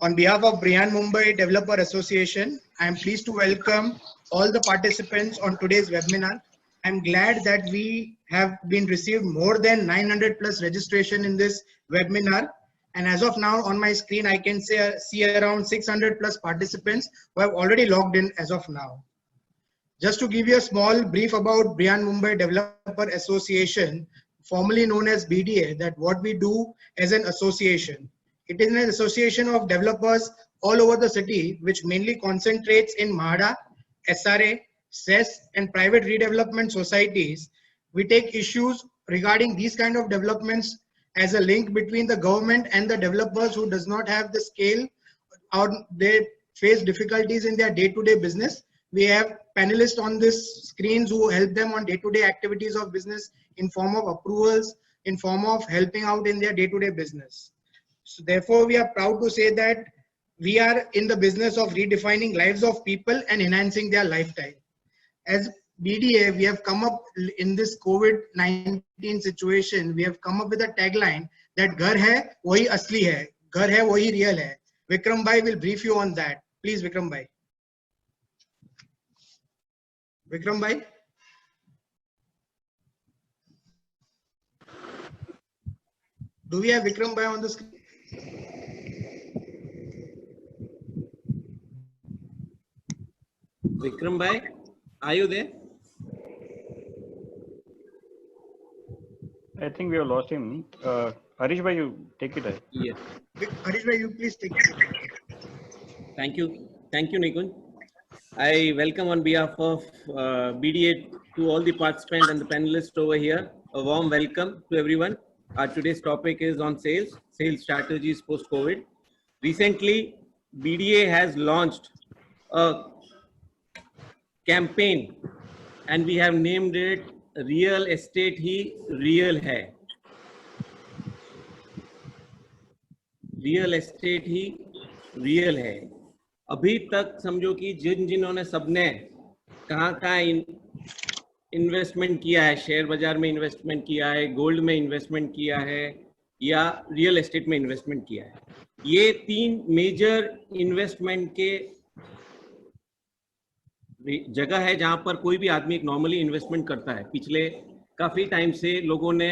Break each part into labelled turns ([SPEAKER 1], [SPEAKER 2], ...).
[SPEAKER 1] On behalf of Brihan Mumbai Developer Association, I am pleased to welcome all the participants on today's webinar. I'm glad that we have been received more than 900 plus registration in this webinar. And as of now on my screen, I can see around 600 plus participants who have already logged in as of now. Just to give you a small brief about Brihan Mumbai Developer Association, formerly known as BDA, that what we do as an association. It is an association of developers all over the city, which mainly concentrates in MHADA, SRA, CES, and private redevelopment societies. We take issues regarding these kind of developments as a link between the government and the developers who does not have the scale or they face difficulties in their day-to-day business. We have panelists on this screens who help them on day-to-day activities of business in form of approvals, in form of helping out in their day-to-day business. So therefore, we are proud to say that we are in the business of redefining lives of people and enhancing their lifetime. As BDA, we have come up in this COVID-19 situation, we have come up with a tagline that Ghar hai, wahi asli hai. Ghar hai, wahi real hai. Vikram Bhai will brief you on that. Please, Vikram Bhai. Vikram Bhai. Do we have Vikram Bhai on the screen?
[SPEAKER 2] Vikram Bhai, are you there?
[SPEAKER 3] I think we have lost him. Harish Bhai, you take it ahead.
[SPEAKER 2] Yes.
[SPEAKER 1] Harish Bhai, you please take it.
[SPEAKER 2] Thank you. Thank you, Nikunj. I welcome on behalf of BDA to all the participants and the panelists over here. A warm welcome to everyone. Our today's topic is on sales strategies post-COVID. Recently, BDA has launched a campaign and we have named it Real Estate Hi Real Hai. Real Estate Hi Real Hai. अभी तक समझो कि जिन्होंने सबने कहाँ investment किया है, share बाजार में इन्वेस्टमेंट किया है, गोल्ड में इन्वेस्टमेंट किया है या रियल एस्टेट में इन्वेस्टमेंट किया है, ये तीन मेजर इन्वेस्टमेंट के जगह है जहां पर कोई भी आदमी एक नॉर्मली इन्वेस्टमेंट करता है. पिछले काफी टाइम से लोगों ने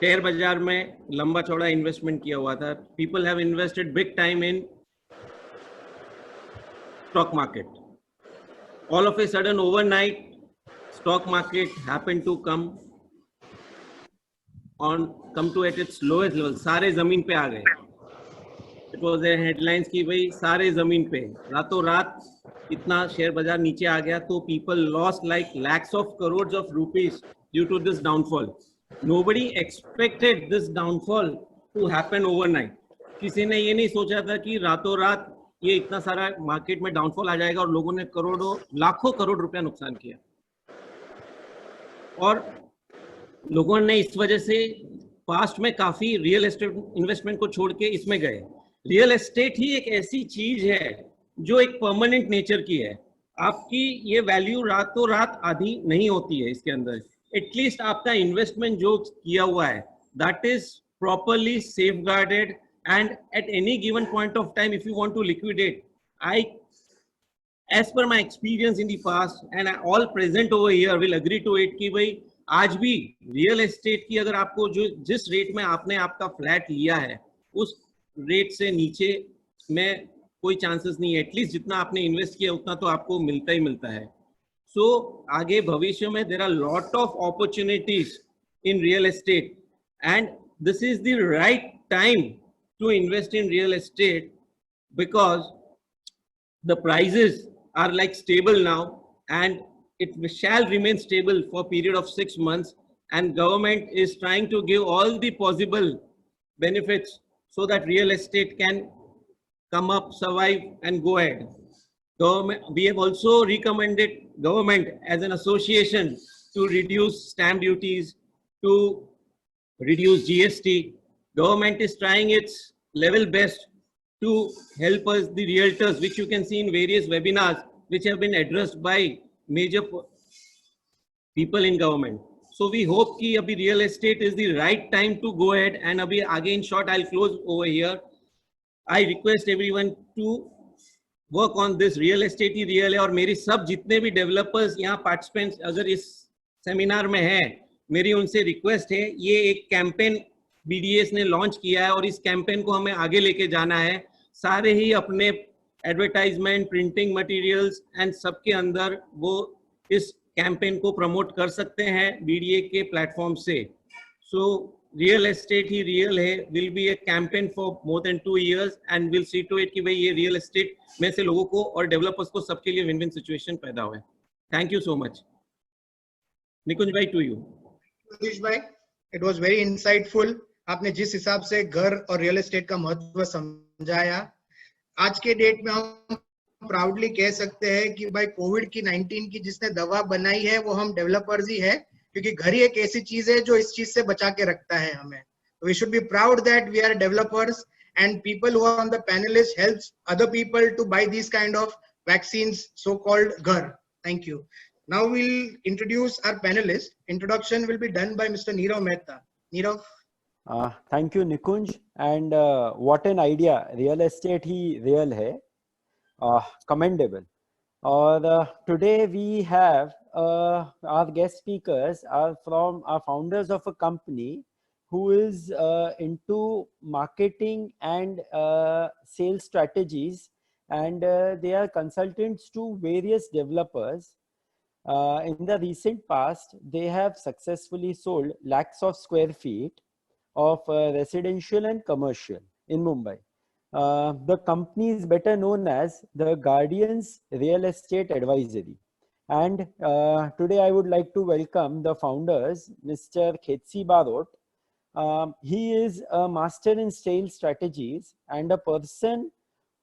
[SPEAKER 2] शेयर बाजार में लंबा चौड़ा इन्वेस्टमेंट किया हुआ था. People have invested big time in stock market. All of a sudden, overnight, stock market happened to come to at its lowest level. सारे जमीन पे आ गए. It was a headlines कि भाई सारे जमीन पे रातों रात इतना शेयर बाजार नीचे आ गया, तो people lost like lakhs of crores of rupees due to this downfall. Nobody expected this downfall to happen overnight. किसी ने ये नहीं सोचा था कि रातों रात ये इतना सारा मार्केट में डाउनफॉल आ जाएगा और लोगों ने करोड़ों लाखों करोड़ रुपया नुकसान किया. और लोगों ने इस वजह से पास्ट में काफी रियल एस्टेट इन्वेस्टमेंट को छोड़ के इसमें गए. रियल एस्टेट ही एक ऐसी चीज है जो एक परमानेंट नेचर की है. आपकी ये वैल्यू रातों रात आधी नहीं होती है. इसके अंदर एटलीस्ट आपका इन्वेस्टमेंट जो किया हुआ है that is properly safeguarded. And at any given point of time, if you want to liquidate, as per my experience in the past, and all present over here will agree to it कि भाई आज भी real estate की अगर आपको जिस rate में आपने आपका फ्लैट लिया है उस रेट से नीचे में कोई चांसेस नहीं है. एटलीस्ट जितना आपने इन्वेस्ट किया उतना तो आपको मिलता ही मिलता है. सो आगे भविष्य में there are lot of opportunities in real estate and this is the right time to invest in real estate because the prices are like stable now and it shall remain stable for a period of 6 months, and government is trying to give all the possible benefits so that real estate can come up, survive and go ahead. We have also recommended government as an association to reduce stamp duties, to reduce GST. Government is trying its level best to help us, the realtors, which you can see in various webinars, which have been addressed by major people in government. So we hope कि अभी real estate is the right time to go ahead. And अभी आगे in short, I'll close over here. I request everyone to work on this. Real estate ही real है, और मेरी सब जितने भी डेवलपर्स यहाँ पार्टिसिपेंट्स अगर इस सेमिनार में हैं, मेरी उनसे रिक्वेस्ट है, ये एक कैंपेन BDS ने लॉन्च किया है और इस कैंपेन को हमें आगे लेके जाना है. सारे ही अपने एडवर्टाइजमेंट, प्रिंटिंग मटेरियल्स एंड सबके अंदर वो इस कैंपेन को प्रमोट कर सकते हैं BDA के प्लेटफॉर्म से. सो रियल एस्टेट ही रियल है will be a campaign for more than 2 years and will see to it कि भाई ये रियल एस्टेट में से लोगों को और डेवलपर्स को सबके लिए विन विन सिचुएशन पैदा हुए. Thank you so much. Nikunj भाई, टू यू.
[SPEAKER 1] सतीश भाई, इट वाज वेरी इंसाइटफुल. आपने जिस हिसाब से घर और रियल एस्टेट का महत्व समझाया, आज के डेट में हम प्राउडली कह सकते हैं कि भाई कोविड की 19 की जिसने दवा बनाई है वो हम डेवलपर्स ही है, क्योंकि घर ही एक ऐसी चीज है जो इस चीज से बचा के रखता है हमें. We should be proud that we are developers and people who are on the panelist helps other people to buy these kind of vaccines, so called ghar. Thank you. Now we'll introduce our panelist. Introduction will be done by Mr. Nirav Mehta. Nirav.
[SPEAKER 4] Thank you, Nikunj. And what an idea. Real estate he real है. Commendable. Today we have our guest speakers are from our founders of a company who is into marketing and sales strategies, and they are consultants to various developers. In the recent past, they have successfully sold lakhs of square feet of residential and commercial in Mumbai. The company is better known as the Guardians Real Estate Advisory. And today I would like to welcome the founders, Mr. Khetsi Barot. He is a master in sales strategies and a person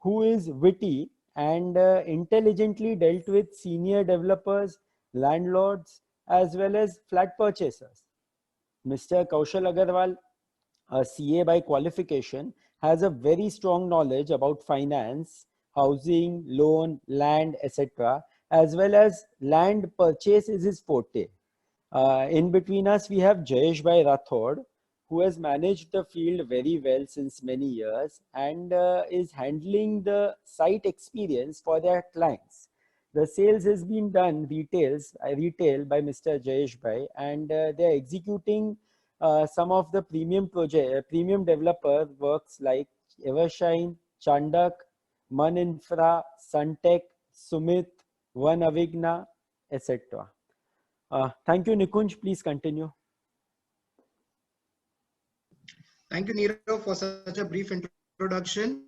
[SPEAKER 4] who is witty and intelligently dealt with senior developers, landlords, as well as flat purchasers. Mr. Kaushal Agarwal, a CA by qualification, has a very strong knowledge about finance, housing, loan, land, etc., as well as land purchase is his forte. In between us, we have Jayesh Bhai Rathod, who has managed the field very well since many years and is handling the site experience for their clients. The sales has been done retail by Mr. Jayesh Bhai, and they are executing some of the premium developer works like Evershine, Chandak, Man Infra, Suntech, Sumit, One Avigna, etc. Thank you, Nikunj. Please continue.
[SPEAKER 1] Thank you, Nirav, for such a brief introduction.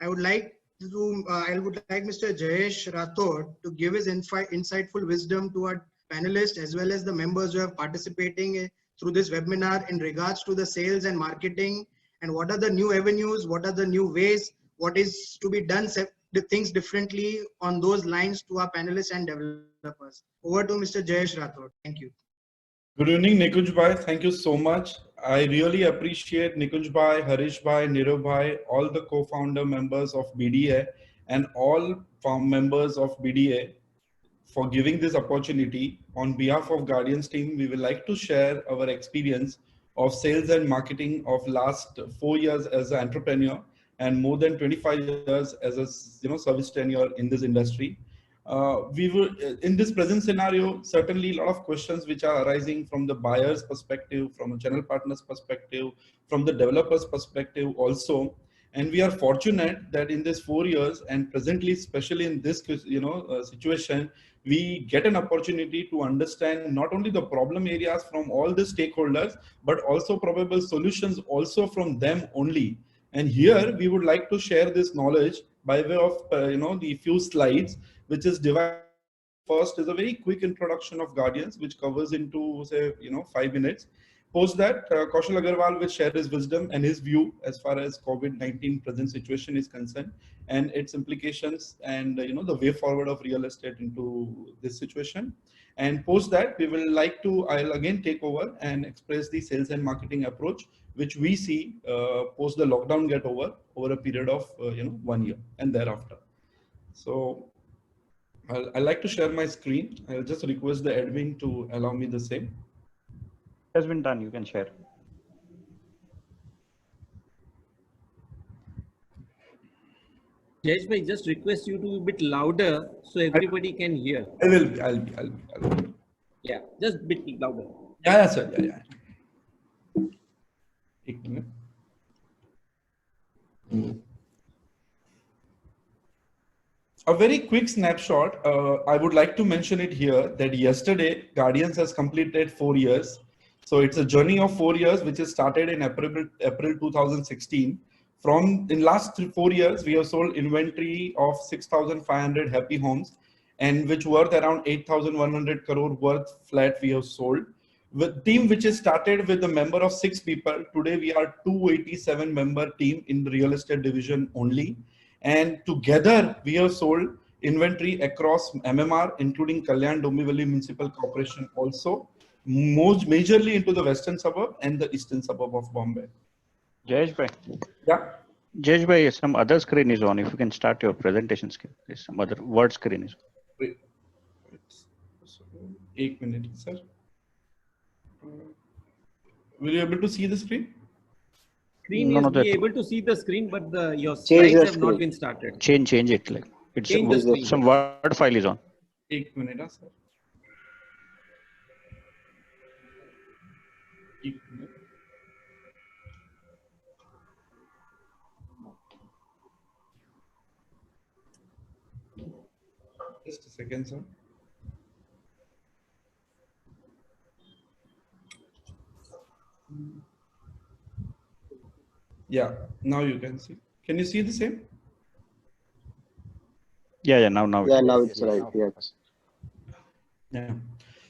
[SPEAKER 1] I would like Mr. Jayesh Rathod to give his insightful wisdom to our panelists as well as the members who are participating through this webinar in regards to the sales and marketing, and what are the new avenues, what are the new ways, what is to be done, the things differently on those lines to our panelists and developers. Over to Mr. Jayesh Rathod. Thank you.
[SPEAKER 5] Good evening, Nikunj Bhai. Thank you so much. I really appreciate Nikunj Bhai, Harish Bhai, Nirav Bhai, all the co-founder members of BDA and all members of BDA for giving this opportunity. On behalf of Guardians team, we would like to share our experience of sales and marketing of last 4 years as an entrepreneur and more than 25 years as a service tenure in this industry. We will, in this present scenario, certainly a lot of questions which are arising from the buyer's perspective, from a channel partner's perspective, from the developer's perspective also. And we are fortunate that in this 4 years and presently, especially in this situation, we get an opportunity to understand not only the problem areas from all the stakeholders, but also probable solutions also from them only. And here we would like to share this knowledge by way of the few slides, which is divided. First is a very quick introduction of Guardians, which covers into say 5 minutes. Post that, Kaushal Agarwal will share his wisdom and his view as far as COVID-19 present situation is concerned and its implications and the way forward of real estate into this situation. And post that, we will like to, I'll again take over and express the sales and marketing approach, which we see post the lockdown get over a period of 1 year and thereafter. So I'd like to share my screen. I'll just request the admin to allow me the same.
[SPEAKER 3] It has been done. You can share.
[SPEAKER 2] Jayesh bhai, just request you to be a bit louder so everybody can hear.
[SPEAKER 5] I'll be.
[SPEAKER 2] Yeah, just a bit louder.
[SPEAKER 5] Yeah, sir. Yeah. एक minute. A very quick snapshot. I would like to mention it here that yesterday Guardians has completed 4 years. So it's a journey of 4 years, which is started in April 2016. From in last 4 years, we have sold inventory of 6,500 happy homes, and which worth around 8,100 crore worth flat we have sold. With team which is started with a member of 6 people. Today we are 287 member team in the real estate division only. And together we have sold inventory across MMR, including Kalyan Dombivli Municipal Corporation also, most majorly into the western suburb and the eastern suburb of Bombay.
[SPEAKER 3] Jayesh bhai.
[SPEAKER 5] Yeah.
[SPEAKER 3] Jayesh bhai, some other screen is on. If you can start your presentation screen, there's some other word screen is on.
[SPEAKER 5] Wait. 1 minute, sir. Will you be able to see the screen?
[SPEAKER 2] Screen
[SPEAKER 3] No,
[SPEAKER 2] is be able to see the screen, but your
[SPEAKER 6] Change
[SPEAKER 2] slides
[SPEAKER 6] the
[SPEAKER 2] have not
[SPEAKER 6] screen.
[SPEAKER 2] been started.
[SPEAKER 3] Change it. Like it's
[SPEAKER 2] Change the screen.
[SPEAKER 3] some word file is on.
[SPEAKER 5] 1 minute, sir. 1 minute. Just a second, sir. Yeah, now you can see. Can you see the same?
[SPEAKER 3] Yeah. Now.
[SPEAKER 6] Yeah, now it's right. Yes.
[SPEAKER 5] Yeah.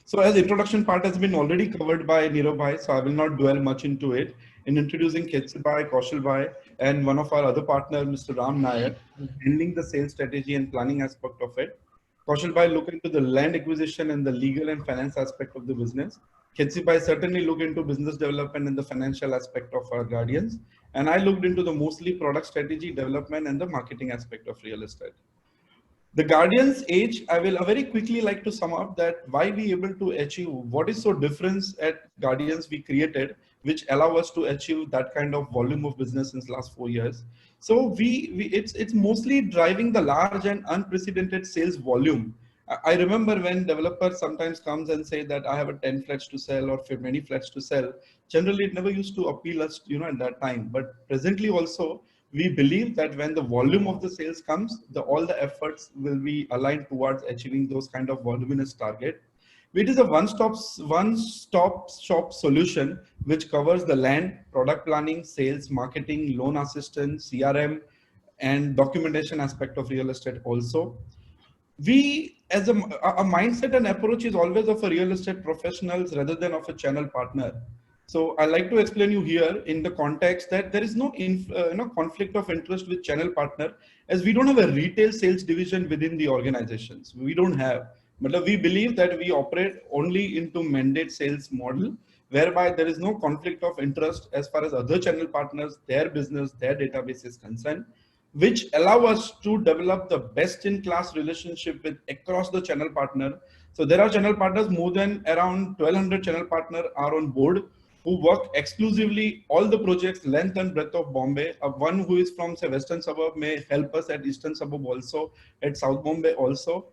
[SPEAKER 5] So as introduction part has been already covered by Nirav bhai, so I will not dwell much into it. In introducing Ketsi bhai, Kaushal bhai, and one of our other partners, Mr. Ram Nair, handling the sales strategy and planning aspect of it. Kaushal bhai look into the land acquisition and the legal and finance aspect of the business. Ketsi bhai certainly look into business development and the financial aspect of our Guardians. And I looked into the mostly product strategy development and the marketing aspect of real estate. The Guardians age, I will very quickly like to sum up that why we able to achieve, what is so difference at Guardians we created, which allow us to achieve that kind of volume of business since last 4 years. So it's mostly driving the large and unprecedented sales volume. I remember when developers sometimes comes and say that I have a 10 flats to sell or many flats to sell. Generally, it never used to appeal us, at that time. But presently also, we believe that when the volume of the sales comes, all the efforts will be aligned towards achieving those kind of voluminous target. It is a one-stop shop solution which covers the land, product planning, sales, marketing, loan assistance, CRM, and documentation aspect of real estate also. We, as a mindset and approach is always of a real estate professionals rather than of a channel partner. So I like to explain you here in the context that there is no conflict of interest with channel partner, as we don't have a retail sales division within the organizations. We don't have, but we believe that we operate only into mandate sales model, whereby there is no conflict of interest as far as other channel partners, their business, their database is concerned, which allow us to develop the best in class relationship with across the channel partner. So there are channel partners, more than around 1200 channel partner are on board, who work exclusively all the projects length and breadth of Bombay. One who is from say western suburb may help us at eastern suburb also, at South Bombay also.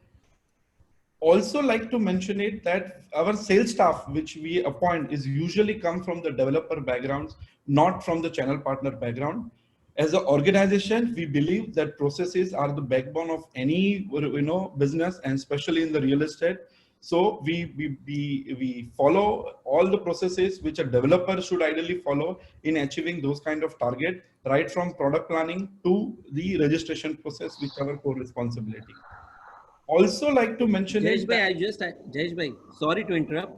[SPEAKER 5] Also like to mention it that our sales staff which we appoint is usually come from the developer backgrounds, not from the channel partner background. As an organization, we believe that processes are the backbone of any business, and especially in the real estate. So we follow all the processes which a developer should ideally follow in achieving those kind of target, right from product planning to the registration process, which our core responsibility. Also like to mention
[SPEAKER 2] Jayesh bhai, Jayesh bhai, sorry to interrupt.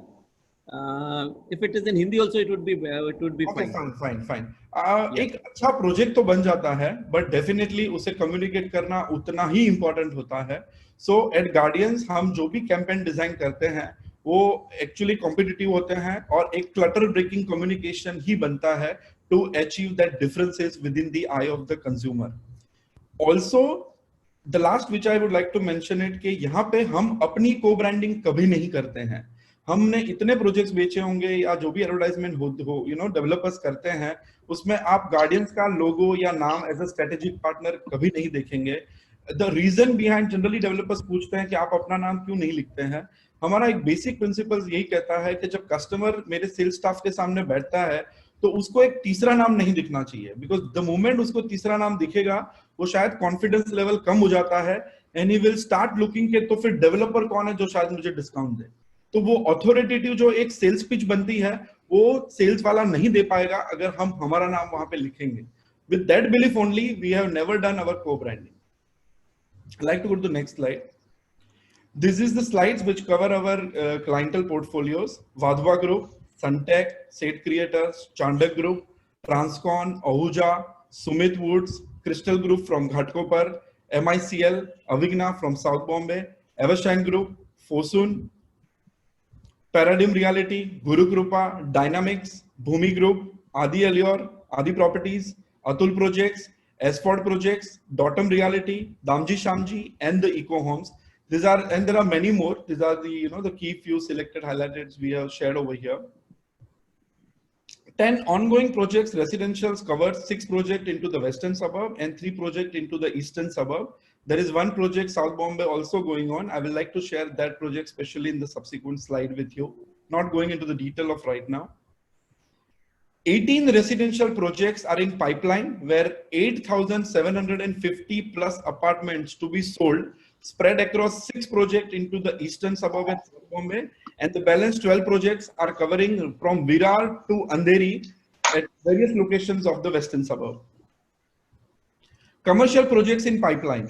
[SPEAKER 2] If it is in Hindi also, it would be
[SPEAKER 5] okay,
[SPEAKER 2] fine.
[SPEAKER 5] Fine. एक अच्छा project तो बन जाता है, but definitely उसे communicate करना उतना ही important होता है. So at Guardians हम जो भी campaign design करते हैं, वो actually competitive होते हैं और एक clutter breaking communication ही बनता है to achieve that differences within the eye of the consumer. Also, the last which I would like to mention it कि यहाँ पे हम अपनी co-branding कभी नहीं करते हैं. हमने इतने प्रोजेक्ट्स बेचे होंगे या जो भी एडवर्टाइजमेंट हो यू नो डेवलपर्स करते हैं, उसमें आप गार्डियंस का लोगो या नाम एज अ स्ट्रेटेजिक पार्टनर कभी नहीं देखेंगे। The reason behind, generally developers पूछते हैं कि आप अपना नाम क्यों नहीं लिखते हैं। हमारा एक बेसिक प्रिंसिपल यही कहता है कि जब कस्टमर मेरे सेल्स स्टाफ के सामने बैठता है तो उसको एक तीसरा नाम नहीं दिखना चाहिए, बिकॉज द मोमेंट उसको तीसरा नाम दिखेगा वो शायद कॉन्फिडेंस लेवल कम हो जाता है and he will start looking के तो फिर डेवलपर कौन है जो शायद मुझे डिस्काउंट दे। तो वो अथॉरिटेटिव जो एक सेल्स पिच बनती है वो सेल्स वाला नहीं दे पाएगा अगर हम हमारा नाम वहां पे लिखेंगे। With that belief only, we have never done our co-branding. I'd like to go to the next slide. This is the slides which cover our clientele portfolios: Vadhva Group, Suntech, State Creators, Chandak Group, Transcon, Ahuja, Sumit Woods, Crystal Group from Ghatkopar, MICL, Avigna from South Bombay, Evershine Group, Fosun, Paradigm Reality, Guru Krupa, Dynamics, Bhumi Group, Adi Allure, Adi Properties, Atul Projects, Asphalt Projects, Dotum Reality, Damji Shamji, and the Eco Homes. These are, and there are many more. These are the the key few selected highlighted we have shared over here. 10 ongoing projects, residentials covered, 6 projects into the western suburb and 3 projects into the eastern suburb. There is one project South Bombay also going on. I will like to share that project especially in the subsequent slide with you. Not going into the detail of right now. 18 residential projects are in pipeline where 8,750 plus apartments to be sold spread across 6 projects into the eastern suburb and South Bombay, and the balance 12 projects are covering from Virar to Andheri at various locations of the western suburb. Commercial projects in pipeline: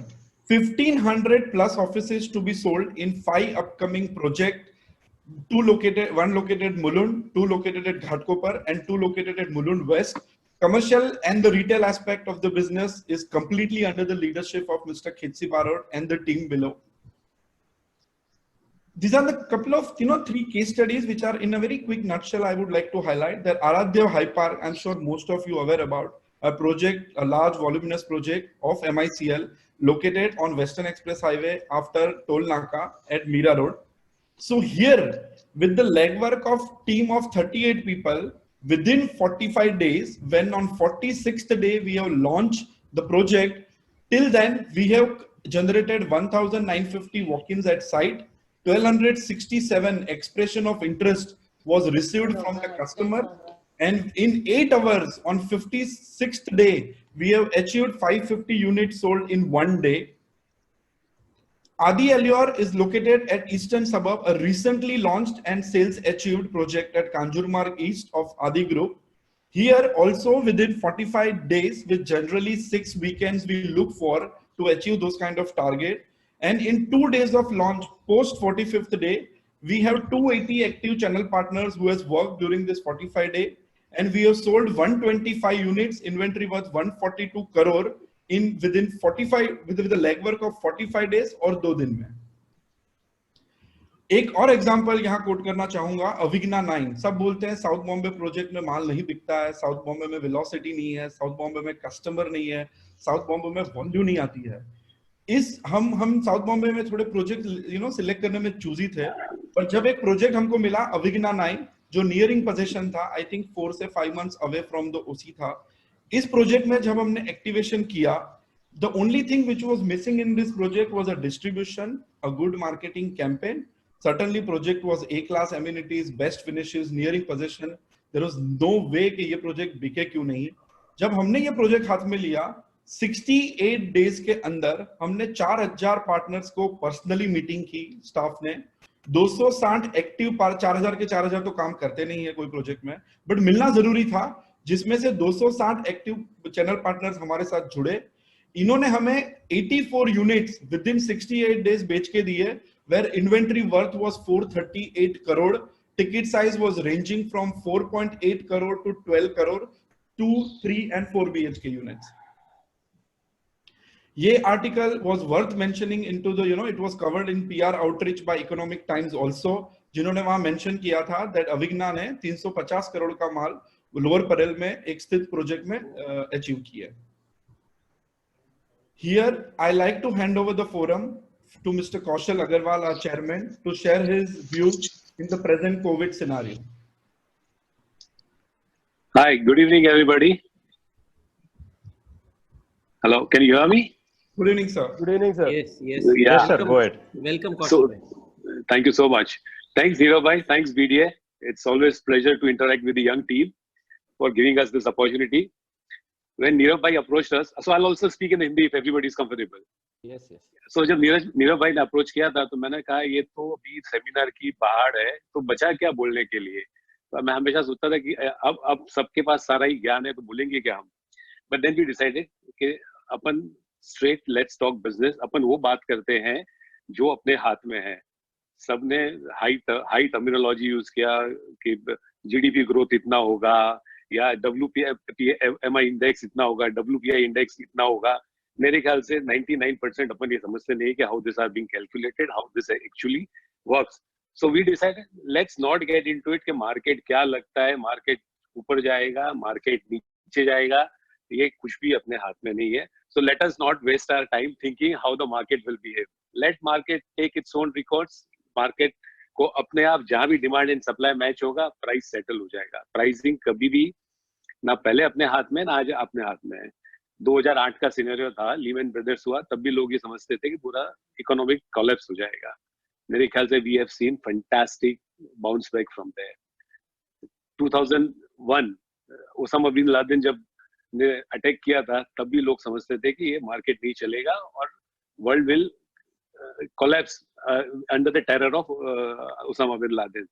[SPEAKER 5] 1,500 plus offices to be sold in 5 upcoming projects. One located Mulund, 2 located at Ghatkopar, and 2 located at Mulund West. Commercial and the retail aspect of the business is completely under the leadership of Mr. Khitsi Barod and the team below. These are the couple of 3 case studies which are in a very quick nutshell I would like to highlight. That Aradhya High Park, I'm sure most of you are aware about, a project, a large voluminous project of MICL located on Western Express Highway after Toll Naka at Mira Road. So here, with the legwork of team of 38 people, within 45 days, when on 46th day we have launched the project, till then we have generated 1,950 walk-ins at site, 1,267 expression of interest was received from the customer, and in 8 hours on 56th day, we have achieved 550 units sold in one day. Adi Allure is located at eastern suburb, a recently launched and sales achieved project at Kanjurmarg East of Adi Group. Here also within 45 days, with generally 6 weekends we look for to achieve those kind of target. And in 2 days of launch, post 45th day, we have 280 active channel partners who has worked during this 45 day. And we have sold 125 units, inventory worth 142 crore within 45 with the legwork of 45 days और 2 दिन में. एक और example यहाँ coat करना चाहूंगा, अविग्ना 9. सब बोलते हैं साउथ बॉम्बे प्रोजेक्ट में माल नहीं बिकता है, साउथ बॉम्बे में वेलोसिटी नहीं है, साउथ बॉम्बे में कस्टमर नहीं है, साउथ बॉम्बे में वॉल्यूम नहीं आती है. हम साउथ बॉम्बे में थोड़े प्रोजेक्ट सिलेक्ट करने में चूजी थे, पर जब एक प्रोजेक्ट हमको मिला अविग्ना 9 जो नियरिंग पोजीशन था, आई थिंक 4 से 5 मंथ्स अवे फ्रॉम द ओसी था. इस प्रोजेक्ट में जब हमने एक्टिवेशन किया, the only thing which was missing in this project was a distribution, a good marketing campaign. Certainly project was A class amenities, best finishes, nearing possession. There was no way कि ये project बिके क्यों नहीं. जब हमने ये project हाथ में लिया, 68 डेज के अंदर हमने 4,000 पार्टनर्स को पर्सनली मीटिंग की स्टाफ ने. 260 एक्टिव 4,000 के 4,000 तो काम करते नहीं है कोई प्रोजेक्ट में, बट मिलना जरूरी था, जिसमें से 260 एक्टिव चैनल पार्टनर्स हमारे साथ जुड़े. इन्होंने हमें 84 यूनिट्स विद इन 68 डेज बेच के दिए, where inventory worth was 438 crore. Ticket size was ranging from 4.8 crore to 12 crore, 2, 3 and 4 BHK units. ये article was worth mentioning into the it was covered in PR outreach by Economic Times also, जिन्होंने वहां mention किया था that अविग्ना ने 350 करोड़ का माल lower Parel में एक स्थित प्रोजेक्ट में अचीव किया. Here, I like to hand over the forum to Mr. Kaushal Agarwal, our chairman, to share his views in the present COVID scenario?
[SPEAKER 6] Hi, good evening, everybody. Hello, can you hear me?
[SPEAKER 5] Good evening, sir.
[SPEAKER 4] Good evening, sir.
[SPEAKER 2] Yes, yes.
[SPEAKER 6] Yeah.
[SPEAKER 3] Yes, sir. Go ahead.
[SPEAKER 2] Welcome, Kaushal
[SPEAKER 6] So,
[SPEAKER 2] bhai.
[SPEAKER 6] thank you so much. Thanks, Neerav bhai. Thanks, BDA. It's always pleasure to interact with the young team for giving us this opportunity. When Neerav bhai approached us, so I'll also speak in Hindi if everybody is comfortable.
[SPEAKER 4] Yes, yes.
[SPEAKER 6] So जब नीरव भाई ने approach किया था तो मैंने कहा ये तो अभी सेमिनार की पहाड़ है तो बचा क्या बोलने के लिए। तो मैं हमेशा सोचता था कि अब सबके पास सारा ही ज्ञान है तो बोलेंगे क्या हम। बट देन वी डिसाइडेड कि अपन स्ट्रेट लेट्स टॉक बिजनेस, अपन वो बात करते हैं जो अपने हाथ में है। सबने हाई टर्मिनोलॉजी यूज किया कि जीडीपी ग्रोथ इतना होगा या WPI इंडेक्स इतना होगा, WPI इंडेक्स इतना होगा। मेरे ख्याल से 99% अपन ये समझते नहीं कि how this are being calculated, how this actually works. So we decided let's not get into it कि मार्केट क्या लगता है, मार्केट ऊपर जाएगा, मार्केट नीचे जाएगा, ये कुछ भी अपने हाथ में नहीं है। So let us not waste our time thinking how the market will behave. Let market take its own records. Market को अपने आप जहां भी डिमांड एंड सप्लाई मैच होगा, प्राइस सेटल हो जाएगा। प्राइसिंग कभी भी ना पहले अपने हाथ में ना आज अपने हाथ में है। 2008 का सिनेरियो था, लीमन ब्रदर्स हुआ, तब भी लोग ये समझते थे कि पूरा इकोनॉमिक कोलैप्स हो जाएगा। मेरे ख्याल से we have seen fantastic bounce back from there. 2001 Osama bin Laden जब ने अटैक किया था तब भी लोग समझते थे कि ये मार्केट नहीं चलेगा और world will collapse under the terror of Osama bin Laden.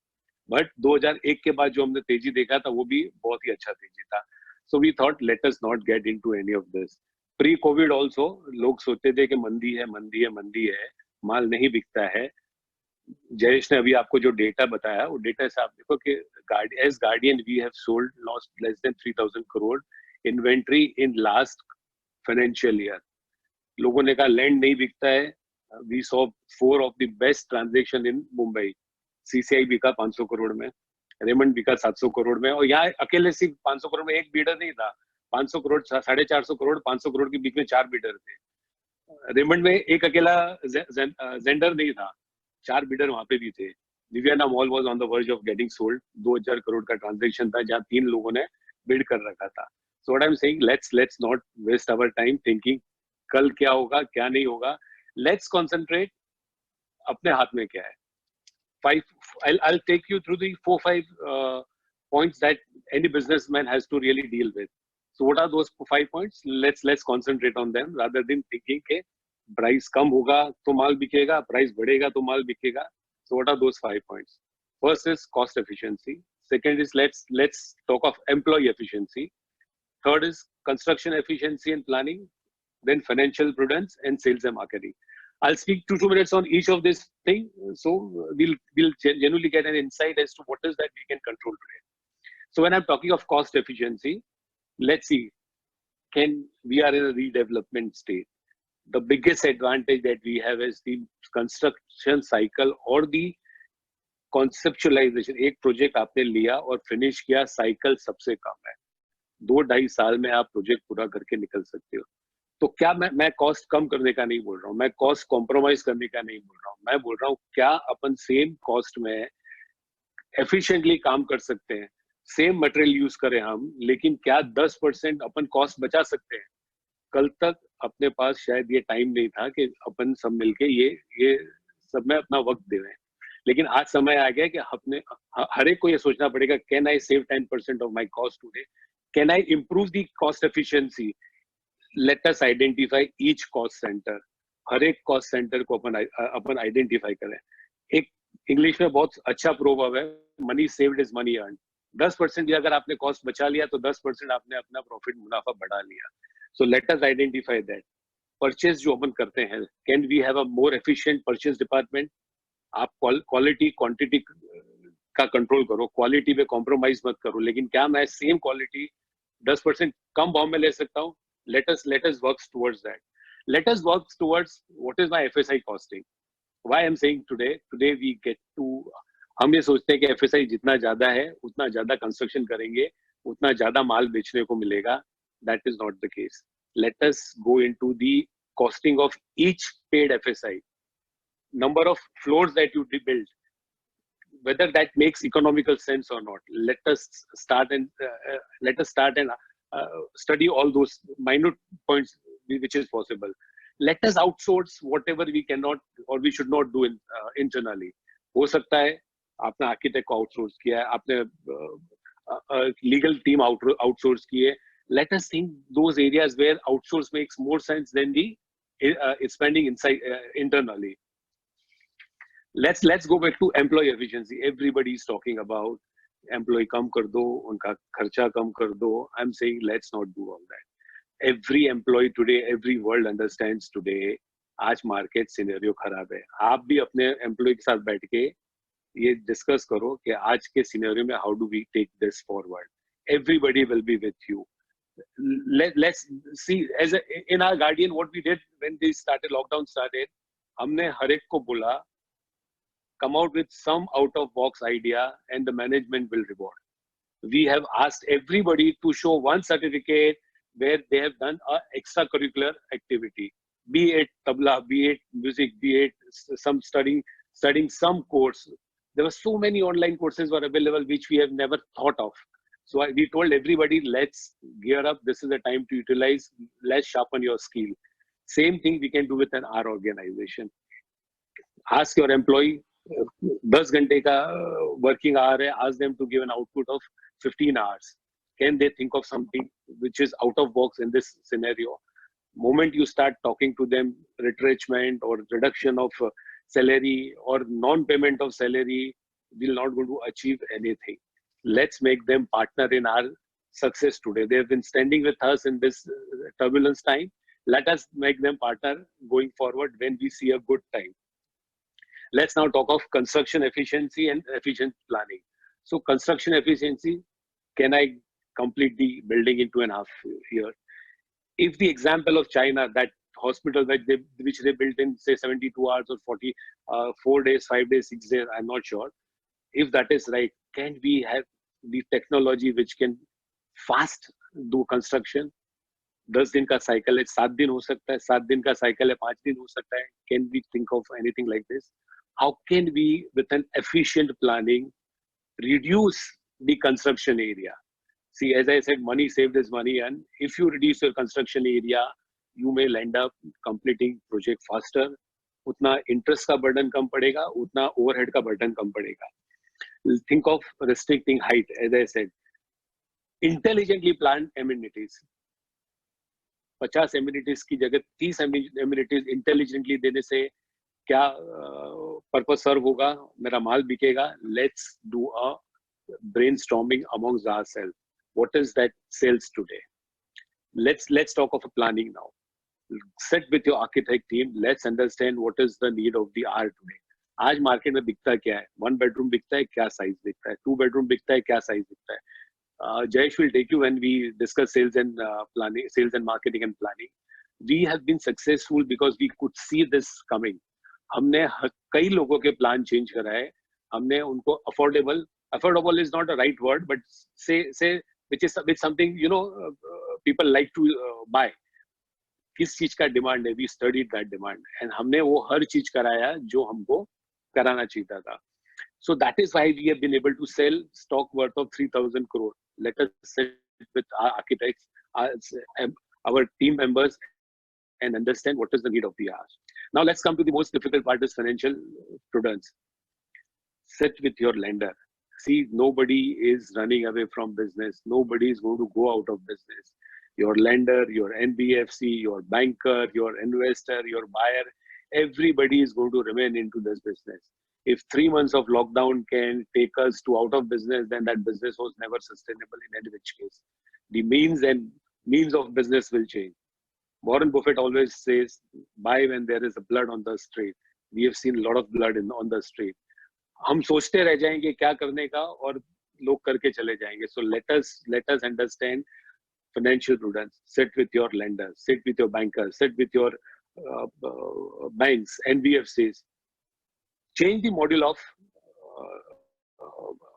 [SPEAKER 6] But 2001 के बाद जो हमने तेजी देखा था वो भी बहुत ही अच्छा तेजी था। So we thought let us not get into any of this. Pre COVID also लोग सोचते थे कि मंदी है, मंदी है, मंदी है, माल नहीं बिकता है। जयेश ने अभी आपको जो डेटा बताया वो डेटा से आप देखो कि as guardian we have sold lost less than 3000 crore inventory in last financial year. लोगों ने कहा लैंड नहीं बिकता है। We saw 4 of the best transaction in Mumbai. CCI बिका 500 करोड़ में, रेमंड बिका 700 करोड़ में, और यहाँ अकेले सिर्फ 500 करोड़ में एक बीडर नहीं था। 500 करोड़ 450 करोड़ 500 करोड़ के बीच में 4 बीडर थे। रेमंड में एक अकेला जेंडर नहीं था, 4 बीडर वहां पे भी थे। Viviana mall was on the verge of getting sold. 2000 crore का ट्रांजैक्शन था जहां 3 लोगों ने बिड कर रखा था। So what I am saying, let's not waste our time thinking कल क्या होगा क्या नहीं होगा। लेट्स कॉन्सेंट्रेट अपने हाथ में क्या है। I'll take you through the 4-5 points that any businessman has to really deal with. So what are those 5 points? Let's concentrate on them rather than thinking के प्राइस कम होगा तो माल बिकेगा, प्राइस बढ़ेगा तो माल बिकेगा। So what are those 5 points? First is cost efficiency. Second is let's talk of employee efficiency. Third is construction efficiency and planning. Then financial prudence and sales and marketing. I'll speak 2 minutes on each of this thing, so we'll genuinely get an insight as to what is that we can control today. So when I'm talking of cost efficiency, let's see, we are in a redevelopment state. The biggest advantage that we have is the construction cycle or the conceptualization. एक project आपने लिया और finish किया, cycle सबसे कम है। 2-2.5 साल में आप प्रोजेक्ट पूरा करके निकल सकते हो। तो क्या मैं कॉस्ट कम करने का नहीं बोल रहा हूँ, मैं कॉस्ट कॉम्प्रोमाइज करने का नहीं बोल रहा हूँ। मैं बोल रहा हूँ क्या अपन सेम कॉस्ट में एफिशिएंटली काम कर सकते हैं। सेम मटेरियल यूज करें हम, लेकिन क्या 10% अपन कॉस्ट बचा सकते हैं। कल तक अपने पास शायद ये टाइम नहीं था कि अपन सब मिलके ये सब में अपना वक्त दे रहे हैं, लेकिन आज समय आ गया कि अपने हर एक को ये सोचना पड़ेगा, can I save 10% of my cost today, can I improve the cost efficiency. Let us identify each cost center. हर एक कॉस्ट सेंटर को अपन आइडेंटिफाई करें। एक इंग्लिश में बहुत अच्छा प्रोवर्ब है, money saved is money earn. 10% भी अगर आपने कॉस्ट बचा लिया तो 10% आपने अपना प्रॉफिट मुनाफा बढ़ा लिया। So let us identify that. Purchase जो अपन करते हैं, can we have a more efficient purchase department. आप क्वालिटी क्वांटिटी का कंट्रोल करो, क्वालिटी पे कॉम्प्रोमाइज मत करो, लेकिन क्या मैं सेम क्वालिटी 10% कम भाव में ले सकता हूँ। Let us work towards that. Let us work towards what is my FSI costing. Why I'm saying today we get to, हम ये सोचते हैं कि FSI जितना ज्यादा है उतना ज्यादा कंस्ट्रक्शन करेंगे, उतना ज्यादा माल बेचने को मिलेगा। That is not the case. Let us go into the costing of each paid FSI. Number of floors that you build. whether that makes economical sense or not. Let us start and study all those minute points which is possible. Let us outsource whatever we cannot or we should not do internally. हो सकता है आपने architect को outsource किया है, आपने legal team outsource की है. Let us think those areas where outsource makes more sense than the spending inside internally. Let's go back to employee efficiency. Everybody is talking about employee कम कर दो, उनका खर्चा कम कर दो. I'm saying let's not do all that. Every employee today, every world understands today, आज market scenario खराब है. आप भी अपने एम्प्लॉय के साथ बैठ के ये डिस्कस करो कि आज के सिनेरियो में how do we take this forward. Everybody will be with you. Let's see as in our Guardian what we did when they started, lockdown started. हमने हर एक को बोला, come out with some out of box idea and the management will reward. We have asked everybody to show one certificate where they have done a extracurricular activity, be it tabla, be it music, be it some studying some course. There were so many online courses were available which we have never thought of. So we told everybody, let's gear up. This is the time to utilize. Let's sharpen your skill. Same thing we can do with our organization. Ask your employee, 10 घंटे का working hour है, ask them to give an output of 15 hours. Can they think of something which is out of box in this scenario? Moment you start talking to them, retrenchment or reduction of salary or non-payment of salary, will not going to achieve anything. Let's make them partner in our success today. They have been standing with us in this turbulence time. Let us make them partner going forward when we see a good time. Let's now talk of construction efficiency and efficient planning. So construction efficiency, can I complete the building in 2.5 years? If the example of China, that hospital which they built in say 72 hours or 4 days, 5 days, 6 days, I'm not sure. If that is right, can we have the technology which can fast do construction? 10 दिन का cycle है, 7 दिन हो सकता है, 7 दिन का cycle है, 5 दिन हो सकता है. Can we think of anything like this? How can we, with an efficient planning, reduce the construction area? See, as I said, money saved is money, and if you reduce your construction area, you may end up completing project faster. उतना interest का burden कम पड़ेगा, उतना overhead का burden कम पड़ेगा. Think of restricting height, as I said. Intelligently planned amenities. 50 amenities की जगह 30 amenities intelligently देने से क्या purpose serve होगा, मेरा माल बिकेगा. Let's do a brainstorming amongst ourselves. What is that sales today? Let's talk of a planning now. Sit with your architect team. Let's understand what is the need of the hour today. आज market में बिकता क्या है? 1 bedroom बिकता है, क्या size बिकता है? 2 bedroom बिकता है, क्या साइज बिकता है? Jayesh will take you when we discuss sales and planning, sales and marketing and planning. We have been successful because we could see this coming. हमने कई लोगों के प्लान चेंज कराए. हमने उनको affordable is not a right word, but say which something people like to buy. किस चीज का डिमांड है? We studied that demand and हमने वो हर चीज कराया जो हमको कराना चाहिए था. So that is why we have been able to sell stock worth of 3,000 crore. Let us sit with our architects, our team members, and understand what is the need of the hour. Now let's come to the most difficult part, is financial prudence. Sit with your lender. See, nobody is running away from business. Nobody is going to go out of business. Your lender, your NBFC, your banker, your investor, your buyer, everybody is going to remain into this business. If 3 months of lockdown can take us to out of business, then that business was never sustainable in any which case. The means of business will change. Warren Buffett always says, buy when there is a blood on the street. We have seen a lot of blood on the street. हम सोचते रह जाएंगे क्या करने का और लोग करके चले जाएंगे. So let us understand financial prudence. Sit with your lenders, sit with your bankers, sit with your banks, NBFCs. Change the model of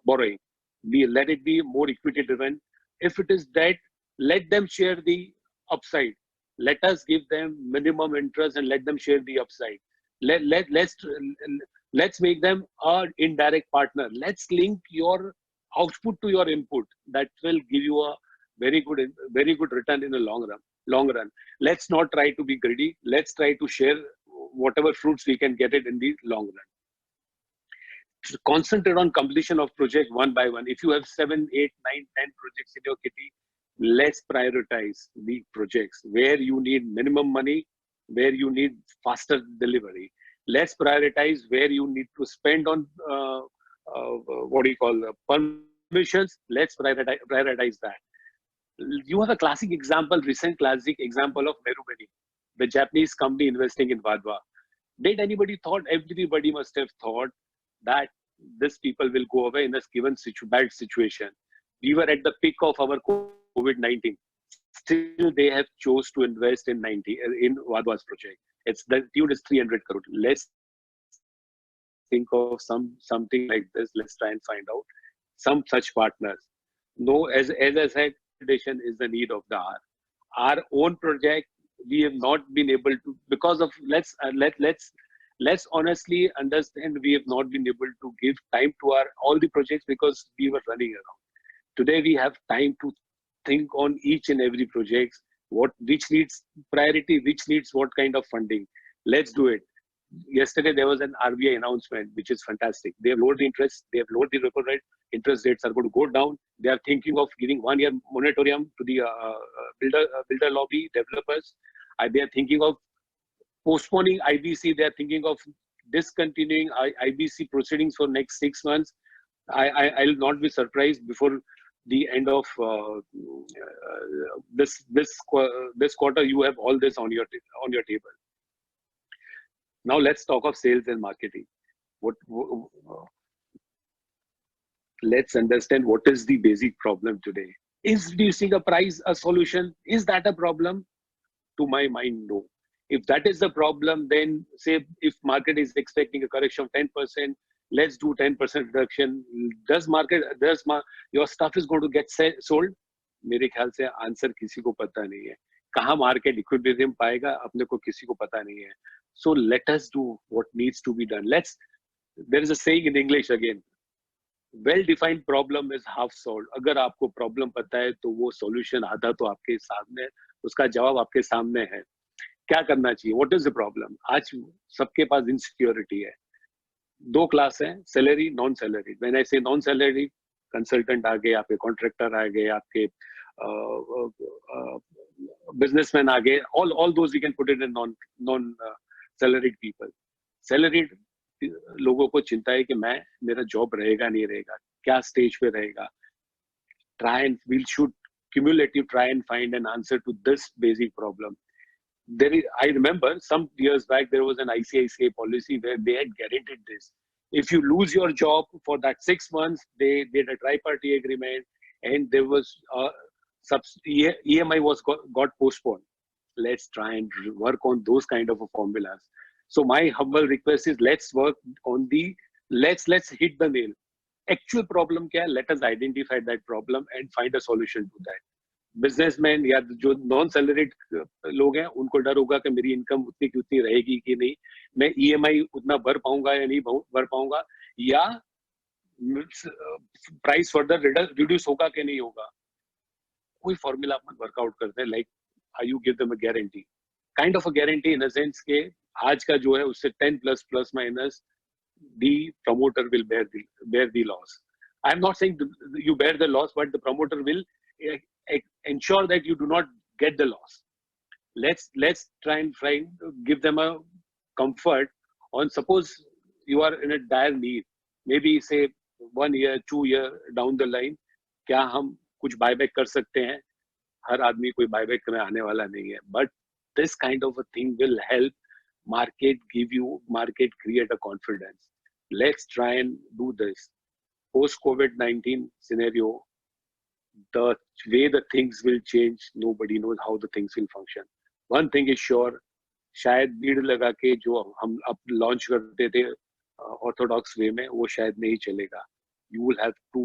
[SPEAKER 6] borrowing. Let it be more equity driven. If it is debt, let them share the upside. Let us give them minimum interest and let them share the upside. Let's make them an indirect partner. Let's link your output to your input. That will give you a very good return in the long run. Let's not try to be greedy. Let's try to share whatever fruits we can get it in the long run. Concentrate on completion of project one by one. If you have 7, 8, 9, 10 projects in your kitty, let's prioritize the projects where you need minimum money, where you need faster delivery. Let's prioritize where you need to spend on permissions. Let's prioritize that. You have a recent classic example of Marubeni, the Japanese company investing in Vadva. Did anybody thought? Everybody must have thought that these people will go away in a given bad situation. We were at the peak of our COVID-19. Still, they have chose to invest in Vadva's project. The tune is 300 crore. Let's think of something like this. Let's try and find out some such partners. No, as I said, is the need of the hour. Our own project, we have not been able to, because of let's honestly understand, we have not been able to give time to all the projects because we were running around. Today we have time to think on each and every project, which needs priority, which needs what kind of funding. Let's do it. Yesterday there was an RBI announcement, which is fantastic. They have lowered the interest, they have lowered the repo rate, interest rates are going to go down. They are thinking of giving 1-year moratorium to the builder lobby developers. They are thinking of postponing IBC. They are thinking of discontinuing IBC proceedings for next 6 months. I'll not be surprised before the end of this quarter. You have all this on your table. Now let's talk of sales and marketing. Let's understand what is the basic problem today. Is reducing a price a solution? Is that a problem? To my mind, no. If that is the problem, then say if market is expecting a correction of 10%, let's do 10% reduction. Your stuff is going to get sold? मेरे ख्याल से answer किसी को पता नहीं है. कहाँ market equilibrium पाएगा अपने को किसी को पता नहीं है. So let us do what needs to be done. There is a saying in English again, well-defined problem is half solved. अगर आपको problem पता है तो वो solution आधा तो आपके सामने, उसका जवाब आपके सामने है. क्या करना चाहिए? What is the problem? आज सबके पास insecurity है. 2 क्लास है, salary, non salary. When I say non salary, consultant आ गए, आपके कॉन्ट्रैक्टर आ गए, आपके बिजनेसमैन आ गए. All those we can put it in non salaried people. Salaried लोगों को चिंता है कि मेरा जॉब रहेगा नहीं रहेगा, क्या स्टेज पे रहेगा. We should cumulatively try and find an answer to this basic problem. I remember some years back there was an ICICI policy where they had guaranteed this. If you lose your job for that 6 months, they did a tri-party agreement, and there was EMI got postponed. Let's try and work on those kind of formulas. So my humble request is let's work on let's hit the nail. Actual problem kya hai? Let us identify that problem and find a solution to that. Businessman या जो non salaried लोग हैं उनको डर होगा कि मेरी income उतनी की उतनी रहेगी कि नहीं, मैं ईएमआई उतना भर पाऊंगा या नहीं भर पाऊंगा, या प्राइस फर्दर रिड्यूस होगा कि नहीं होगा. कोई फॉर्मूला अपन वर्कआउट करते हैं, like you give them a guarantee, kind of a guarantee in a sense के आज का जो है उससे 10 plus minus the promoter will bear the loss. I am not saying you bear the loss, but the promoter will ensure that you do not get the loss. Let's try and give them a comfort on, suppose you are in a dire need, maybe say 1 year 2 year down the line, क्या हम कुछ buyback कर सकते हैं? हर आदमी कोई buyback में आने वाला नहीं है, but this kind of a thing will help market create a confidence. Let's try and do this. Post COVID-19 scenario, the way the things will change, nobody knows how the things will function. One thing is sure, शायद भीड़ लगा के जो हम अब launch करते थे Orthodox वे में, वो शायद नहीं चलेगा. You will have to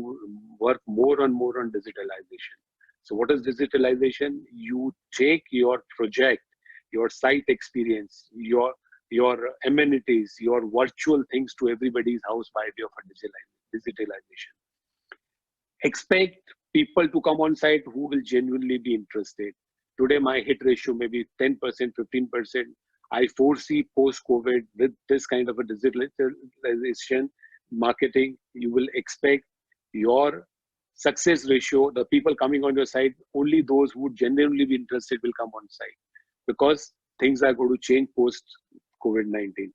[SPEAKER 6] work more and more on digitalization. So what is digitalization? You take your project, your site experience, your amenities, your virtual things to everybody's house by way of a digitalization. Expect people to come on site who will genuinely be interested. Today, my hit ratio may be 10%, 15%. I foresee post-COVID with this kind of a digitalization marketing, you will expect your success ratio, the people coming on your site, only those who would genuinely be interested will come on site, because things are going to change post-COVID-19.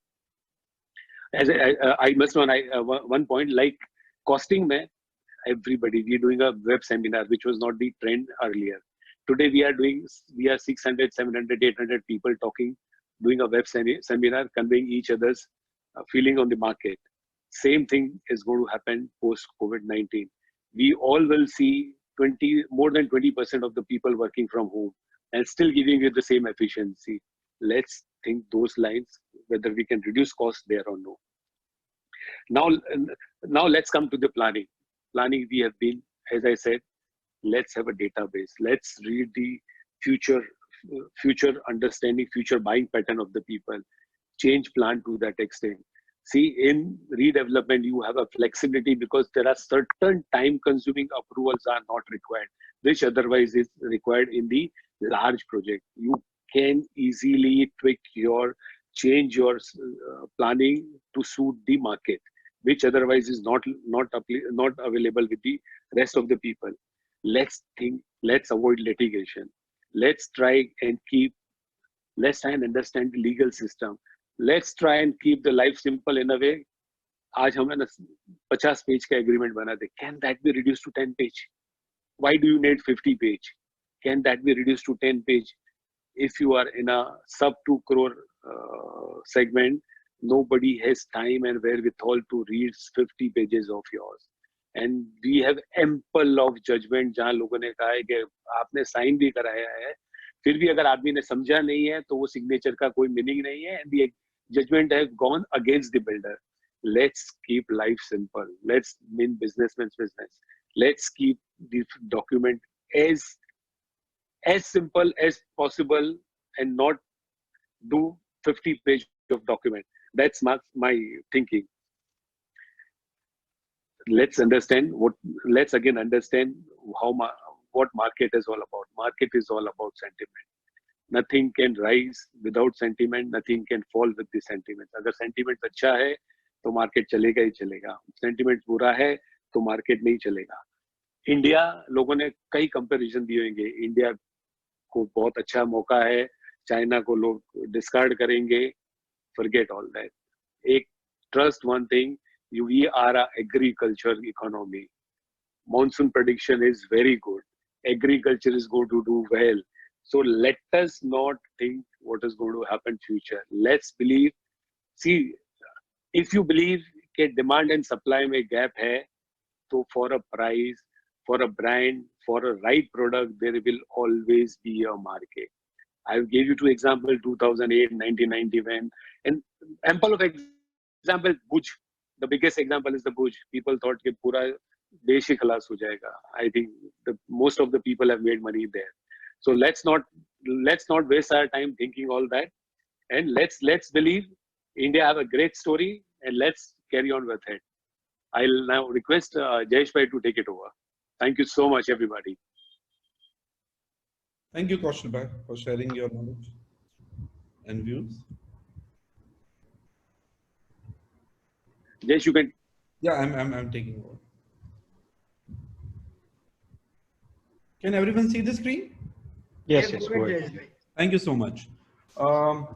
[SPEAKER 6] As I must know, one point, like costing mein, everybody, we're doing a web seminar, which was not the trend earlier. Today we are 600, 700, 800 people talking, doing a web seminar, conveying each other's feeling on the market. Same thing is going to happen post COVID-19. We all will see more than 20% of the people working from home and still giving you the same efficiency. Let's think those lines, whether we can reduce cost there or no. Now let's come to the planning. Planning, we have been, as I said, let's have a database. Let's read the future understanding, future buying pattern of the people. Change plan to that extent. See, in redevelopment, you have a flexibility because there are certain time-consuming approvals are not required, which otherwise is required in the large project. You can easily change your planning to suit the market, which otherwise is not available with the rest of the people. Let's avoid litigation. Let's try and understand the legal system. Let's try and keep the life simple in a way. आज हमने ना 50 page का agreement बना दे. Can that be reduced to 10 page? Why do you need 50 page? Can that be reduced to 10 page? If you are in a sub 2 crore segment, nobody has time and wherewithal to read 50 pages of yours. And we have ample of judgment जहाँ लोगों ने कहा है कि आपने sign भी कराया है, फिर भी अगर आदमी ने समझा नहीं है तो वो signature का कोई meaning नहीं है, and the judgment has gone against the builder. Let's keep life simple. Let's mean businessman's business. Let's keep the document as simple as possible and not do 50 pages of document. That's my thinking. Let's understand what market is all about. Market is all about sentiment. Nothing can rise without sentiment. Nothing can fall with the sentiment. अगर sentiment अच्छा है तो market चलेगा ही चलेगा. Sentiment बुरा है तो market नहीं चलेगा. इंडिया, लोगों ने कई कंपैरिजन दिए होंगे. इंडिया को बहुत अच्छा मौका है, चाइना को लोग डिस्कार्ड करेंगे. Forget all that. Trust one thing. We are an agriculture economy. Monsoon prediction is very good. Agriculture is going to do well. So let us not think what is going to happen in future. Let's believe. See, if you believe that demand and supply में gap है, तो for a price, for a brand, for a right product, there will always be a market. I gave you two examples, 2008, 1991, and ample of example, Bhuj. The biggest example is the Bhuj. People thought that pura desh hi khalas ho jayega. I think most of the people have made money there. So let's not waste our time thinking all that, and let's believe India have a great story, and let's carry on with it. I'll now request Jayesh Bhai to take it over. Thank you so much, everybody.
[SPEAKER 5] Thank you, Kaushal Bhai, for sharing your knowledge and views.
[SPEAKER 6] Jayesh, you can.
[SPEAKER 5] Yeah, I'm taking over. Can everyone see the screen?
[SPEAKER 3] Yes, go ahead.
[SPEAKER 5] Thank you so much.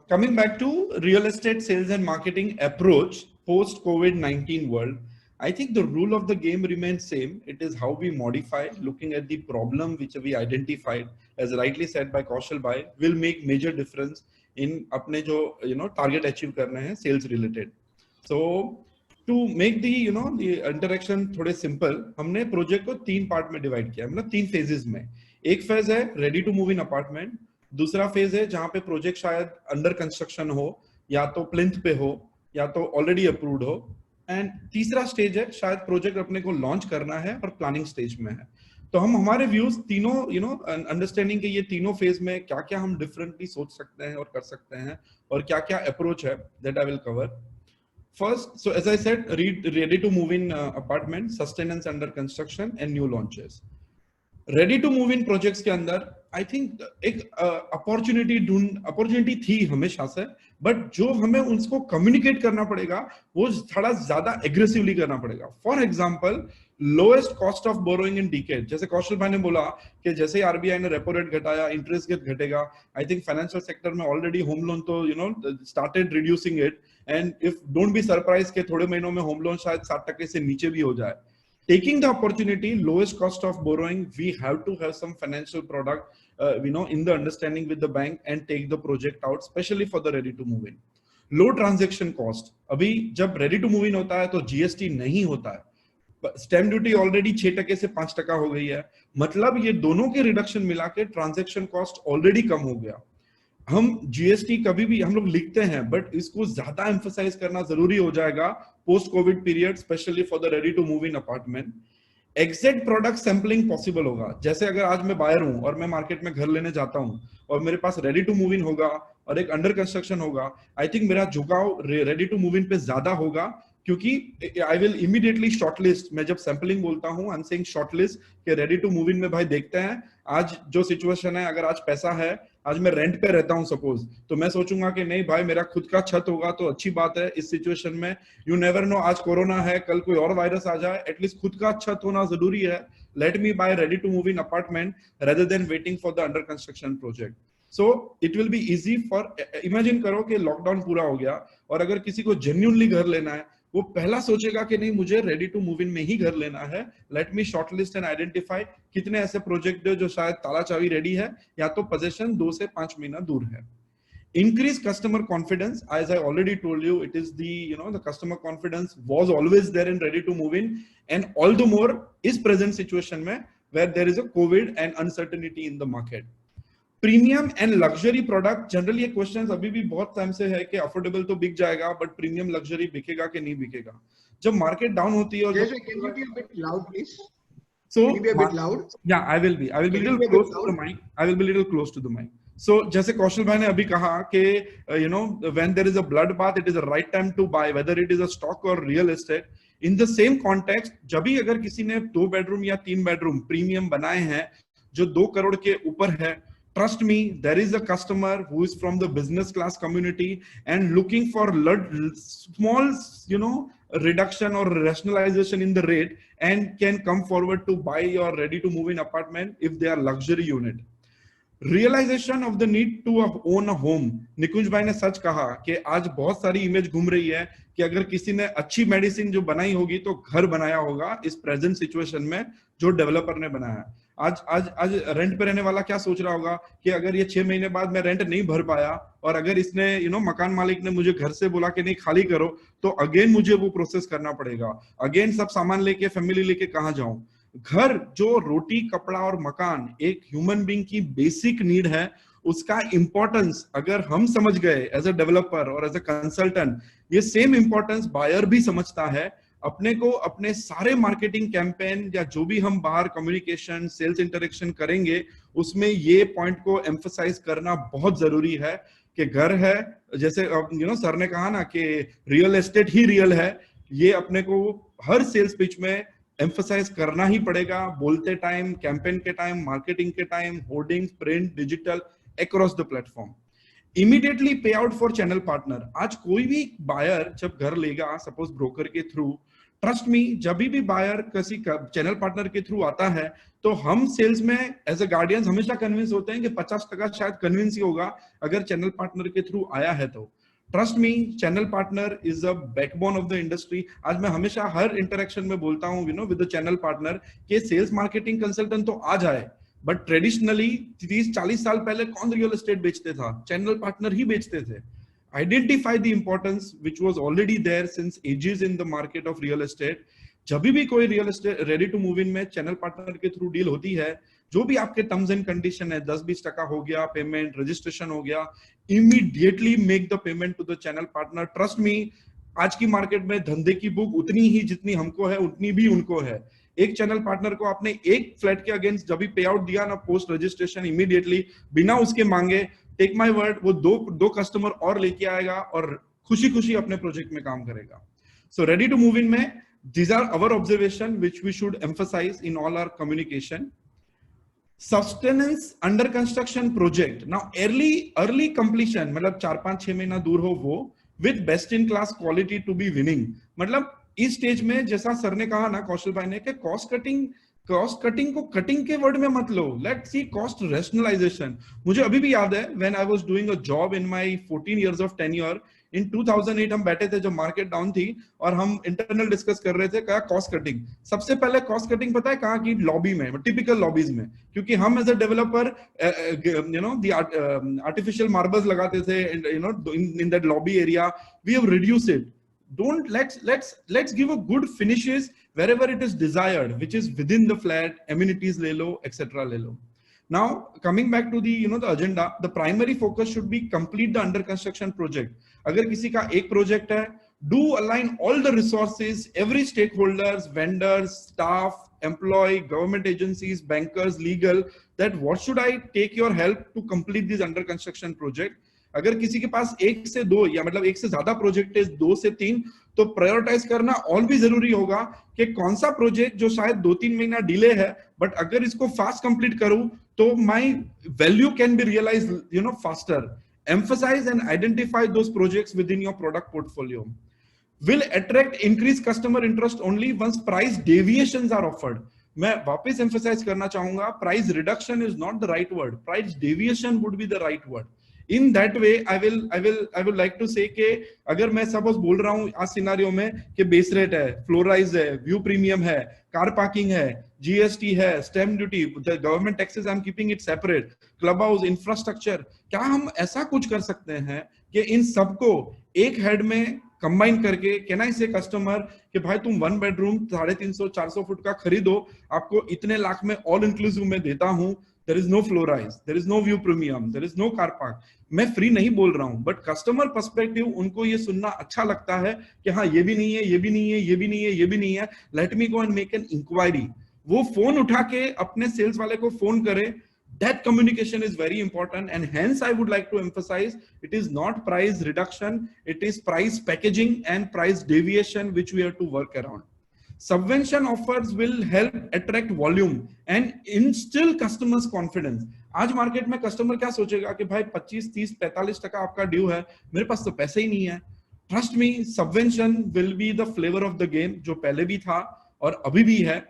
[SPEAKER 5] Coming back to real estate sales and marketing approach post COVID-19 world, I think the rule of the game remains same. It is how we modify, looking at the problem which we identified, as rightly said by Kaushal Bhai, will make major difference in अपने जो target achieve करने हैं sales related. So to make the the interaction थोड़े simple, हमने project को 3 part में divide किया, मतलब 3 phases में. एक phase है ready to move in apartment, दूसरा phase है जहाँ पे project शायद under construction हो, या तो plinth पे हो, या तो already approved हो, and तीसरा stage है शायद project अपने को launch करना है और planning stage में है. तो हम हमारे व्यूज तीनों अंडरस्टैंडिंग के ये तीनों फेज में क्या क्या हम डिफरेंटली सोच सकते हैं और कर सकते हैं और क्या क्या अप्रोच है, that I will cover. First, so as I said, ready to move in apartment, sustenance under construction and new launches. Ready to move in projects के अंदर I think एक अपॉर्चुनिटी थी हमेशा से, बट जो हमें उसको कम्युनिकेट करना पड़ेगा वो थोड़ा ज्यादा एग्रेसिवली करना पड़ेगा. For example, lowest cost of borrowing in decade. जैसे कौशल भाई ने बोला कि जैसे आरबीआई ने रेपो रेट घटाया, इंटरेस्ट रेट घटेगा. आई थिंक फाइनेंशियल सेक्टर में ऑलरेडी होम लोन तो started reducing it, and if don't be surprise के थोड़े महीनों में होम लोन शायद 60% से नीचे भी हो जाए. Taking the opportunity, lowest cost of borrowing, we have to have some financial product, in the understanding with the bank and take the project out, especially for the ready to move in. Low transaction cost. अभी जब ready to move in होता है तो GST नहीं होता है. Stamp duty already 6% से 5% हो गई है. मतलब ये दोनों के रिडक्शन मिला के ट्रांजेक्शन कॉस्ट ऑलरेडी कम हो गया. हम जीएसटी कभी भी हम लोग लिखते हैं, बट इसको ज्यादा एम्फसाइज करना जरूरी हो जाएगा post COVID period, specially for the ready to move in apartment. Exact product sampling possible होगा. जैसे अगर आज मैं बायर हूं और मैं मार्केट में घर लेने जाता हूं और मेरे पास रेडी टू मूव इन होगा और एक अंडर कंस्ट्रक्शन होगा, आई थिंक मेरा झुकाव रेडी टू मूव इन पे ज्यादा होगा, क्योंकि आई विल इमीडिएटली शॉर्टलिस्ट. मैं जब सैंपलिंग बोलता हूं, आई एम सेइंग शॉर्टलिस्ट के रेडी टू मूव इन में भाई देखते हैं आज जो सिचुएशन है, अगर आज पैसा है, आज मैं रेंट पे रहता हूं सपोज, तो मैं सोचूंगा कि नहीं भाई मेरा खुद का छत होगा तो अच्छी बात है. इस सिचुएशन में यू नेवर नो, आज कोरोना है, कल कोई और वायरस आ जाए, एटलीस्ट खुद का छत होना जरूरी है. Let me buy ready to move in apartment rather than waiting for the under construction project. So it will be easy for, imagine करो कि लॉकडाउन पूरा हो गया और अगर किसी को जेन्युइनली घर लेना है, वो पहला सोचेगा कि नहीं मुझे रेडी टू मूव इन में ही घर लेना है. Let me shortlist and identify कितने ऐसे प्रोजेक्ट जो शायद ताला चाबी रेडी है या तो पोजीशन 2 से 5 महीना दूर है. Increase customer confidence. As I already told you, it is the customer confidence was always there in ready to move in, and all the more is present situation में where there is a COVID and uncertainty in the market. Premium and luxury product, generally ये question अभी भी बहुत time से है कि affordable तो बिक जाएगा बट प्रीमियम लग्जरी बिकेगा कि नहीं बिकेगा. जब मार्केट डाउन होती है और
[SPEAKER 1] Can you be a bit loud, please? So, can you be a bit loud?
[SPEAKER 5] Yeah, I will be little close to the mic. I will be little close to the mic. So, जैसे कौशल भाई ने अभी कहा कि when there is a bloodbath, it is a right time to buy, whether it is a stock or real estate. In the same context, जब भी अगर किसी ने 2 बेडरूम या 3 बेडरूम प्रीमियम बनाए हैं जो 2 करोड़ के ऊपर है, trust me, there is a customer who is from the business class community and looking for small, reduction or rationalization in the rate and can come forward to buy your ready to move in apartment if they are luxury unit. Realization of the need to own a home. निकुंज भाई ने सच कहा कि आज बहुत सारी image घूम रही है कि अगर किसी ने अच्छी मेडिसिन जो बनाई होगी तो घर बनाया होगा इस प्रेजेंट सिचुएशन में जो डेवलपर ने बनाया. आज रेंट पे रहने वाला क्या सोच रहा होगा कि अगर ये 6 महीने बाद मैं रेंट नहीं भर पाया और अगर इसने मकान मालिक ने मुझे घर से बोला कि नहीं खाली करो, तो अगेन मुझे वो प्रोसेस करना पड़ेगा. अगेन सब सामान लेके फैमिली लेके कहाँ जाऊं. घर जो रोटी कपड़ा और मकान एक ह्यूमन बीइंग की बेसिक नीड है, उसका इंपॉर्टेंस अगर हम समझ गए एज अ डेवलपर और एज अ कंसल्टेंट, ये सेम इंपॉर्टेंस बायर भी समझता है. अपने को अपने सारे मार्केटिंग कैंपेन या जो भी हम बाहर कम्युनिकेशन सेल्स इंटरेक्शन करेंगे उसमें ये पॉइंट को एम्फसाइज करना बहुत जरूरी है कि घर है, जैसे सर ने कहा ना कि रियल एस्टेट ही रियल है. ये अपने को हर सेल्स पिच में एम्फसाइज करना ही पड़ेगा, बोलते टाइम, कैंपेन के टाइम, मार्केटिंग के time, hoardings, print, digital, across the platform. Immediately पे आउट फॉर चैनल पार्टनर. आज कोई भी बायर जब घर लेगा सपोज ब्रोकर के थ्रू, ट्रस्ट मी, जब भी बायर किसी चैनल पार्टनर के थ्रू आता है तो हम सेल्स में एज अ गार्डियंस हमेशा कन्विंस होते हैं कि 50% शायद कन्विंस ही होगा अगर चैनल पार्टनर के थ्रू आया है तो. Trust me, channel partner is a backbone of the industry. आज मैं हमेशा हर इंटरेक्शन में बोलता हूँ विद द चैनल पार्टनर कि सेल्स मार्केटिंग कंसल्टेंट तो आ जाए, बट ट्रेडिशनली 30-40 साल पहले कौन रियल एस्टेट बेचते था? चैनल पार्टनर ही बेचते थे. Identify the importance which was already there since ages in the market of real estate. जब भी कोई real estate ready to move in में चैनल पार्टनर के थ्रू डील होती है, जो भी आपके टर्म्स एंड कंडीशन है, 10-20% हो गया पेमेंट, रजिस्ट्रेशन हो गया, immediately make the payment to the channel partner. Trust me, आज की मार्केट में धंधे की बुक उतनी ही जितनी हमको है उतनी भी उनको है. एक चैनल पार्टनर को आपने एक फ्लैट के अगेंस्ट जब भी पे आउट दिया ना पोस्ट रजिस्ट्रेशन इमीडिएटली बिना उसके मांगे, टेक माय वर्ड, वो दो कस्टमर और लेके आएगा और खुशी खुशी अपने प्रोजेक्ट में काम करेगा. So ready to move in में, these are our observation which we should emphasize in all our communication. Sustenance under construction project, now early completion, मतलब 4-5-6 महीना दूर हो वो, with best in class quality to be winning. मतलब इस stage में जैसा सर ने कहा ना, कौशल भाई ने, कि कॉस्ट कटिंग को कटिंग के वर्ड में मत लो, लेट्स सी कॉस्ट रैशनलाइजेशन. मुझे अभी भी याद है when I was doing a job in my 14 years of tenure इन 2008 हम बैठे थे जब मार्केट डाउन थी और हम इंटरनल डिस्कस कर रहे थे क्या कॉस्ट कटिंग. सबसे पहले कॉस्ट कटिंग पता है कहाँ की? लॉबी में, टिपिकल लॉबीज में, क्योंकि हम as a developer you know the artificial marbles लगाते थे you know in that lobby area. We have reduced it. Don't let's give a good finishes wherever it is desired, which is within the flat, amenities ले लो, etc. ले लो. Now coming back to the the agenda, the primary focus should be complete the under construction project. अगर किसी का एक project है, do align all the resources, every stakeholders, vendors, staff, employee, government agencies, bankers, legal, that what should I take your help to complete this under construction project. अगर किसी के पास 1 से 2 या मतलब 1 से ज्यादा प्रोजेक्ट है, 2 से 3, तो प्रायोरिटाइज करना और भी जरूरी होगा कि कौन सा प्रोजेक्ट जो शायद 2-3 महीना डिले है, बट अगर इसको फास्ट कंप्लीट करूं तो my value can be realised faster. Emphasize and identify those projects within your product portfolio. Will attract increased customer interest only once price deviations are offered. मैं वापस emphasize करना चाहूंगा, price reduction is not the right word. Price deviation would be the right word. In that way, I will like to say कि अगर मैं suppose बोल रहा हूँ आज सिनारियो में कि बेस रेट है, फ्लोराइज है, व्यू प्रीमियम है, कार पार्किंग है, जीएसटी है, stamp duty, government taxes, I am keeping it separate, club house, infrastructure, क्या हम ऐसा कुछ कर सकते हैं कि इन सबको एक हेड में कंबाइन करके कैन आई से कस्टमर कि भाई तुम 1 बेडरूम 350-400 फुट का खरीदो, आपको इतने लाख में ऑल इंक्लूसिव में देता हूं. There is no floor-rise, there is no view premium, there is no car park. मैं फ्री नहीं बोल रहा हूं, बट कस्टमर पर्सपेक्टिव उनको ये सुनना अच्छा लगता है कि हाँ ये भी नहीं है, ये भी नहीं है, ये भी नहीं है, ये भी नहीं है, let me go and make an enquiry. वो फोन उठा के अपने सेल्स वाले को फोन करे. That communication is very important, and hence I would like to emphasize it is not price reduction, it is price packaging and price deviation which we have to work around. Subvention offers will help attract volume and instill customers confidence. आज market में customer क्या सोचेगा कि भाई 25-30-45% आपका due है, मेरे पास तो पैसे ही नहीं है. Trust me, subvention will be the flavour of the game, जो पहले भी था और अभी भी है.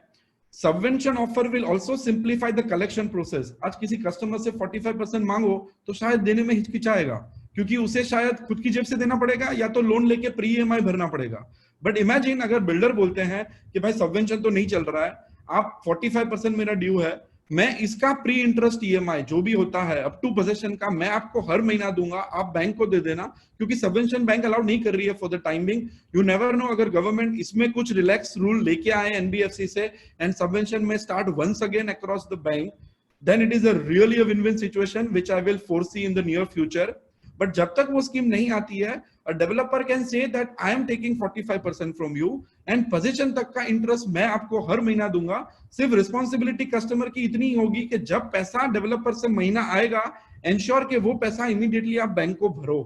[SPEAKER 5] Subvention offer will also simplify the collection process. आज किसी कस्टमर से 45% मांगो तो शायद देने में हिचकिचाएगा, क्योंकि उसे शायद खुद की जेब से देना पड़ेगा या तो लोन लेके प्री EMI भरना पड़ेगा. बट इमेजिन अगर बिल्डर बोलते हैं कि भाई सबवेंशन तो नहीं चल रहा है, आप 45% मेरा ड्यू है, मैं इसका प्री इंटरेस्ट EMI जो भी होता है अप टू पोजेशन का मैं आपको हर महीना दूंगा, आप बैंक को दे देना, क्योंकि सबवेंशन बैंक अलाउड नहीं कर रही है for the timing. You never know, अगर गवर्नमेंट इसमें कुछ रिलैक्स रूल लेके आए NBFC से एंड सबवेंशन में start once again across the bank, then it is a really a win-win situation which I will foresee in the near future. But जब तक वो स्कीम नहीं आती है, a developer can say that I am taking 45% from you and position तक का interest मैं आपको हर महीना दूंगा. सिर्फ रिस्पॉन्सिबिलिटी कस्टमर की इतनी होगी कि जब पैसा डेवलपर से महीना आएगा, एंश्योर कि वो पैसा इमीडिएटली आप बैंक को भरो.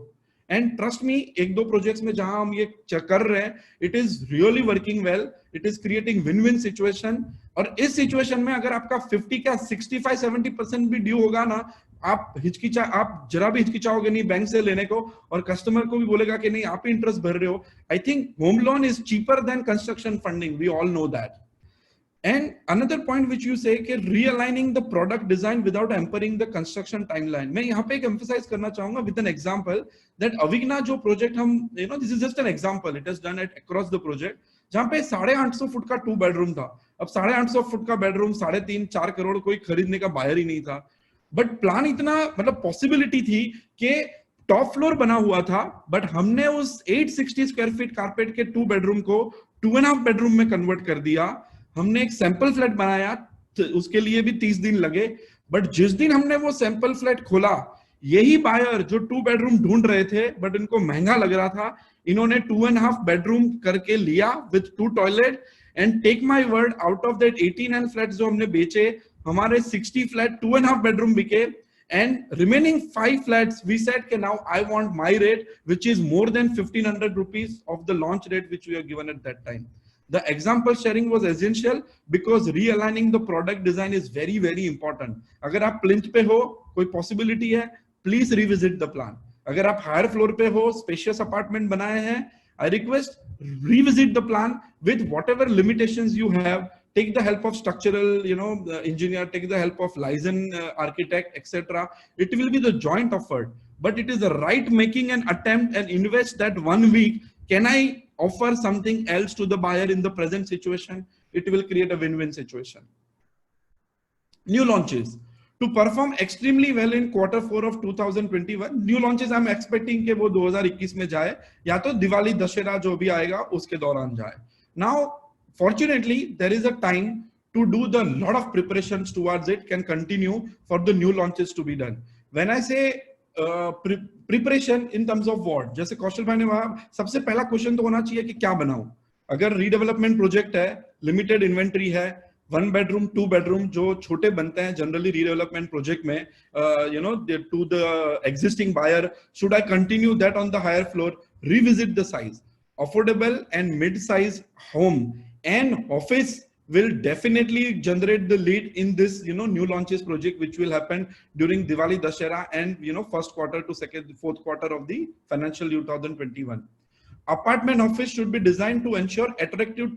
[SPEAKER 5] एंड ट्रस्ट मी, 1-2 प्रोजेक्ट्स में जहां हम ये कर रहे हैं, it is really working well, it is creating win win situation. और इस सिचुएशन में अगर आपका 50 का 65-70% भी ड्यू होगा ना, आप जरा भी हिचकिचाओगे नहीं बैंक से लेने को, और कस्टमर को भी बोलेगा कि नहीं आप ही इंटरेस्ट भर रहे हो. I think home loan is cheaper than construction funding, we all know that. And another point which you say कि realigning the product design without hampering the construction timeline. मैं यहाँ पे एक emphasize करना चाहूँगा with an example that Avigna जो project हम this is just an example, it has done it across the project, जहाँ पे 850 फुट का 2 बेडरूम था. अब 850 फुट का बेडरूम 3.5-4 करोड़ कोई खरीदने का बायर ही नहीं था, बट प्लान इतना मतलब पॉसिबिलिटी थी कि टॉप फ्लोर बना हुआ था, बट हमने उस 860 स्क्वायर फीट कारपेट के 2 बेडरूम को 2.5 बेडरूम में कन्वर्ट कर दिया. हमने एक सैंपल फ्लैट बनाया, उसके लिए भी 30 दिन लगे, बट जिस दिन हमने वो सैंपल फ्लैट खोला, यही बायर जो 2 बेडरूम ढूंढ रहे थे बट इनको महंगा लग रहा था, इन्होंने 2.5 बेडरूम करके लिया with 2 toilet and take my word, out of that 89 flats जो हमने बेचे, हमारे 60 flat 2.5 bedroom बिके, and remaining 5 flats we said कि now I want my rate which is more than 1500 rupees of the launch rate which we are given at that time. The example sharing was essential because realigning the product design is very very important. अगर आप plinth पे हो, कोई possibility है, please revisit the plan. अगर आप higher floor पे हो, spacious apartment बनाए हैं, I request revisit the plan with whatever limitations you have. Take the help of structural, engineer, take the help of licensed architect, etc. It will be the joint effort, but it is the right making an attempt and invest that 1 week. Can I offer something else to the buyer in the present situation? It will create a win-win situation. New launches. To perform extremely well in Q4 of 2021, new launches I'm expecting कि वो 2021 में जाए, या तो दिवाली दशहरा जो भी आएगा उसके दौरान जाए. Now, fortunately, there is a time to do the lot of preparations towards it can continue for the new launches to be done. When I say preparation in terms of what, जैसे कौशल भाई ने कहा, सबसे पहला question तो होना चाहिए कि क्या बनाऊं. अगर रीडेवलपमेंट प्रोजेक्ट है, लिमिटेड इन्वेंट्री है, 1 bedroom 2 bedroom जो छोटे बनते हैं जनरली रीडेवलपमेंट प्रोजेक्ट में, to the existing buyer, should I continue that on the higher floor? Revisit the size. Affordable and mid-size home and office will definitely generate the lead in this new launches project which will happen during Diwali Dashera and first quarter to fourth quarter of the financial year 2021. Apartment office should be designed to ensure attractive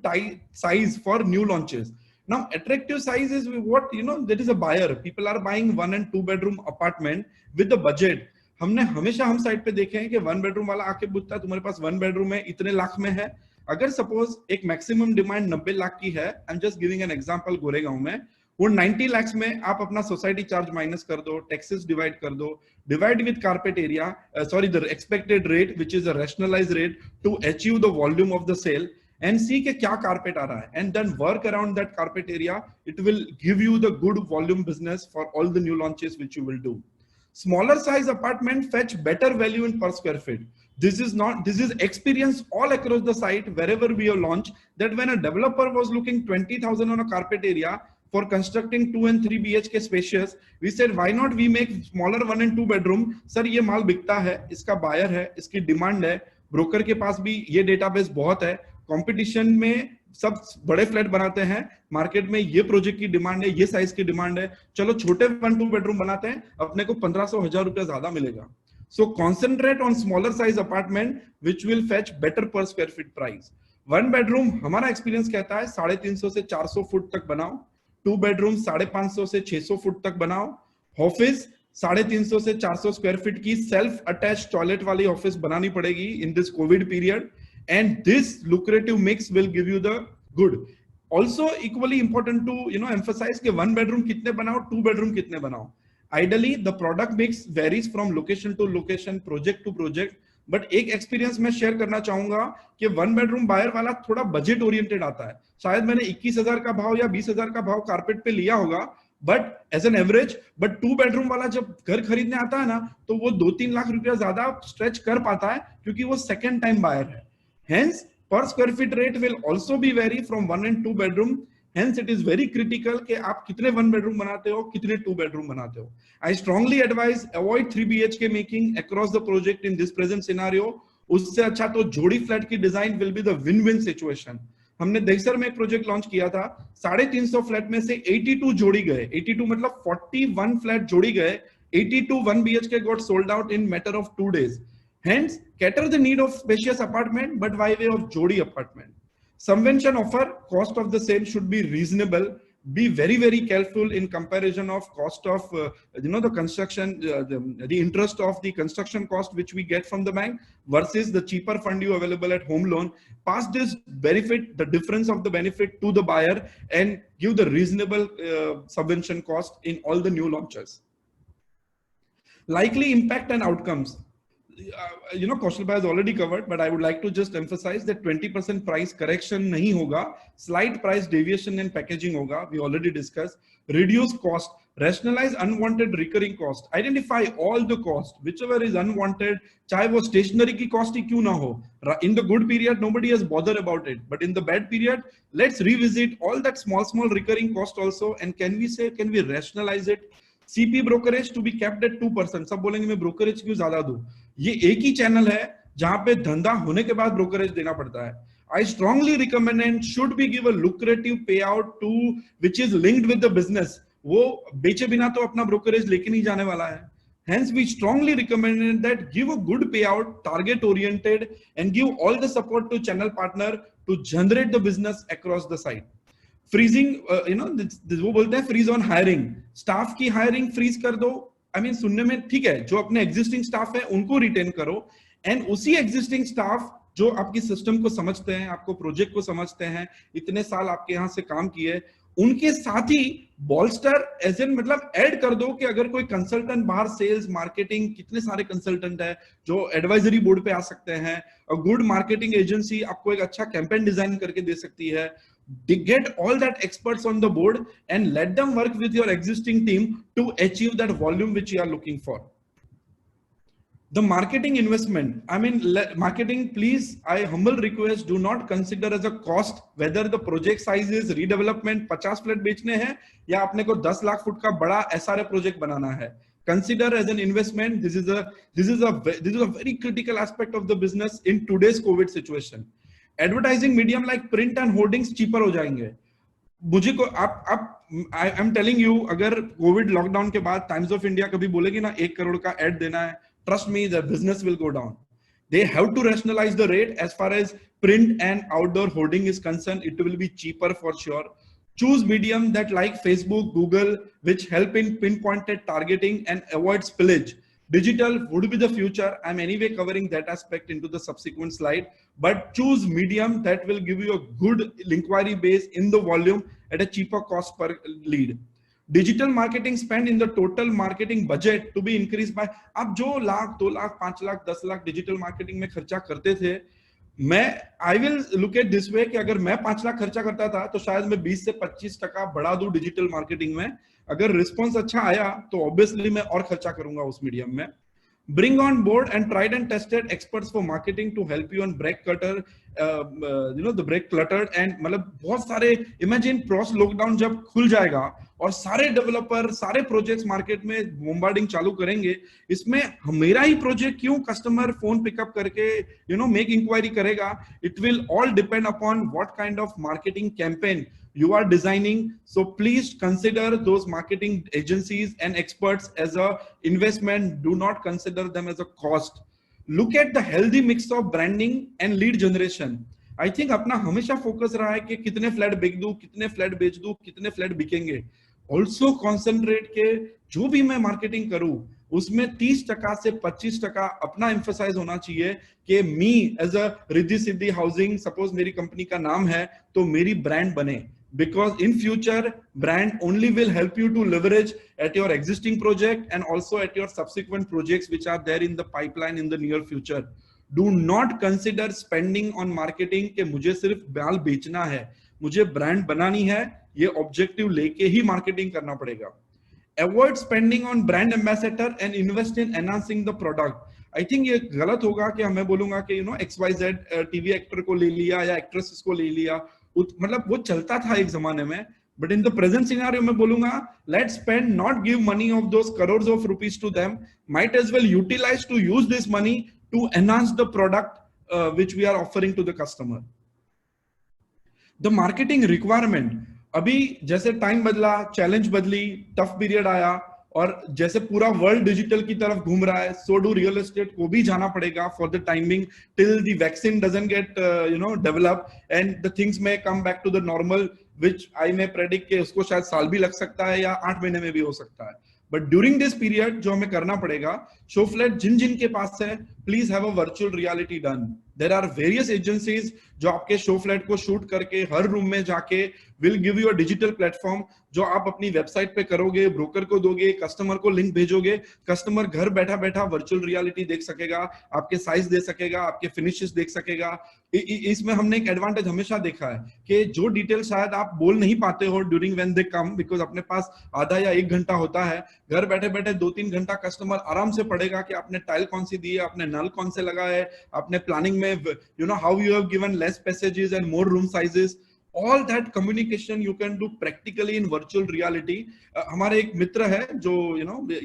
[SPEAKER 5] size for new launches. Now attractive size is what, there is a buyer, people are buying 1 and 2 bedroom apartment with the budget. हमने हमेशा हम side पे देखे हैं कि 1 bedroom वाला आके पूछता है तुम्हारे पास 1 bedroom है, इतने लाख में है. अगर सपोज एक मैक्सिमम डिमांड 90 लाख की है, I am just giving an example, Goregaon में वो 90 लाख में आप अपना सोसाइटी चार्ज माइनस कर दो, टैक्सेस डिवाइड कर दो, divide with carpet area, the expected rate which is a rationalised rate to achieve the volume of the sale, and see के क्या carpet आ रहा है, and then work around that carpet area. It will give you the good volume business for all the new launches which you will do. Smaller size apartment fetch better value in per square feet. This is experience all across the site wherever we have launched, that when a developer was looking 20,000 on a carpet area for constructing 2 and 3 BHK spacious, we said why not we make smaller 1 and 2 bedroom. Sir ये माल बिकता है, इसका buyer है, इसकी demand है, broker के पास भी ये database बहुत है, कंपटीशन में सब बड़े फ्लैट बनाते हैं, मार्केट में ये प्रोजेक्ट की डिमांड है, ये साइज की डिमांड है, चलो छोटे 1-2 बेडरूम बनाते हैं, अपने को 1500-1000 रुपया ज्यादा मिलेगा. So concentrate on smaller size apartment which will fetch better पर स्क्वायर फीट प्राइस. 1 bedroom हमारा एक्सपीरियंस कहता है 350 से 400 फुट तक बनाओ, 2 bedroom 550 से 600 फुट तक बनाओ, ऑफिस 350 से 400 स्क्वायर फीट की सेल्फ अटैच टॉयलेट वाली ऑफिस बनानी पड़ेगी in this Covid period. And this lucrative mix will give you the good. Also equally important to emphasize कि 1 bedroom कितने बनाओ, 2 bedroom कितने बनाओ. Ideally the product mix varies from location to location, project to project. But एक experience मैं share करना चाहूंगा कि 1 bedroom buyer वाला थोड़ा budget oriented आता है. शायद मैंने 21,000 का भाव या 20,000 का भाव कारपेट पे लिया होगा, but as an average, but 2 bedroom वाला जब घर खरीदने आता है ना, तो वो 2-3 लाख रुपया ज्यादा stretch कर पाता है क्योंकि वो second time buyer है. Hence, per square feet rate will also be vary from 1 and 2 bedroom. Hence, it is very critical कि आप कितने 1 bedroom बनाते हो, कितने 2 bedroom बनाते हो. I strongly advise avoid 3 BHK making across the project in this present scenario. उससे अच्छा तो जोड़ी फ्लैट की design will be the win-win situation. हमने दहीसर में एक प्रोजेक्ट लॉन्च किया था, 350 फ्लैट में से 82 जोड़ी गए, 82 मतलब 41 फ्लैट जोड़ी गए, 82 1 BHK got sold out in matter of 2 days. Hence, cater the need of spacious apartment, but by way of jodi apartment. Subvention offer, cost of the same should be reasonable. Be very, very careful in comparison of cost of, the construction, the interest of the construction cost which we get from the bank versus the cheaper fund you available at home loan. Pass this benefit, the difference of the benefit to the buyer and give the reasonable subvention cost in all the new launches. Likely impact and outcomes. Kaushal Bhai has already covered, but I would like to just emphasize that 20% price correction nahi hoga, slight price deviation in packaging hoga, we already discussed. Reduce cost, rationalize unwanted recurring cost, identify all the cost whichever is unwanted, चाहे वो stationery की cost ही क्यों ना हो. In the good period nobody has bothered about it, but in the bad period let's revisit all that small recurring cost also, and can we rationalize it. CP brokerage to be kept at 2%. सब बोलेंगे मैं brokerage क्यों ज्यादा दूं, ये एक ही channel है जहां पे धंधा होने के बाद brokerage देना पड़ता है. I strongly recommend and should be give a lucrative payout to which is linked with the business. वो बेचे बिना तो अपना brokerage लेके नहीं जाने वाला है. Hence, we strongly recommend that give a good payout, target oriented, and give all the support to channel partner to generate the business across the site. Freezing, वो बोलते हैं freeze on hiring. Staff की hiring freeze कर दो. I mean, सुनने में ठीक है, जो अपने existing staff है उनको retain करो, and उसी existing staff जो आपकी सिस्टम को समझते हैं, आपको प्रोजेक्ट को समझते हैं, इतने साल आपके यहाँ से काम किए, उनके साथ ही बॉल्स्टर एज एन मतलब ऐड कर दो कि अगर कोई कंसल्टेंट बाहर सेल्स मार्केटिंग, कितने सारे कंसल्टेंट है जो एडवाइजरी बोर्ड पे आ सकते हैं, अ गुड मार्केटिंग एजेंसी आपको एक अच्छा कैंपेन डिजाइन करके दे सकती है. Get all that experts on the board and let them work with your existing team to achieve that volume which you are looking for. The marketing investment, I mean, marketing, please, I humble request, do not consider as a cost whether the project size is redevelopment 50 flat बेचने हैं या अपने को 10 lakh foot का बड़ा SRA project बनाना है. Consider as an investment. This is a very critical aspect of the business in today's COVID situation. Advertising medium like print and hoardings cheaper हो जाएंगे. मुझे को आप I am telling you, अगर Covid lockdown के बाद times of India कभी बोलेगी ना 1 करोड़ का एड देना है, trust me, the business will go down. They have to rationalize the rate. As far as print and outdoor hoarding is concerned, it will be cheaper for sure. Choose medium that like Facebook, Google, which help in pinpointed targeting and avoid spillage. Digital would be the future. I'm anyway covering that aspect into the subsequent slide, but choose medium that will give you a good inquiry base in the volume at a cheaper cost per lead. Digital marketing spend in the total marketing budget to be increased by, आप जो lakh 2 lakh 5 lakh 10 lakh digital marketing में खर्चा करते थे, I will look at this way कि अगर मैं 5 लाख खर्चा करता था तो शायद मैं 20 से 25% बढ़ा दूं डिजिटल मार्केटिंग में. अगर रिस्पॉन्स अच्छा आया तो ऑब्वियसली मैं और खर्चा करूंगा उस मीडियम में. Bring on board and tried and tested experts for marketing to help you on break clutter, the break cluttered and मतलब बहुत सारे imagine post lockdown जब खुल जाएगा और सारे डेवलपर सारे प्रोजेक्ट्स मार्केट में बॉम्बार्डिंग चालू करेंगे, इसमें मेरा ही प्रोजेक्ट क्यों कस्टमर फोन पिकअप करके मेक इंक्वायरी करेगा. It will all depend upon what kind of marketing campaign you are designing. So please consider those marketing agencies and experts as a investment. Do not consider them as a cost. Look at the healthy mix of branding and lead generation. I think अपना हमेशा focus रहा है कि कितने flat बिक दूं, कितने flat बेच दूं, कितने फ्लैट बिकेंगे. Also concentrate के जो भी मैं मार्केटिंग करूं उसमें 30% से 25% अपना एम्फसाइज होना चाहिए कि me as a Riddhi Siddhi housing, suppose मेरी कंपनी का नाम है तो मेरी ब्रांड बने. Because in future, brand only will help you to leverage at your existing project and also at your subsequent projects which are there in the pipeline in the near future. Do not consider spending on marketing कि मुझे सिर्फ माल बेचना है, मुझे brand बनानी है, ये objective लेके ही मार्केटिंग करना पड़ेगा. Avoid spending on brand ambassador and invest in enhancing the product. I think ये गलत होगा कि मैं बोलूंगा कि XYZ टीवी एक्टर को ले लिया या एक्ट्रेसेस को ले लिया, मतलब वो चलता था एक जमाने में, but in the present scenario में बोलूंगा let's spend not give money of those crores of rupees to them, might as well utilise to use this money to enhance the product which we are offering to the customer. The marketing requirement, अभी जैसे time बदला, challenge बदली, tough period आया और जैसे पूरा world digital की तरफ घूम रहा है, सो डू रियल एस्टेट को भी जाना पड़ेगा for the timing till the vaccine doesn't get develop and the things में come back to the normal, which I may predict के उसको शायद साल भी लग सकता है या 8 महीने में भी हो सकता है. बट ड्यूरिंग दिस पीरियड जो हमें करना पड़ेगा, शो फ्लैट जिन जिन के पास है, please have a virtual reality done. There are various agencies जो आपके शो फ्लैट को शूट करके हर रूम में जाके will give you a digital platform जो आप अपनी वेबसाइट पे करोगे, ब्रोकर को दोगे, कस्टमर को लिंक भेजोगे, कस्टमर घर बैठा बैठा वर्चुअल रियलिटी देख सकेगा, आपके साइज दे सकेगा, आपके फिनिशेस देख सकेगा। इसमें हमने एक एडवांटेज हमेशा देखा है कि जो डिटेल शायद आप बोल नहीं पाते हो during when they come, because अपने पास आधा या 1 घंटा होता है, घर बैठे बैठे 2-3 घंटा कस्टमर आराम से पढ़ेगा कि आपने टाइल कौन सी दी है, आपने नल कौन से लगाए, आपने प्लानिंग में you know how you have given less passages and more room sizes. All that communication you can do practically in virtual reality. हमारे एक मित्र है जो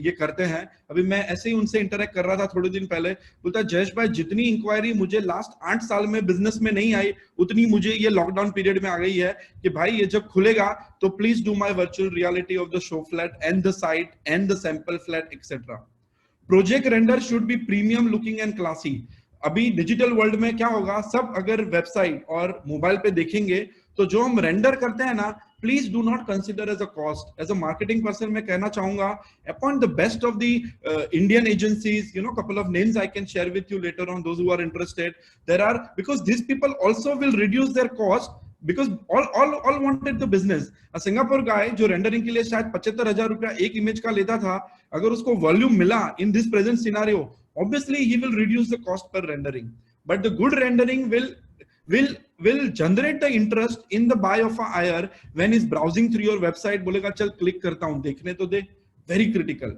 [SPEAKER 5] ये करते हैं, अभी मैं ऐसे ही उनसे इंटरेक्ट कर रहा था थोड़े दिन पहले, बोलता जयेश भाई जितनी इंक्वायरी मुझे लास्ट 8 साल में बिजनेस में नहीं आई उतनी मुझे ये लॉकडाउन पीरियड में आ गई है कि भाई ये जब खुलेगा तो please do my virtual reality of the show flat and the site and the sample flat etcetera. Project render should be premium looking and classy. अभी डिजिटल वर्ल्ड में क्या होगा, सब अगर वेबसाइट और मोबाइल पे देखेंगे तो जो हम रेंडर करते हैं ना, please do not consider as a cost. As a marketing person मैं कहना चाहूंगा, appoint the best of the Indian agencies, couple of names I can share with you later on, those who are interested. There are, because these people also will reduce their cost, because all wanted the business. A Singapore guy जो rendering के लिए शायद 75,000 रुपया एक image का लेता था, अगर उसको वॉल्यूम मिला in this present scenario, obviously he will reduce the cost per rendering. But the good rendering will generate the interest in the buy of a buyer when he's browsing through your website, बोलेगा चल click करता हूं, देखने तो दे। Very critical.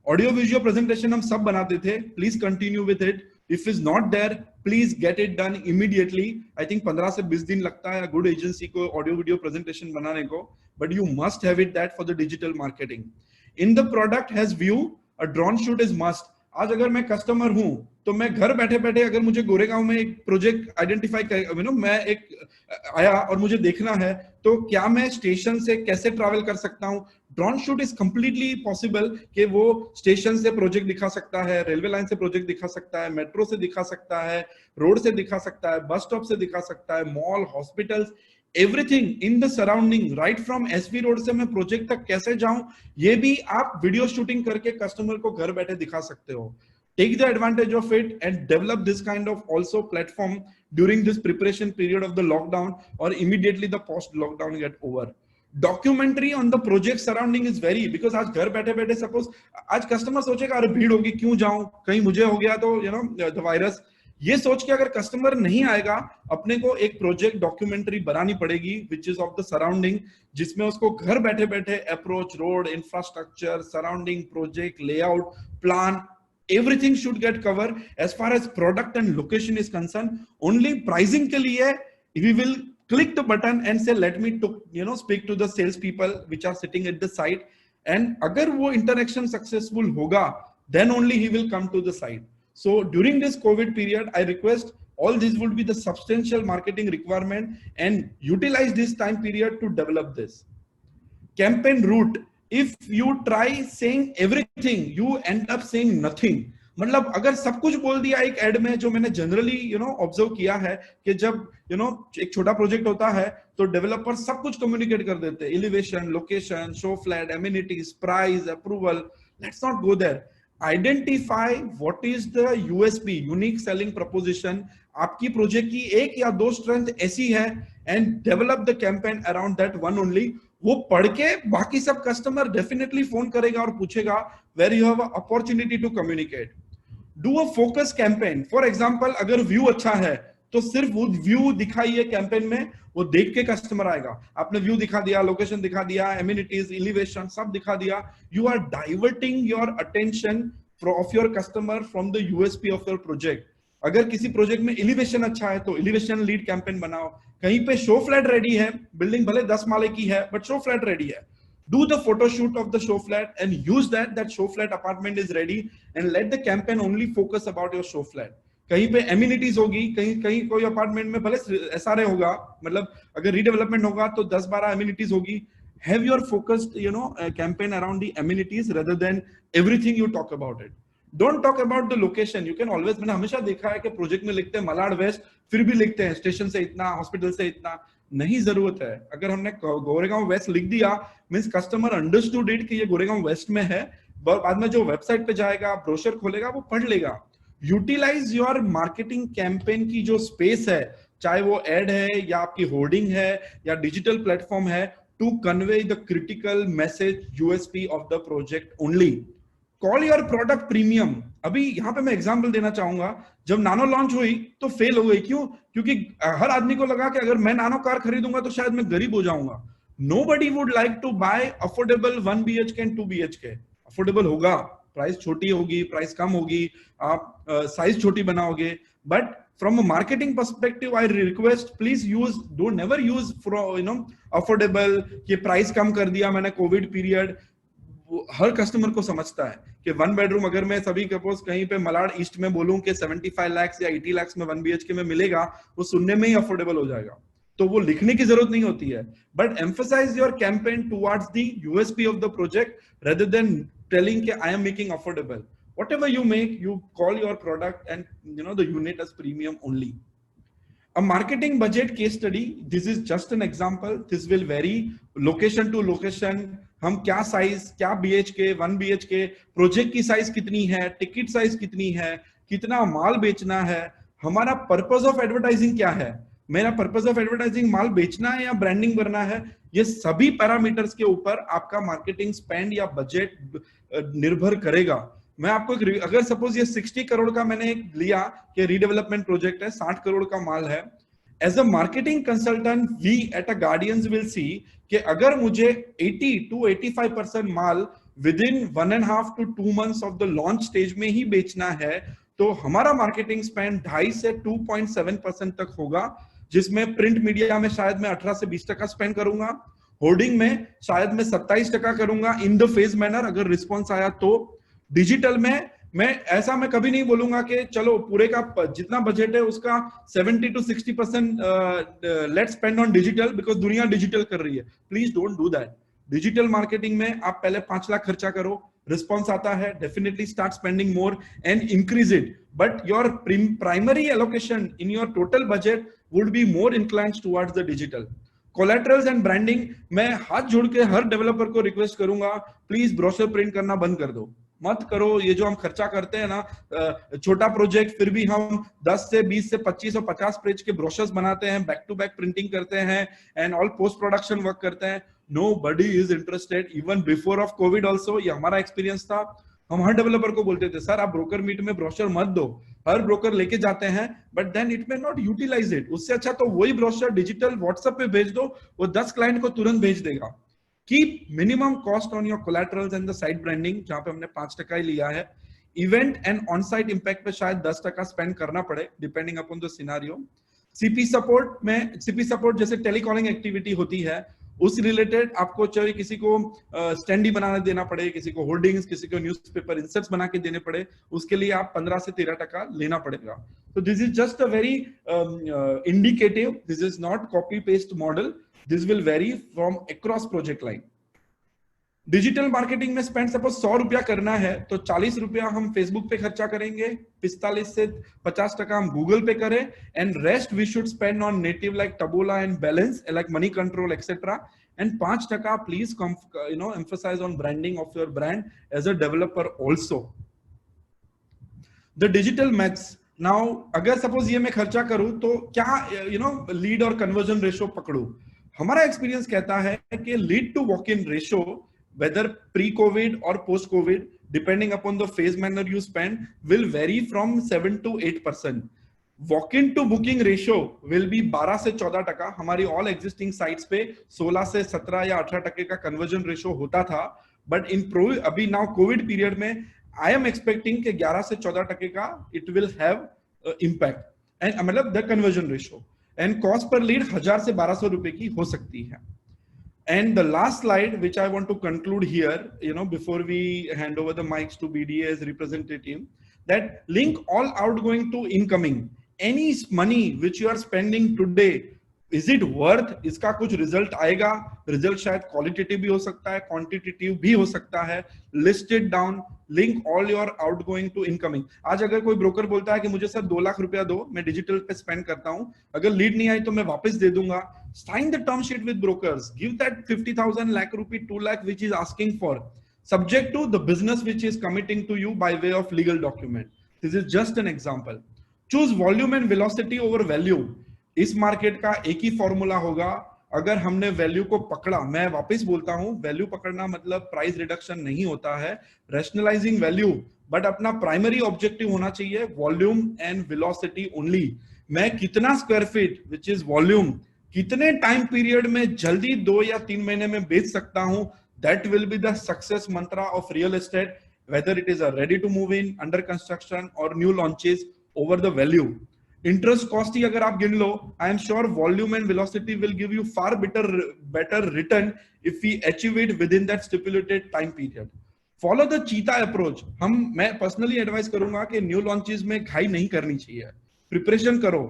[SPEAKER 5] Audio visual presentation हम सब बनाते थे, please continue with it. If it's not there, please get it done immediately. I think 15 से 20 दिन लगता है good agency को audio video presentation बनाने को, but you must have it that for the digital marketing. In the product has view, a drone shoot is must. आज अगर मैं कस्टमर हूं तो मैं घर बैठे बैठे अगर मुझे गोरेगांव में एक प्रोजेक्ट आइडेंटिफाई कर, मैं एक आया और मुझे देखना है, तो क्या मैं स्टेशन से कैसे ट्रैवल कर सकता हूं? Drone shoot is completely possible कि वो स्टेशन से प्रोजेक्ट दिखा सकता है, रेलवे लाइन से प्रोजेक्ट दिखा सकता है, मेट्रो से दिखा सकता है, रोड से दिखा सकता है, बस स्टॉप से दिखा सकता है, mall, hospitals, everything in the surrounding, right from SV road से मैं प्रोजेक्ट तक कैसे जाऊं, ये भी आप वीडियो शूटिंग करके कस्टमर को घर बैठे दिखा सकते हो। Take the advantage of it and develop this kind of also platform during this preparation period of the lockdown or immediately the post lockdown get over. Documentary on the project surrounding is very, because आज घर बैठे बैठे suppose आज customer सोचेगा अरे भीड़ होगी क्यों जाऊं, कहीं मुझे हो गया तो the virus, ये सोच के अगर कस्टमर नहीं आएगा, अपने को एक प्रोजेक्ट डॉक्यूमेंट्री बनानी पड़ेगी which is of the surrounding, जिसमें उसको घर बैठे बैठे approach, road, infrastructure, surrounding, project layout, plan, everything should get covered. As far as product and location is concerned, only pricing के लिए we will click the button and say let me to speak to the sales people which are sitting at the site, and अगर वो interaction successful होगा then only he will come to the site. So during this COVID period, I request all these would be the substantial marketing requirement and utilize this time period to develop this. Campaign route. If you try saying everything, you end up saying nothing. मतलब अगर सब कुछ बोल दिया एक add में, जो मैंने जनरली ऑब्जर्व किया है कि जब एक छोटा प्रोजेक्ट होता है तो डेवलपर सब कुछ कम्युनिकेट कर देते हैं, elevation, location, show flat, amenities, price, approval. Let's not go there. Identify what is the USP, unique selling proposition, आपकी प्रोजेक्ट की 1 या 2 स्ट्रेंथ ऐसी है, and develop the campaign around that one only. वो पढ़ के बाकी सब कस्टमर डेफिनेटली फोन करेगा और पूछेगा where you have opportunity to communicate. Do a focus campaign. For example अगर व्यू अच्छा है तो सिर्फ वो व्यू दिखाइए कैंपेन में, वो देख के कस्टमर आएगा। आपने व्यू दिखा दिया, लोकेशन दिखा दिया, एमिनिटीज, एलिवेशन सब दिखा दिया, you are diverting your attention of your customer from the USP of your project. अगर किसी प्रोजेक्ट में एलिवेशन अच्छा है तो एलिवेशन लीड कैंपेन बनाओ। कहीं पे शो फ्लैट रेडी है, बिल्डिंग भले 10 माले की है बट शो फ्लैट रेडी है, do the photo shoot of the show flat and use that show flat apartment is ready and let the campaign only focus about your show flat. कहीं पे amenities होगी, कहीं कोई apartment में भले SRA होगा, मतलब अगर रीडेवलपमेंट होगा तो 10-12 amenities होगी। Have your focused campaign around the amenities rather than everything you talk about it. Don't talk about the location. You can always, मैंने हमेशा देखा है कि प्रोजेक्ट में लिखते हैं मलाड वेस्ट, फिर भी लिखते हैं स्टेशन से इतना, हॉस्पिटल से इतना। नहीं जरूरत है। अगर हमने गोरेगांव वेस्ट लिख दिया मींस कस्टमर अंडरस्टूड इट कि ये गोरेगांव वेस्ट में है, बाद में जो वेबसाइट पे जाएगा, ब्रोशर खोलेगा, वो पढ़ लेगा। यूटिलाइज योर मार्केटिंग कैंपेन की जो स्पेस है, चाहे वो एड है या आपकी होर्डिंग है या डिजिटल प्लेटफॉर्म है, to convey the critical message USP of the project only. Call your product premium. अभी यहाँ पे मैं एग्जांपल देना चाहूंगा, जब नानो लॉन्च हुई तो फेल हो गई. क्यों? क्योंकि हर आदमी को लगा कि अगर मैं नानो कार खरीदूंगा तो शायद मैं गरीब हो जाऊंगा. Nobody would like to buy affordable 1 BHK and 2 BHK. Affordable होगा, प्राइस छोटी होगी, प्राइस कम होगी, आप साइज छोटी बनाओगे, but from a marketing perspective I request please never use affordable कि प्राइस कम कर दिया मैंने कोविड पीरियड. हर कस्टमर को समझता है कि 1 बेडरूम अगर मैं सभी सपोज कहीं पे मलाड ईस्ट में बोलूं कि 75 लाख या 80 लाख में 1 BHK में मिलेगा, वो सुनने में ही अफोर्डेबल हो जाएगा, तो वो लिखने की जरूरत नहीं होती है. But emphasise your campaign towards the USP of the project rather than telling कि I am making affordable. Whatever you make, you call your product and the unit as premium only. A marketing budget case study, this is just an example. This will vary location to location. हम क्या size, क्या BHK, 1 BHK, project की size कितनी है, ticket size कितनी है, कितना माल बेचना है, हमारा पर्पस ऑफ एडवर्टाइजिंग क्या है, मेरा पर्पस ऑफ एडवर्टाइजिंग माल बेचना है या ब्रांडिंग करना है, ये सभी पैरामीटर्स के ऊपर आपका मार्केटिंग स्पेंड या बजट निर्भर करेगा. मैं आपको अगर सपोज ये 60 करोड़ का मैंने एक लिया कि रीडेवलपमेंट प्रोजेक्ट है, 60 करोड़ का माल है, as a marketing consultant we at a guardians will see कि अगर मुझे 80 to 85% माल within 1.5 to 2 months of the launch stage में ही बेचना है, तो हमारा मार्केटिंग स्पेंड 2.5 से 2.7% तक होगा, जिसमें प्रिंट मीडिया में शायद मैं 18 से 20% स्पेंड करूंगा, होर्डिंग में शायद मैं 27% करूंगा इन द फेज मैनर अगर रिस्पॉन्स आया तो. डिजिटल में मैं कभी नहीं बोलूंगा कि चलो पूरे का जितना बजट है उसका 70 to 60% let's spend on digital because दुनिया डिजिटल कर रही है. Please don't do that. Digital marketing में आप पहले 5 लाख खर्चा करो, रिस्पॉन्स आता है, definitely start spending more and increase it, but your primary allocation in your total budget would be more inclined towards the digital. Collaterals and branding, मैं हाथ जोड़ के हर डेवलपर को रिक्वेस्ट करूंगा, प्लीज ब्रोशर प्रिंट करना बंद कर दो, मत करो. ये जो हम खर्चा करते हैं ना, छोटा प्रोजेक्ट फिर भी हम 10 से 20 से 25 और 50 पेज के ब्रोशर्स बनाते हैं, बैक टू बैक प्रिंटिंग करते हैं and all post production work करते हैं. Nobody is interested even before of COVID also. ये हमारा एक्सपीरियंस था. हम हर डेवलपर को बोलते थे सर आप ब्रोकर मीट में ब्रोशर मत दो, हर ब्रोकर लेके जाते हैं but then it may not utilise it. उससे अच्छा तो वही ब्रोशर डिजिटल व्हाट्सएप पे भेज दो, वो 10 क्लाइंट को तुरंत भेज देगा. Keep minimum cost on your collaterals and the site branding, जहां पे हमने 5% ही लिया है. Event and on site impact पे शायद 10% स्पेंड करना पड़े depending upon the scenario. CP support जैसे टेलीकॉलिंग एक्टिविटी होती है उस रिलेटेड आपको चाहे किसी को स्टैंडी बनाना देना पड़े, किसी को होर्डिंग्स, किसी को न्यूज़पेपर इंसर्ट्स बना के देने पड़े, उसके लिए आप 15 से 13% लेना पड़ेगा. तो this is just a very indicative, this is not copy paste model, this will very from across project line. Digital marketing में स्पेंड सपोज 100 रुपया करना है तो 40 रुपया हम फेसबुक पे खर्चा करेंगे, 45 से 50% हम गूगल पे करें and rest we should spend on native like Taboola and balance like money control etcetera. And 5% please emphasize on branding of your brand as a developer also. The digital maths. Now अगर suppose ये मैं खर्चा करूं तो क्या lead और conversion ratio पकड़ू. हमारा experience कहता है कि lead to walk in ratio whether pre-COVID or post-COVID, depending upon the phase manner you spend, will vary from 7 to 8%. Walk-in to booking ratio will be 12 से 14%. हमारी all existing sites पे 16 से 17 या 18% का conversion ratio होता था. But in अभी now COVID period में I am expecting कि 11 से 14% का it will have impact. And मतलब the conversion ratio. And cost per lead 1000 से 1200 रुपए की हो सकती है. And the last slide, which I want to conclude here, before we hand over the mics to BDA as representative, that link all outgoing to incoming. Any money which you are spending today, is it worth? इसका कुछ result आएगा. Result शायद qualitative भी हो सकता है, quantitative भी हो सकता है. List it down. Link all your outgoing to incoming. आज अगर कोई ब्रोकर बोलता है कि मुझे सर 2 लाख रुपया दो, मैं डिजिटल पे स्पेंड करता हूं, अगर लीड नहीं आई तो मैं वापस दे दूंगा. Sign the term sheet with brokers. Give that 50,000 lakh rupee 2 lakh which is asking for, subject to the business which is committing to you by way of legal document. This is just an example. Choose volume and velocity over value. इस market का एक ही formula होगा. अगर हमने value को पकड़ा, मैं वापस बोलता हूं, वैल्यू पकड़ना मतलब प्राइस रिडक्शन नहीं होता है, रैशनलाइजिंग वैल्यू, बट अपना प्राइमरी ऑब्जेक्टिव होना चाहिए वॉल्यूम एंड वेलोसिटी ओनली. मैं कितना square feet which is volume, कितने टाइम पीरियड में जल्दी 2 या 3 महीने में बेच सकता हूं, that will be the success mantra of real estate, whether it is a ready to move in, under construction और new launches over the value. Interest cost ही अगर आप गिन लो, I am sure volume and velocity will give you far better return if we achieve it with in that stipulated time period. Follow the cheetah approach. मैं personally advise करूंगा कि new launches में घाई नहीं करनी चाहिए, प्रिपरेशन करो.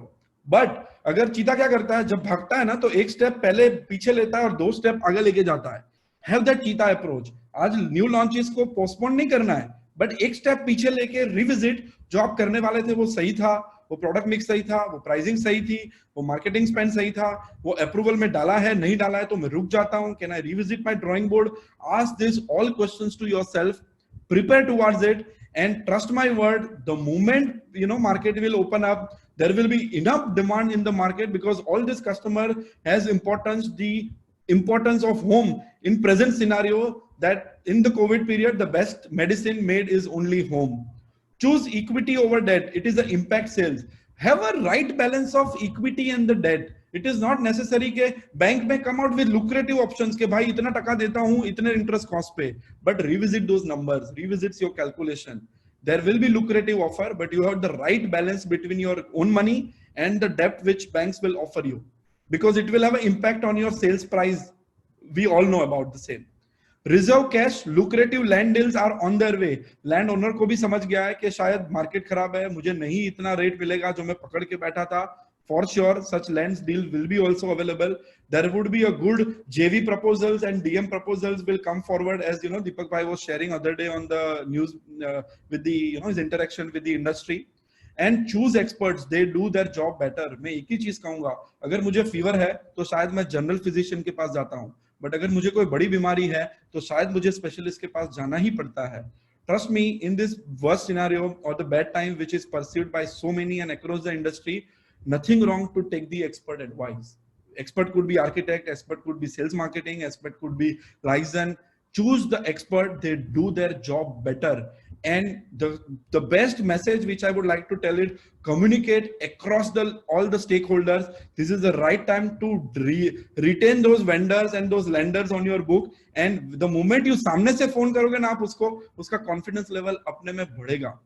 [SPEAKER 5] But अगर चीता क्या करता है, जब भागता है ना तो एक स्टेप पहले पीछे लेता है और 2 स्टेप आगे लेके जाता है. हैव दैट चीता अप्रोच. आज न्यू लॉन्चेस को पोस्टपोन नहीं करना है, बट एक स्टेप पीछे लेके रिविजिट. जो आप करने वाले थे वो सही था, वो प्रोडक्ट मिक्स सही था, वो प्राइसिंग सही थी, वो मार्केटिंग स्पेंड सही था, वो अप्रूवल में डाला है नहीं डाला है तो मैं रुक जाता हूं. Can I revisit my drawing board? Ask this all questions to yourself, prepare towards it, and trust my word, the moment market will open up, there will be enough demand in the market, because all this customer has the importance of home in present scenario, that in the COVID period the best medicine made is only home. Choose equity over debt. It is the impact sales. Have a right balance of equity and the debt. It is not necessary के bank में come out with lucrative options के भाई इतना टका देता हूं इतने interest cost पे, but revisit those numbers, revisit your calculation. There will be lucrative offer, but you have the right balance between your own money and the debt which banks will offer you, because it will have an impact on your sales price. We all know about the same. Reserve cash, lucrative land deals are on their way. Land owner को भी समझ गया है कि शायद market खराब है, मुझे नहीं इतना रेट मिलेगा जो मैं पकड़ के बैठा था. For sure, such land deal will be also available. There would be a good JV proposals and DM proposals will come forward, as Deepak Bhai was sharing other day on the news with the his interaction with the industry. And choose experts, they do their job better. मैं एक ही चीज कहूंगा, अगर मुझे fever है तो शायद मैं जनरल फिजिशियन के पास जाता हूं, बट अगर मुझे कोई बड़ी बीमारी है तो शायद मुझे स्पेशलिस्ट के पास जाना ही पड़ता है. Trust me, in this worst scenario or the bad time which is perceived by so many and across the industry, nothing wrong to take the expert advice. Expert could be architect, expert could be sales marketing, expert could be license. Choose the expert, they do their job better. And the best message which I would like to tell it, communicate across all the stakeholders. This is the right time to retain those vendors and those lenders on your book. And the moment you सामने से phone करोगे ना आप उसको, उसका confidence level अपने में बढ़ेगा.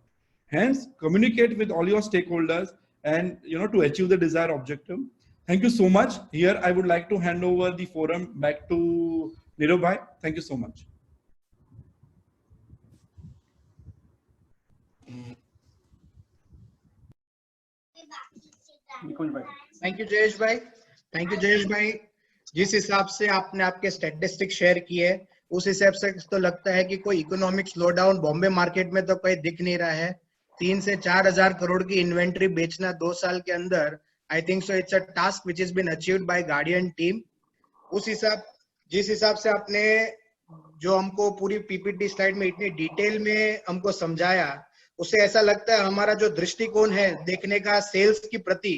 [SPEAKER 5] Hence, communicate with all your stakeholders and to achieve the desired objective. Thank you so much. Here I would like to hand over the forum back to Nirav Bhai. Thank you so much.
[SPEAKER 1] Thank you Jayesh bhai. Thank you Jayesh भाई. जिस हिसाब से आपने आपके statistic share किए, उस हिसाब से तो लगता है कि कोई इकोनॉमिक स्लोडाउन बॉम्बे मार्केट में तो कोई दिख नहीं रहा है. 3 से 4 हजार करोड़ की इन्वेंट्री बेचना 2 साल के अंदर, I think so it's a task which is been achieved by guardian team. जिस हिसाब से आपने जो हमको पूरी पीपीटी स्लाइड में इतनी डिटेल में हमको समझाया, उससे ऐसा लगता है हमारा जो दृष्टिकोण है देखने का सेल्स की प्रति,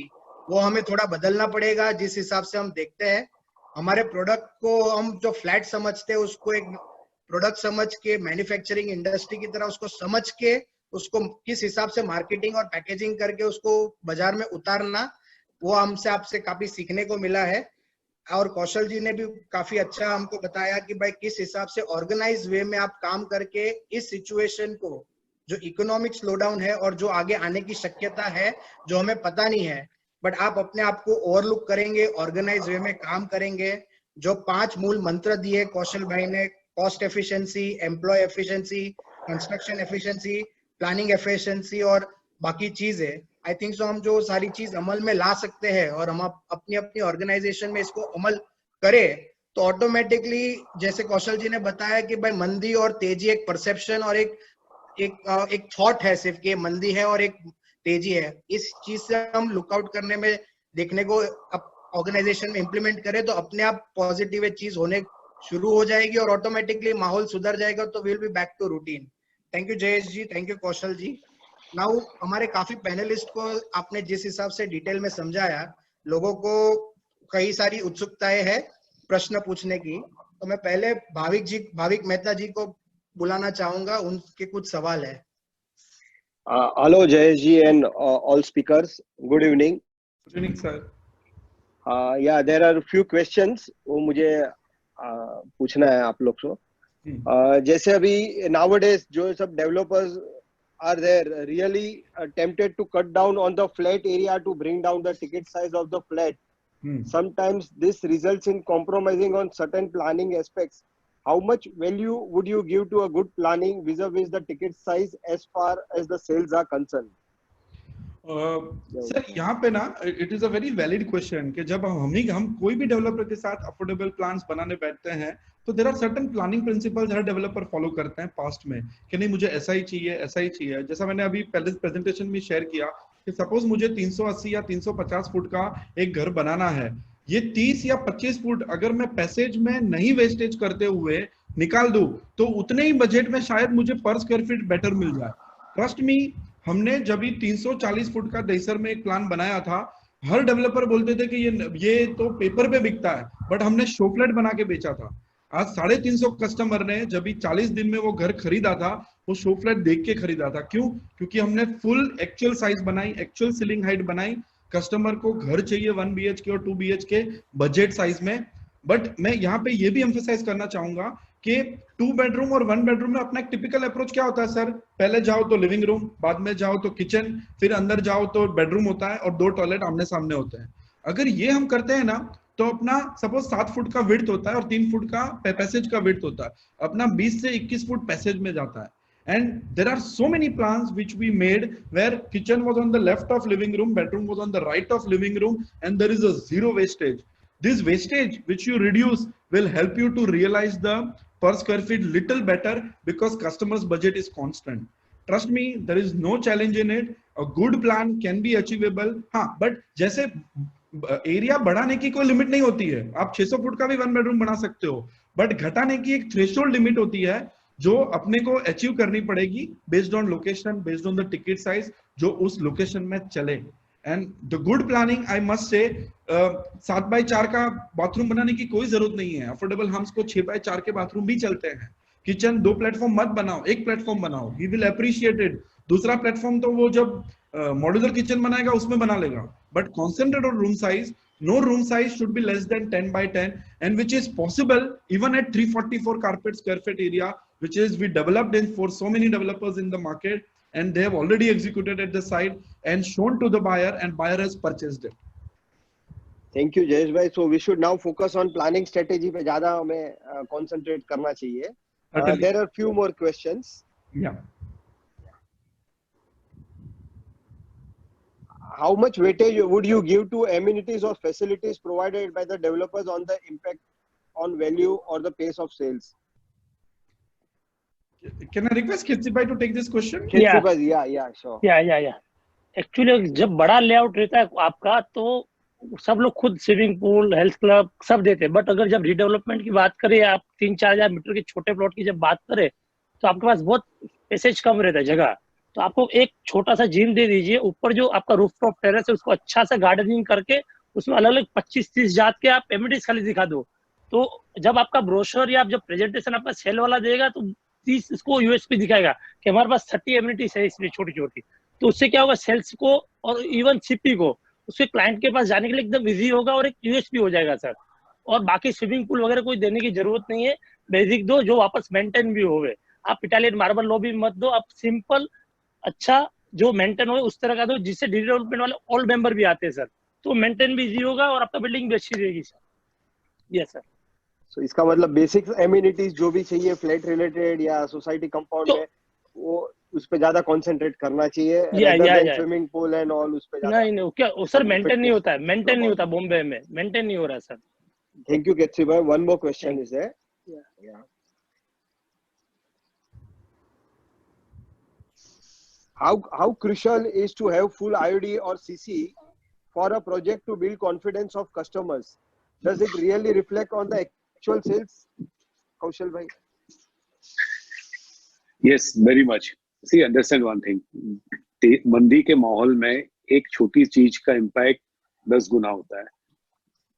[SPEAKER 1] वो हमें थोड़ा बदलना पड़ेगा. जिस हिसाब से हम देखते हैं हमारे प्रोडक्ट को, हम जो फ्लैट समझते हैं उसको एक प्रोडक्ट समझ के, मैन्युफैक्चरिंग इंडस्ट्री की तरह उसको समझ के, उसको किस हिसाब से मार्केटिंग और पैकेजिंग करके उसको बाजार में उतारना, वो हमसे आपसे काफी सीखने को मिला है. और कौशल जी ने भी काफी अच्छा हमको बताया कि भाई किस हिसाब से ऑर्गेनाइज वे में आप काम करके इस सिचुएशन को, जो इकोनॉमिक स्लोडाउन है और जो आगे आने की शक्यता है जो हमें पता नहीं है, बट आप अपने आप को ओवरलुक करेंगे, ऑर्गेनाइज वे में काम करेंगे. जो 5 मूल मंत्र दिए कौशल भाई ने, cost efficiency, employ efficiency, construction efficiency, planning efficiency और बाकी चीजें, आई थिंक सो हम जो सारी चीज अमल में ला सकते हैं और हम अपनी अपनी ऑर्गेनाइजेशन में इसको अमल करें, तो ऑटोमेटिकली जैसे कौशल जी ने बताया कि भाई मंदी और तेजी एक परसेप्शन और एक थॉट है, सिर्फ कि मंदी है और एक तेजी है. इस चीज से हम लुकआउट करने में देखने को ऑर्गेनाइजेशन में इंप्लीमेंट करें तो अपने आप पॉजिटिव चीज होने शुरू हो जाएगी और ऑटोमेटिकली माहौल सुधर जाएगा, तो will be back to routine. Thank you Jayesh ji, thank you Kaushal ji. Now हमारे काफी पैनलिस्ट को आपने जिस हिसाब से डिटेल में समझाया, लोगों को कई सारी उत्सुकताएं है प्रश्न पूछने की, तो मैं पहले भाविक मेहता जी को बुलाना चाहूंगा, उनके कुछ सवाल है।
[SPEAKER 7] Hello Jayesh ji and all speakers. Good evening.
[SPEAKER 5] Good evening, sir.
[SPEAKER 7] Yeah, there are a few questions वो मुझे पूछना है आप लोग को। जैसे अभी nowadays जो सब developers are there really tempted to cut down on the flat area to bring down the ticket size of the flat. Sometimes this results in compromising on certain planning aspects. How much value would you give to a good planning vis-a-vis the ticket size as far as the sales are concerned?
[SPEAKER 5] Sir यहाँ पे ना it is a very valid question कि जब हम कोई भी developer के साथ अफोर्डेबल प्लान्स बनाने बैठते हैं तो there are certain planning principles हर डेवलपर फॉलो करते हैं पास्ट में कि नहीं मुझे ऐसा ही चाहिए। जैसा मैंने अभी पहले प्रेजेंटेशन में शेयर किया कि सपोज मुझे 380 या 350 फुट का एक घर बनाना है, ये 30 या 25 फुट अगर मैं पैसेज में नहीं वेस्टेज करते हुए निकाल दूं तो उतने ही बजट में शायद मुझे पर स्क्वायर फीट बेटर मिल जाए। ट्रस्ट मी, हमने जब भी 340 फुट का दहीसर में एक प्लान बनाया था, हर डेवलपर बोलते थे कि ये तो पेपर पे बिकता है, बट हमने शो फ्लैट बना के बेचा था। आज 350 कस्टमर ने जब भी 40 दिन में वो घर खरीदा था, वो शो फ्लैट देख के खरीदा था। क्यों? क्योंकि हमने फुल एक्चुअल साइज बनाई, एक्चुअल सीलिंग हाइट बनाई। कस्टमर को घर चाहिए 1 BHK और 2 BHK बजट साइज में। बट मैं यहाँ पे ये भी एम्फेसाइज करना चाहूंगा कि 2 बेडरूम और 1 बेडरूम में अपना एक टिपिकल अप्रोच क्या होता है सर? पहले जाओ तो लिविंग रूम, बाद में जाओ तो किचन, फिर अंदर जाओ तो बेडरूम होता है और 2 टॉयलेट आमने सामने होते हैं। अगर ये हम करते हैं ना तो अपना सपोज 7 फुट का विड्थ होता है और 3 फुट का पैसेज का विड्थ होता है, अपना 20 से 21 फुट पैसेज में जाता है। And there are so many plans which we made where kitchen was on the left of living room, bedroom was on the right of living room, and there is a zero wastage. This wastage which you reduce will help you to realize the per square feet little better because customer's budget is constant. Trust me, there is no challenge in it. A good plan can be achievable. हाँ, but जैसे area बढ़ाने की कोई limit नहीं होती है, आप 600 foot का भी 1 बेडरूम बना सकते हो, बट घटाने की एक थ्रेशोल्ड लिमिट होती है जो अपने को अचीव करनी पड़ेगी based on location, based on the ticket size जो उस लोकेशन में चले। And the good planning I must say 7x4 का बाथरूम बनाने की कोई जरूरत नहीं है। अफोर्डेबल हाउस को 6x4 के बाथरूम भी चलते हैं। किचन 2 प्लेटफॉर्म मत बनाओ, 1 प्लेटफॉर्म बनाओ, ही विल अप्रिशिएट इट। दूसरा प्लेटफॉर्म तो वो जब मॉड्यूलर किचन बनाएगा उसमें बना लेगा, but concentrate on room size. No room size should be less than 10x10, and which is possible even at 344 carpet square feet area, which is we developed in for so many developers in the market, and they have already executed at the site and shown to the buyer, and buyer has purchased it.
[SPEAKER 7] Thank you Jayesh bhai. So we should now focus on planning strategy पे ज़्यादा हमें concentrate करना चाहिए. There are few more questions.
[SPEAKER 5] Yeah.
[SPEAKER 7] How much weightage would you give to amenities or facilities provided by the developers on the impact on value or the pace of sales?
[SPEAKER 5] Can I request Khitsi bhai to take this question?
[SPEAKER 7] Yeah, sure.
[SPEAKER 8] Yeah. Actually, जब बड़ा layout रहता है आपका तो सब लोग खुद swimming pool, health club सब देते हैं, बट अगर जब रीडेवलपमेंट की बात करें, आप 3-4 हजार मीटर के छोटे प्लॉट की जब बात करें तो आपके पास बहुत पैसेज कम रहता है जगह, तो आपको एक छोटा सा जिम दे दीजिए, ऊपर जो आपका रूफटॉप टेरेस है उसको अच्छा सा गार्डनिंग करके उसमें अलग अलग 25-30 जात के आप एमिनिटीज खाली दिखा दो, तो जब आपका ब्रोशर या जब प्रेजेंटेशन आपका सेल वाला देगा तो 30 इसको यूएसपी दिखाएगा कि हमारे पास 30 एमिनिटीज है इसमें छोटी छोटी, तो उससे क्या होगा सेल्स को और इवन सीपी को उसके क्लाइंट के पास जाने के लिए एकदम इजी होगा और एक यूएसपी हो जाएगा सर। और बाकी स्विमिंग पूल वगैरह कोई देने की जरूरत नहीं है, बेसिक दो जो वापस मेंटेन भी होवे। आप इटालियन मार्बल लॉबी मत दो, आप सिंपल अच्छा जो मेंटेन हो उस तरह का दो जिससे डेवलपमेंट वाले ऑल मेंबर भी आते हैं सर, तो मेंटेन भी इजी होगा और आपका बिल्डिंग भी अच्छी रहेगी सर। Yes sir.
[SPEAKER 7] सो इसका मतलब बेसिक एमिनिटीज जो भी चाहिए फ्लैट रिलेटेड या सोसाइटी कंपाउंड में वो उस पे ज्यादा कंसंट्रेट करना चाहिए, स्विमिंग पूल एंड ऑल उस पे ज्यादा
[SPEAKER 8] नहीं क्या सर मेंटेन नहीं होता है, मेंटेन नहीं होता बॉम्बे में, मेंटेन नहीं हो रहा सर।
[SPEAKER 7] थैंक यू केतसी भाई। One more question is there. How crucial is to have full IOD or CC for a project to build confidence of customers? Does it really reflect on the actual sales? Kaushal bhai.
[SPEAKER 6] Yes, very much. See, understand one thing. मंदी के माहौल में एक छोटी चीज का impact 10 गुना होता है।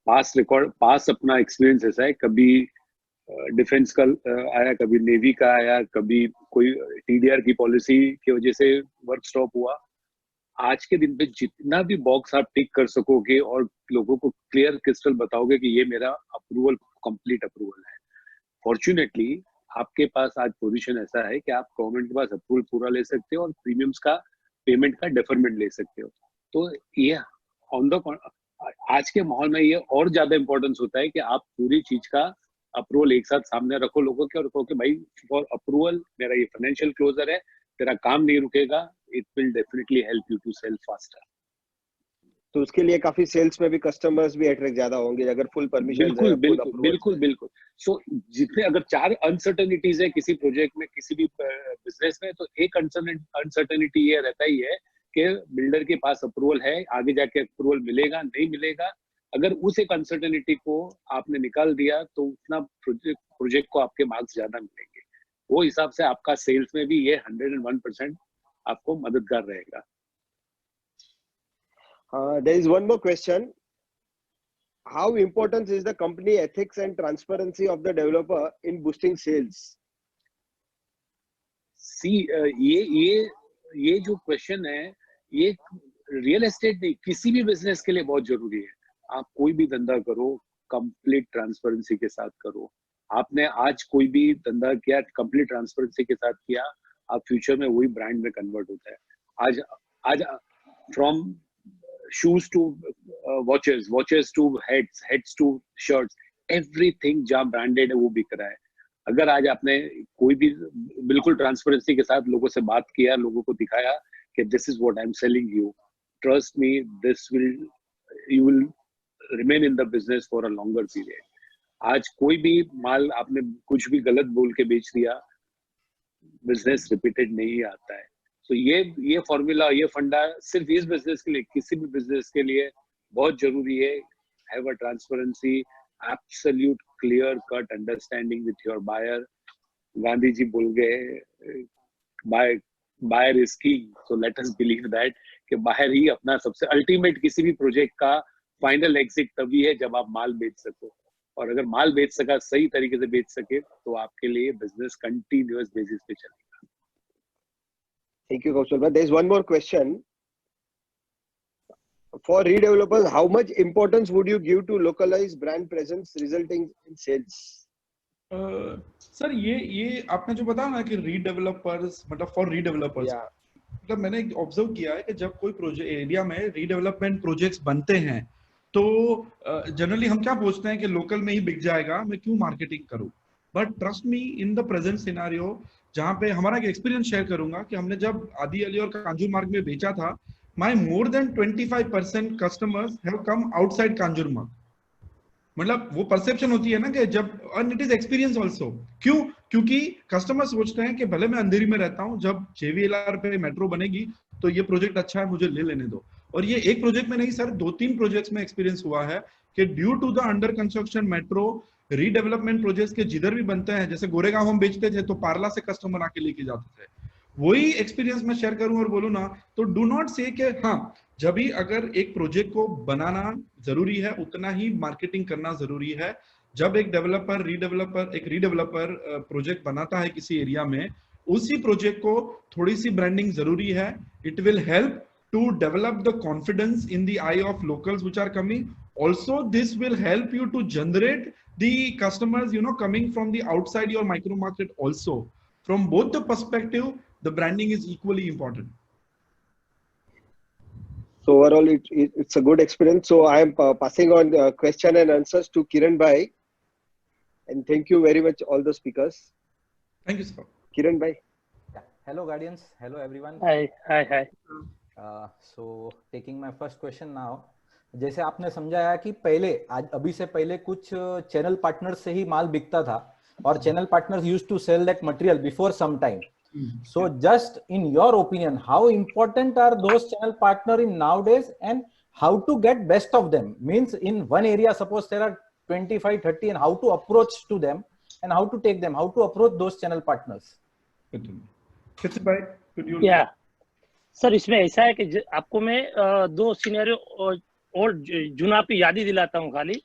[SPEAKER 6] पास अपना एक्सपीरियंस ऐसा है, कभी डिफेंस का आया, कभी नेवी का आया, कभी कोई TDR की पॉलिसी की वजह से वर्क स्टॉप हुआ। आज के दिन पे जितना भी बॉक्स आप टिक कर सकोगे और लोगों को क्लियर क्रिस्टल बताओगे कि ये मेरा अप्रूवल, कंप्लीट अप्रूवल है, फॉर्चुनेटली आपके पास आज पोजीशन ऐसा है कि आप गवर्नमेंट के पास अप्रूवल पूरा ले सकते हो और प्रीमियम्स का पेमेंट का डेफरमेंट ले सकते हो। तो ये ऑन द आज के माहौल में ये और ज्यादा इंपॉर्टेंस होता है कि आप पूरी चीज का अप्रूवल एक साथ सामने रखो लोगों के, और रखो कि भाई फॉर अप्रूवल मेरा ये फाइनेंशियल क्लोजर है, तेरा काम नहीं रुकेगा, it will definitely help you to sell faster.
[SPEAKER 7] तो उसके लिए काफी सेल्स में भी कस्टमर्स भी अट्रैक्ट ज्यादा होंगे अगर फुल परमिशन है।
[SPEAKER 6] बिल्कुल। सो जितने अगर 4 अनसर्टेनिटीज है किसी प्रोजेक्ट में, किसी भी बिजनेस में, तो एक अनसर्टेनिटी ये रहता ही है कि बिल्डर के पास अप्रूवल है, आगे जाके अप्रूवल मिलेगा नहीं मिलेगा। अगर उस एक अनसर्टेनिटी को आपने निकाल दिया तो उतना प्रोजेक्ट को आपके मार्क्स ज्यादा मिलेंगे। वो हिसाब से आपका सेल्स में भी ये 101% आपको मददगार रहेगा।
[SPEAKER 7] There is one more question. How important is the company ethics and transparency of the developer in boosting sales?
[SPEAKER 6] ये जो क्वेश्चन है, ये रियल एस्टेट नहीं, किसी भी बिजनेस के लिए बहुत जरूरी है। आप कोई भी धंधा करो, कंप्लीट ट्रांसपेरेंसी के साथ करो। आपने आज कोई भी धंधा किया, कंप्लीट ट्रांसपेरेंसी के साथ किया, आप फ्यूचर में वही ब्रांड में कन्वर्ट होता है। आज from shoes to watches to heads to shirts, everything जहाँ ब्रांडेड है वो बिक रहा है। अगर आज आपने कोई भी बिल्कुल ट्रांसपेरेंसी के साथ लोगों से बात किया, लोगों को दिखाया कि this is what I am selling you, trust me, you will remain in the business for a longer period. आज कोई भी माल आपने कुछ भी गलत बोल के बेच दिया, बिजनेस रिपीटेड नहीं आता है। तो ये फॉर्मूला, ये फंडा सिर्फ इस बिजनेस के लिए, किसी भी बिजनेस के लिए बहुत जरूरी है। Have a transparency, absolute clear cut understanding with your buyer. Gandhi ji बोल गए buyer is king, so let us believe that कि बायर ही अपना सबसे अल्टीमेट किसी भी प्रोजेक्ट का फाइनल एग्जिट तभी है जब आप माल बेच सको। और अगर माल बेच सका, सही तरीके से बेच सके, तो आपके लिए बिजनेस कंटिन्यूअस बेसिस पे चलेगा।
[SPEAKER 7] Thank you, Kaushal. There is one more question. For redevelopers, how much importance would you give to localized brand presence resulting in sales?
[SPEAKER 5] Sir ये आपने जो बताया ना कि रीडेवलपर्स, मतलब फॉर रीडेवलपर्स, मतलब मैंने ऑब्जर्व किया है कि जब कोई प्रोजेक्ट एरिया में रीडेवलपमेंट प्रोजेक्ट्स बनते हैं तो जनरली हम क्या पूछते हैं कि लोकल में ही बिक जाएगा, मैं क्यों मार्केटिंग करूं। But trust me, in the present scenario, जहां पे हमारा एक एक्सपीरियंस शेयर करूंगा कि हमने जब आदि अली और कांजूर मार्ग में बेचा था, my more than 25% customers have come outside Kanjur मार्ग। मतलब वो परसेप्शन होती है ना कि जब, and it is experience also. क्योंकि कस्टमर सोचते हैं कि भले मैं अंधेरी में रहता हूं, जब JVLR पे मेट्रो बनेगी तो ये प्रोजेक्ट अच्छा है, मुझे ले लेने दो। और ये एक प्रोजेक्ट में नहीं सर, 2-3 प्रोजेक्ट्स में एक्सपीरियंस हुआ है कि due to the under construction metro redevelopment projects के जिधर भी बनते हैं, जैसे गोरेगांव हम बेचते थे तो पार्ला से कस्टमर आके लेके जाते थे, वही एक्सपीरियंस मैं शेयर करूं और बोलूं ना, तो डू नॉट से कि हाँ, जब भी अगर एक प्रोजेक्ट को बनाना जरूरी है, उतना ही मार्केटिंग करना जरूरी है। जब एक रीडेवलपर प्रोजेक्ट बनाता है किसी एरिया में, उसी प्रोजेक्ट को थोड़ी सी ब्रांडिंग जरूरी है। It will help to develop the confidence in the eye of locals which are coming. Also, this will help you to generate the customers, coming from the outside your micro market also. From both the perspective, the branding is equally important.
[SPEAKER 7] So overall, it's a good experience. So I am passing on the question and answers to Kiran Bhai. And thank you very much, all the speakers.
[SPEAKER 5] Thank you, sir.
[SPEAKER 7] Kiran Bhai.
[SPEAKER 9] Yeah. Hello, Guardians. Hello, everyone.
[SPEAKER 8] Hi.
[SPEAKER 9] So taking my first question now, जैसे आपने समझाया कि पहले अभी से पहले कुछ channel partners से ही माल बिकता था और channel partners used to sell that material before some time. So just in your opinion, how important are those channel partner in nowadays and how to get best of them? Means in one area, suppose there are 25, 30 and how to approach to them and how to take them, how to approach those channel partners?
[SPEAKER 5] Could you?
[SPEAKER 8] Yeah. Sir इसमें ऐसा है कि आपको मैं दो scenario और जुना की याद ही दिलाता हूँ खाली।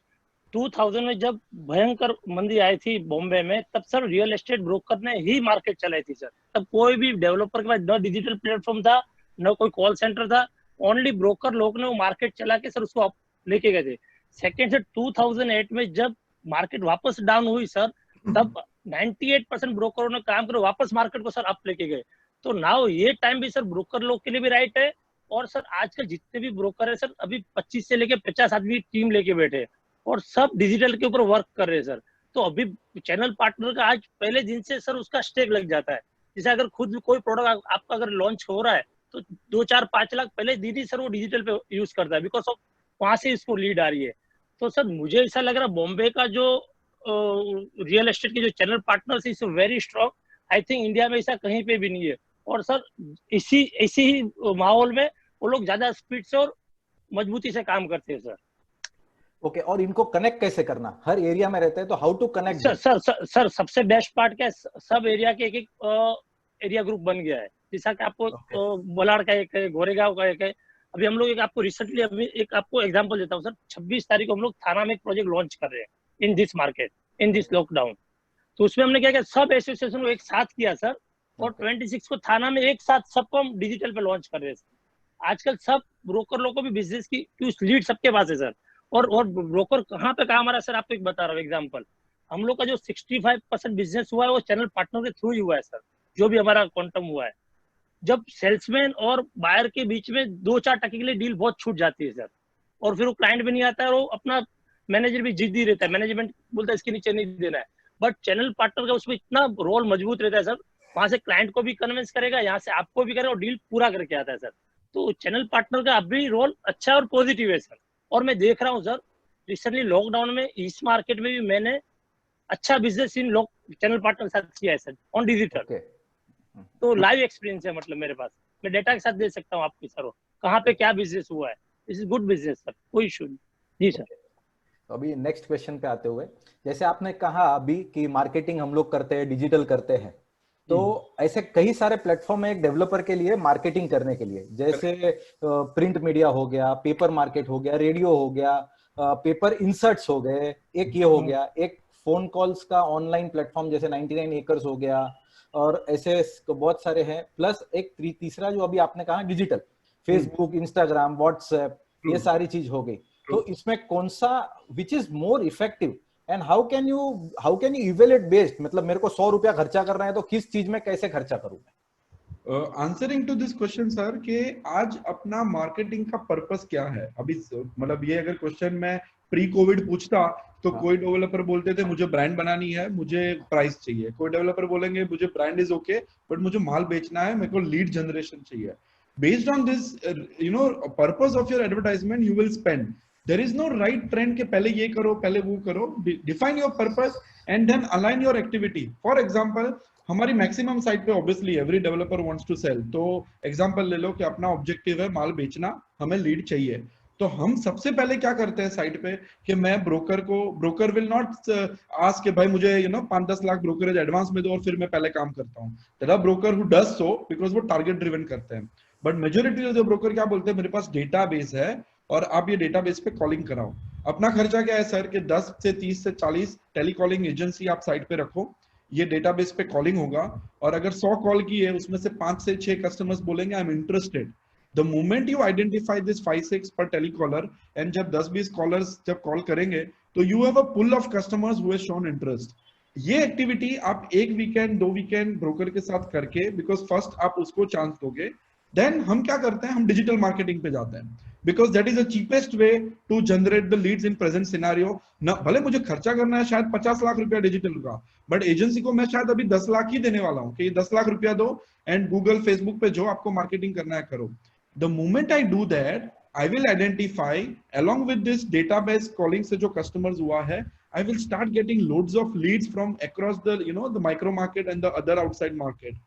[SPEAKER 8] 2000 में जब भयंकर मंदी आई थी बॉम्बे में, तब सर रियल एस्टेट ब्रोकर ने ही मार्केट चलाई थी सर। तब कोई भी डेवलपर के पास न डिजिटल प्लेटफॉर्म था, न कोई कॉल सेंटर था, ओनली ब्रोकर लोग ने वो मार्केट चला के सर उसको लेके गए थे। सेकेंड से 2008 में जब मार्केट वापस डाउन हुई सर, तब 98% ब्रोकरों ने काम करो वापस मार्केट को सर अप लेके गए। तो नाउ ये टाइम भी सर ब्रोकर लोग के लिए भी राइट है। और सर आजकल जितने भी ब्रोकर है सर, अभी 25 से लेके 50 आदमी टीम लेके बैठे हैं और सब डिजिटल के ऊपर वर्क कर रहे हैं सर। तो अभी चैनल पार्टनर का आज पहले दिन से सर उसका स्टेक लग जाता है। जैसे अगर खुद कोई प्रोडक्ट आपका अगर लॉन्च हो रहा है तो 2-4-5 लाख पहले दीदी सर वो डिजिटल पे यूज करता है, बिकॉज ऑफ वहां से इसको लीड आ रही है। तो सर मुझे ऐसा लग रहा है बॉम्बे का जो रियल एस्टेट के जो channel partners is very strong. I think India में ऐसा कहीं पे भी नहीं है। और सर इसी ही माहौल में वो लोग ज्यादा स्पीड से और मजबूती से काम करते हैं सर।
[SPEAKER 9] ओके, और इनको कनेक्ट कैसे करना? हर एरिया में रहते हैं तो हाउ टू कनेक्ट?
[SPEAKER 8] सर सबसे बेस्ट पार्ट क्या है, सब एरिया के एक एरिया ग्रुप बन गया है। जैसा कि आपको बलाड़ का एक है, गोरेगांव का एक है। अभी हम लोग एक आपको रिसेंटली अभी एक आपको एग्जांपल देता हूँ सर। 26 तारीख को हम लोग थाना में एक प्रोजेक्ट लॉन्च कर रहे हैं in this market, in this lockdown. तो उसमें हमने क्या किया, सब एसोसिएशन को एक साथ किया सर, और 26 को थाना में एक साथ सबको हम डिजिटल पे लॉन्च कर रहे हैं। आजकल सब ब्रोकर लोगों को भी बिजनेस की लीड सबके पास है सर। और ब्रोकर कहाँ पे काम आ रहा है सर, आपको एक बता रहा हूँ एग्जांपल। हम लोग का जो 65% बिजनेस हुआ है वो चैनल पार्टनर के थ्रू ही हुआ है सर। जो भी हमारा क्वांटम हुआ है, जब सेल्समैन और बायर के बीच में 2-4 टके के लिए डील बहुत छूट जाती है सर, और फिर वो क्लाइंट भी नहीं आता है, और वो अपना मैनेजर भी जिद्दी रहता है, मैनेजमेंट बोलता है इसके नीचे नहीं देना है। बट चैनल पार्टनर का उसमें इतना रोल मजबूत रहता है सर, वहां से क्लाइंट को भी कन्विंस करेगा, यहाँ से आपको भी करेगा, और डील पूरा करके आता है सर। तो चैनल पार्टनर का अभी रोल अच्छा और पॉजिटिव है सर। और मैं देख रहा हूँ सर, रिसेंटली लॉकडाउन में इस मार्केट में भी मैंने अच्छा बिजनेस इन चैनल पार्टनर के साथ किया है सर, ऑन डिजिटल। तो लाइव एक्सपीरियंस है, मतलब मेरे पास, मैं डेटा के साथ दे सकता हूँ आपकी सर कहाँ पे क्या बिजनेस हुआ है। This is good business sir, कोई इशू नहीं। जी सर।
[SPEAKER 9] तो अभी नेक्स्ट क्वेश्चन पे आते हुए, जैसे आपने कहा अभी कि मार्केटिंग हम लोग करते हैं, डिजिटल करते हैं, तो ऐसे कई सारे प्लेटफॉर्म है एक डेवलपर के लिए मार्केटिंग करने के लिए। जैसे प्रिंट मीडिया हो गया, पेपर मार्केट हो गया, रेडियो हो गया, पेपर इंसर्ट्स हो गए, एक ये हो गया, एक फोन कॉल्स का ऑनलाइन प्लेटफॉर्म जैसे 99 एकर्स हो गया, और ऐसे बहुत सारे हैं। प्लस एक तीसरा जो अभी आपने कहा डिजिटल, फेसबुक, इंस्टाग्राम, व्हाट्सएप, ये सारी चीज हो गई। तो इसमें कौन सा which is more effective and how can you evaluate based, मतलब मेरे को 100 रुपया खर्चा करना है तो किस चीज में कैसे खर्चा करूं मैं?
[SPEAKER 5] Answering to this question sir, कि आज अपना मार्केटिंग का पर्पस क्या है? अभी मतलब ये अगर क्वेश्चन मैं प्री कोविड पूछता तो कोई डेवलपर बोलते थे मुझे ब्रांड बनानी है, मुझे प्राइस चाहिए। कोई डेवलपर बोलेंगे मुझे ब्रांड इज ओके बट मुझे माल बेचना है, मेरे को लीड जनरेशन चाहिए। Based on this purpose of your advertisement you will spend. There is no right trend के पहले ये करो पहले वो करो। Define your purpose and then align your activity. For example, हमारी मैक्सिमम साइट पे obviously every developer wants to sell. तो एग्जांपल ले लो कि अपना ऑब्जेक्टिव है माल बेचना, हमें लीड चाहिए। तो हम सबसे पहले क्या करते हैं साइट पे कि मैं ब्रोकर विल नॉट आस्क कि भाई मुझे 5-10 लाख ब्रोकरेज एडवांस में दो और फिर मैं पहले काम करता हूँ। There are broker who does so because वो टारगेट ड्रिवन करते हैं। बट मेजोरिटी जो ब्रोकर क्या बोलते हैं, मेरे पास डेटाबेस है और आप ये डेटाबेस पे कॉलिंग कराओ। अपना खर्चा क्या है सर कि 10 से 30 से 40 टेलीकॉलिंग एजेंसी आप साइट पे रखो, ये डेटाबेस पे कॉलिंग होगा, और अगर 100 कॉल की है उसमें से 5 से 6 कस्टमर्स बोलेंगे I am interested. The moment you identify this 5-6 पर टेलीकॉलर एंड जब 10-20 कॉलर्स जब कॉल करेंगे तो you have a pull of customers who have shown interest. ये एक्टिविटी आप 1 वीकेंड 2 वीकेंड ब्रोकर के साथ करके, बिकॉज फर्स्ट आप उसको चांस दोगे, देन हम क्या करते हैं, हम डिजिटल मार्केटिंग पे जाते हैं, because that is the cheapest way to generate the leads in present scenario. न भले मुझे खर्चा करना है शायद 50 लाख रुपया डिजिटल का, बट एजेंसी को मैं शायद अभी 10 लाख ही देने वाला हूँ कि 10 लाख रुपया दो एंड गूगल फेसबुक पे जो आपको मार्केटिंग करना है करो। The moment I do that, I will identify along with this database calling से जो customers हुआ है, I will start getting loads of leads from across the the micro market and the other outside market.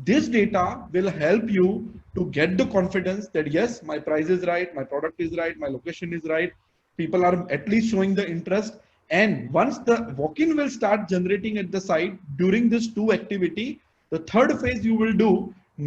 [SPEAKER 5] This data will help you to get the confidence that yes, my price is right, my product is right, my location is right, people are at least showing the interest. And once the walk-in will start generating at the site during this 2 activity, the third phase you will do,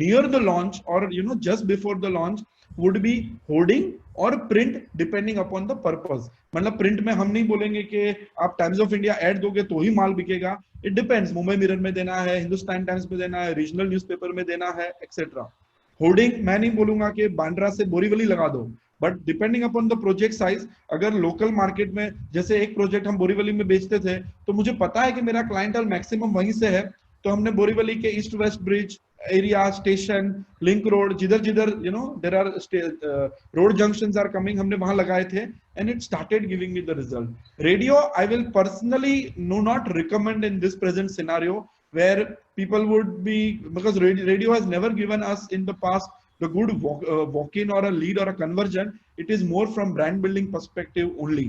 [SPEAKER 5] near the launch or just before the launch would be hoarding or print depending upon the purpose. मतलब print में हम नहीं बोलेंगे कि आप times of India add दोगे तो ही माल बिकेगा. It depends. मुंबई मिरर में देना है, हिंदुस्तान टाइम्स में देना है, रीजनल न्यूज़पेपर में देना है, एक्सेट्रा. होर्डिंग मैं नहीं बोलूंगा कि बांद्रा से बोरीवली लगा दो, but depending upon the project size. अगर लोकल मार्केट में जैसे एक प्रोजेक्ट हम बोरीवली में बेचते थे तो मुझे पता है कि मेरा क्लाइंटल मैक्सिमम वहीं से है, तो हमने बोरीवली के east west bridge area, station, link road, जिधर जिधर there are road junctions are coming, हमने वहां लगाए थे and it started giving me the result. Radio I will personally not recommend in this present scenario where people would be, because radio has never given us in the past the good walk-in or a lead or a conversion. It is more from brand building perspective only.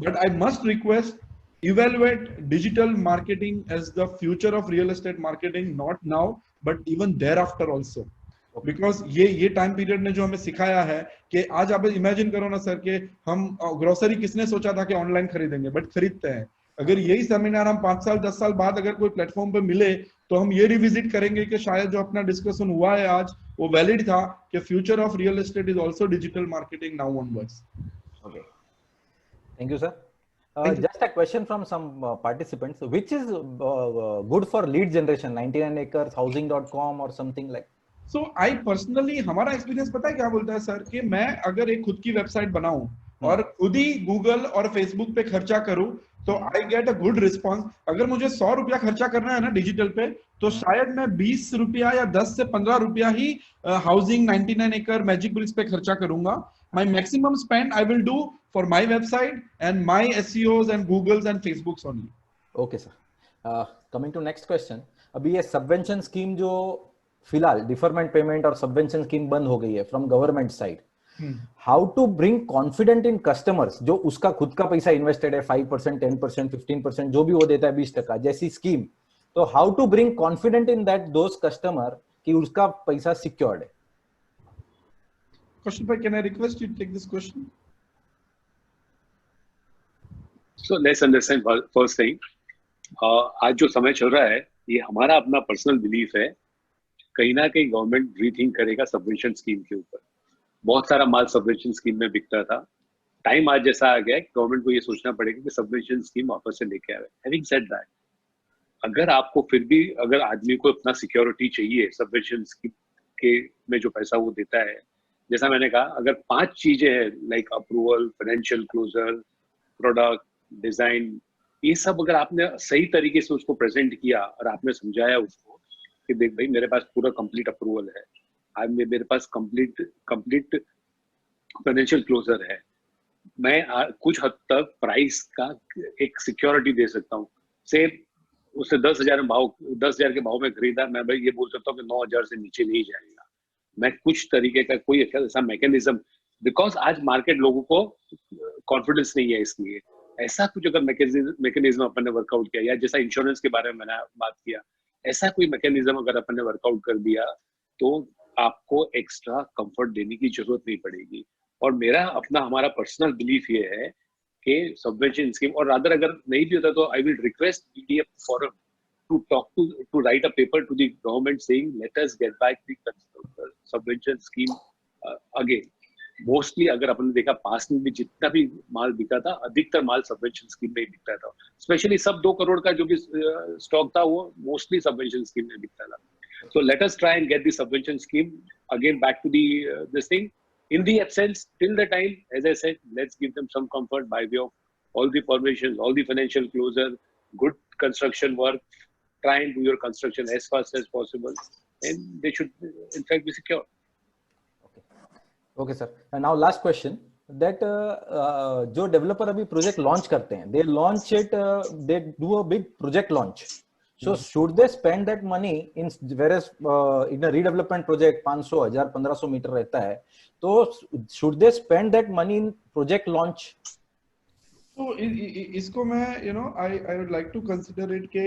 [SPEAKER 5] But I must request, evaluate digital marketing as the future of real estate marketing, not now but even thereafter also. Because ये time period ने जो हमें सिखाया है कि आज आप imagine करो ना सर कि हम ग्रोसरी किसने सोचा था कि ऑनलाइन खरीदेंगे, बट खरीदते हैं. अगर यही सेमिनार हम 5 साल 10 साल बाद अगर कोई प्लेटफॉर्म पे मिले तो हम ये रिविजिट करेंगे कि शायद जो अपना डिस्कशन हुआ है आज वो वैलिड था कि future of real estate is also digital marketing now onwards.
[SPEAKER 9] Okay, thank you sir. Just a question from some participants. Which is good for lead generation? 99acres, housing.com or something like?
[SPEAKER 5] So I personally, हमारा experience पता है क्या बोलता है sir कि मैं अगर एक खुद की वेबसाइट बनाऊं और खुद ही गूगल और फेसबुक पे खर्चा करूं तो I get a good response. अगर मुझे 100 रुपया खर्चा करना है ना डिजिटल पे तो शायद मैं 20 रुपया या 10 से 15 रुपया ही हाउसिंग 99 एकड़ मैजिक ब्रिक्स पे खर्चा करूंगा. My maximum spend I will do for my website and my SEOs and Googles and Facebooks only.
[SPEAKER 9] Okay sir, coming to next question. अभी ये सबवेंशन स्कीम जो फिलहाल डिफरमेंट पेमेंट और सबवेंशन स्कीम बंद हो गई है from government side, how to bring confident in customers जो उसका खुद का पैसा इन्वेस्टेड है 5%, 10%, 15% जो भी वो देता है 20% जैसी स्कीम, तो how to bring confident in that those customer कि उसका पैसा सिक्योर्ड है.
[SPEAKER 5] Question, can I request you to take this question?
[SPEAKER 6] So let's understand first thing. आज जो समय चल रहा है ये हमारा अपना पर्सनल बिलीफ है, कहीं ना कहीं गवर्नमेंट रीथिंक करेगा सबवेंशन स्कीम के ऊपर. बहुत सारा माल सबवेंशन स्कीम में बिकता था. टाइम आज जैसा आ गया है गवर्नमेंट को ये सोचना पड़ेगा कि सबवेंशन स्कीम वापस से लेके आवे. हैविंग सेड दैट, अगर आपको फिर भी अगर आदमी को अपना सिक्योरिटी चाहिए सबवेंशन स्कीम के में जो पैसा वो देता है, जैसा मैंने कहा अगर 5 चीजें हैं like approval, financial closure, product, design, ये सब अगर आपने सही तरीके से उसको प्रेजेंट किया और आपने समझाया उसको कि देख भाई मेरे पास पूरा कंप्लीट अप्रूवल है, आज मेरे पास कंप्लीट फाइनेंशियल क्लोजर है, मैं कुछ हद तक प्राइस का एक सिक्योरिटी दे सकता हूँ. से उससे 10,000 के भाव में खरीदा, मैं भाई ये बोल सकता हूँ कि 9,000 से नीचे नहीं जाएगा. मैं कुछ तरीके का कोई ऐसा मैकेनिज्म, बिकॉज आज मार्केट लोगों को कॉन्फिडेंस नहीं है, इसलिए ऐसा कुछ अगर मैकेनिज्म अपन ने वर्कआउट किया, या जैसा इंश्योरेंस के बारे में मैंने बात किया, ऐसा कोई मैकेनिज्म अगर अपन ने वर्कआउट कर दिया तो आपको एक्स्ट्रा कंफर्ट देने की जरूरत नहीं पड़ेगी. और मेरा अपना हमारा पर्सनल बिलीफ ये है कि सबवेंशन स्कीम, और रादर अगर नहीं भी होता तो I will request PDF for to talk to write a paper to the government saying let us get back the subvention scheme again. Mostly अगर अपन ने देखा पास्ट में भी जितना भी माल बिका था अधिकतर माल सबवेंशन स्कीम में ही बिकता था. स्पेशली सब 2 करोड़ का जो भी स्टॉक था वो मोस्टली सबवेंशन स्कीम में बिकता था. So let us try and get the subvention scheme again back to the this thing. In the absence, till the time, as I said, let's give them some comfort by way of all the permissions, all the financial closure, good construction work. Try and do your construction as fast as possible, and they should, in fact, be secure.
[SPEAKER 9] Okay, sir. And now last question. That जो developer अभी project launch करते हैं, they launch it, they do a big project launch. So should they spend that money in whereas in a redevelopment project 500, 1000, 1500 metre रहता है, तो should they spend that money in project launch?
[SPEAKER 5] तो इसको मैं I would like to consider it के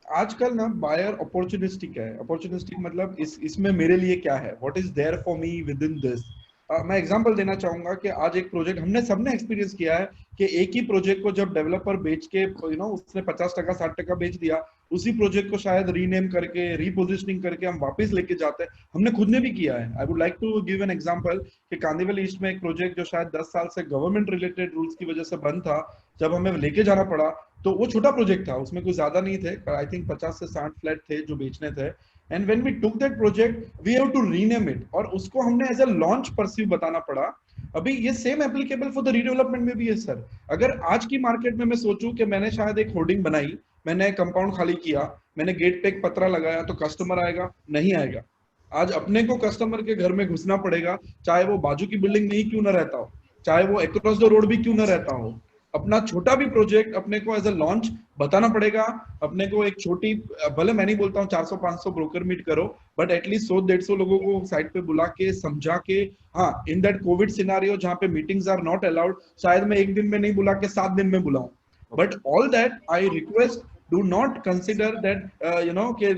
[SPEAKER 5] आजकल ना buyer opportunistic है. अपॉर्चुनिस्टिक मतलब इसमें मेरे लिए क्या है, what is there for me within this. मैं एग्जांपल देना चाहूंगा कि आज एक प्रोजेक्ट हमने सबने एक्सपीरियंस किया है कि एक ही प्रोजेक्ट को जब डेवलपर बेच के उसने 50% 60% बेच दिया, उसी प्रोजेक्ट को शायद रीनेम करके रीपोजिशनिंग करके हम वापस लेके जाते हैं। हमने खुद ने भी किया है। I would like to give an example कि कांदिवली ईस्ट में एक प्रोजेक्ट जो शायद 10 साल से गवर्नमेंट रिलेटेड रूल्स की वजह से बंद था, जब हमें लेके जाना पड़ा तो वो छोटा प्रोजेक्ट था, उसमें कुछ ज्यादा नहीं थे, आई थिंक 50 से 60 फ्लैट थे जो बेचने थे। And when we took that project, we have to rename it, और उसको हमने एज अ लॉन्च परस्यू बताना पड़ा। अभी ये same applicable for the redevelopment में भी है सर। अगर आज की मार्केट में मैं सोचूं कि मैंने शायद एक होर्डिंग बनाई, मैंने कंपाउंड खाली किया, मैंने गेट पे एक पत्रा लगाया, तो कस्टमर आएगा? नहीं आएगा। आज अपने को कस्टमर के घर में घुसना पड़ेगा, चाहे वो बाजू की बिल्डिंग में ही क्यों ना रहता हो, चाहे वो अक्रॉस द रोड भी क्यों ना रहता हो। अपना छोटा भी प्रोजेक्ट अपने को एज अ लॉन्च बताना पड़ेगा। अपने को एक छोटी, भले मैं नहीं बोलता हूँ 400-500 ब्रोकर मीट करो, बट एटलीस्ट 100-150 लोगों को साइड पे बुला के समझा के, हाँ इन दैट कोविड सिनारियो जहाँ पे मीटिंग्स आर नॉट अलाउड, शायद मैं एक दिन में नहीं बुला के 7 दिन में बुलाऊं, but all that I request do not consider that कि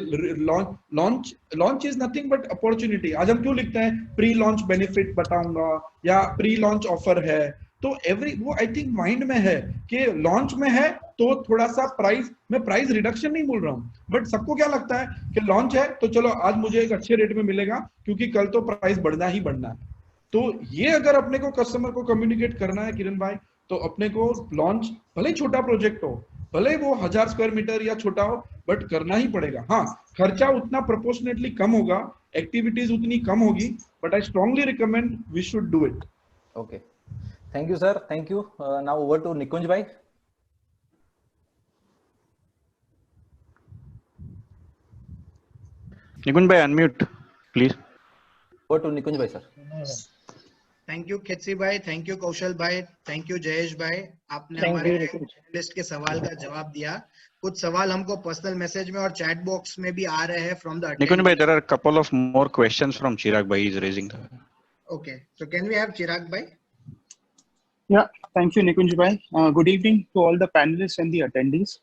[SPEAKER 5] launch is nothing but opportunity। आज हम क्यों लिखते हैं प्री लॉन्च बेनिफिट बताऊंगा या प्री लॉन्च ऑफर है, तो वो आई थिंक माइंड में है कि लॉन्च में है तो थोड़ा सा प्राइस, मैं प्राइस रिडक्शन नहीं बोल रहा हूँ, बट सबको क्या लगता है कि लॉन्च है तो चलो आज मुझे एक अच्छे रेट में मिलेगा क्योंकि कल तो प्राइस बढ़ना ही बढ़ना है। तो ये अगर अपने को कस्टमर को कम्युनिकेट करना है किरण भाई, तो अपने को लॉन्च भले छोटा प्रोजेक्ट हो, भले वो 1000 स्क्वायर मीटर या छोटा हो, बट करना ही पड़ेगा। हाँ, खर्चा उतना प्रोपोर्शनेटली कम होगा, एक्टिविटीज उतनी कम होगी, but I strongly recommend we should do it.
[SPEAKER 9] Okay, thank you sir, thank you. Now over to Nikunj bhai.
[SPEAKER 3] Nikunj bhai unmute please.
[SPEAKER 9] Over to Nikunj bhai sir.
[SPEAKER 1] Thank you खेतसी भाई, थैंक यू कौशल भाई, थैंक यू जयेश भाई, आपने हमारे जर्नलिस्ट के सवाल का जवाब दिया। कुछ सवाल हमको पर्सनल मैसेज में और चैट बॉक्स में भी आ रहे हैं from the
[SPEAKER 3] Nikunj bhai, there are couple of more questions from Chirag bhai is raising.
[SPEAKER 1] Okay, so can we have Chirag bhai?
[SPEAKER 10] Yeah, thank you, Nikunj bhai. Good evening to all the panelists and the attendees.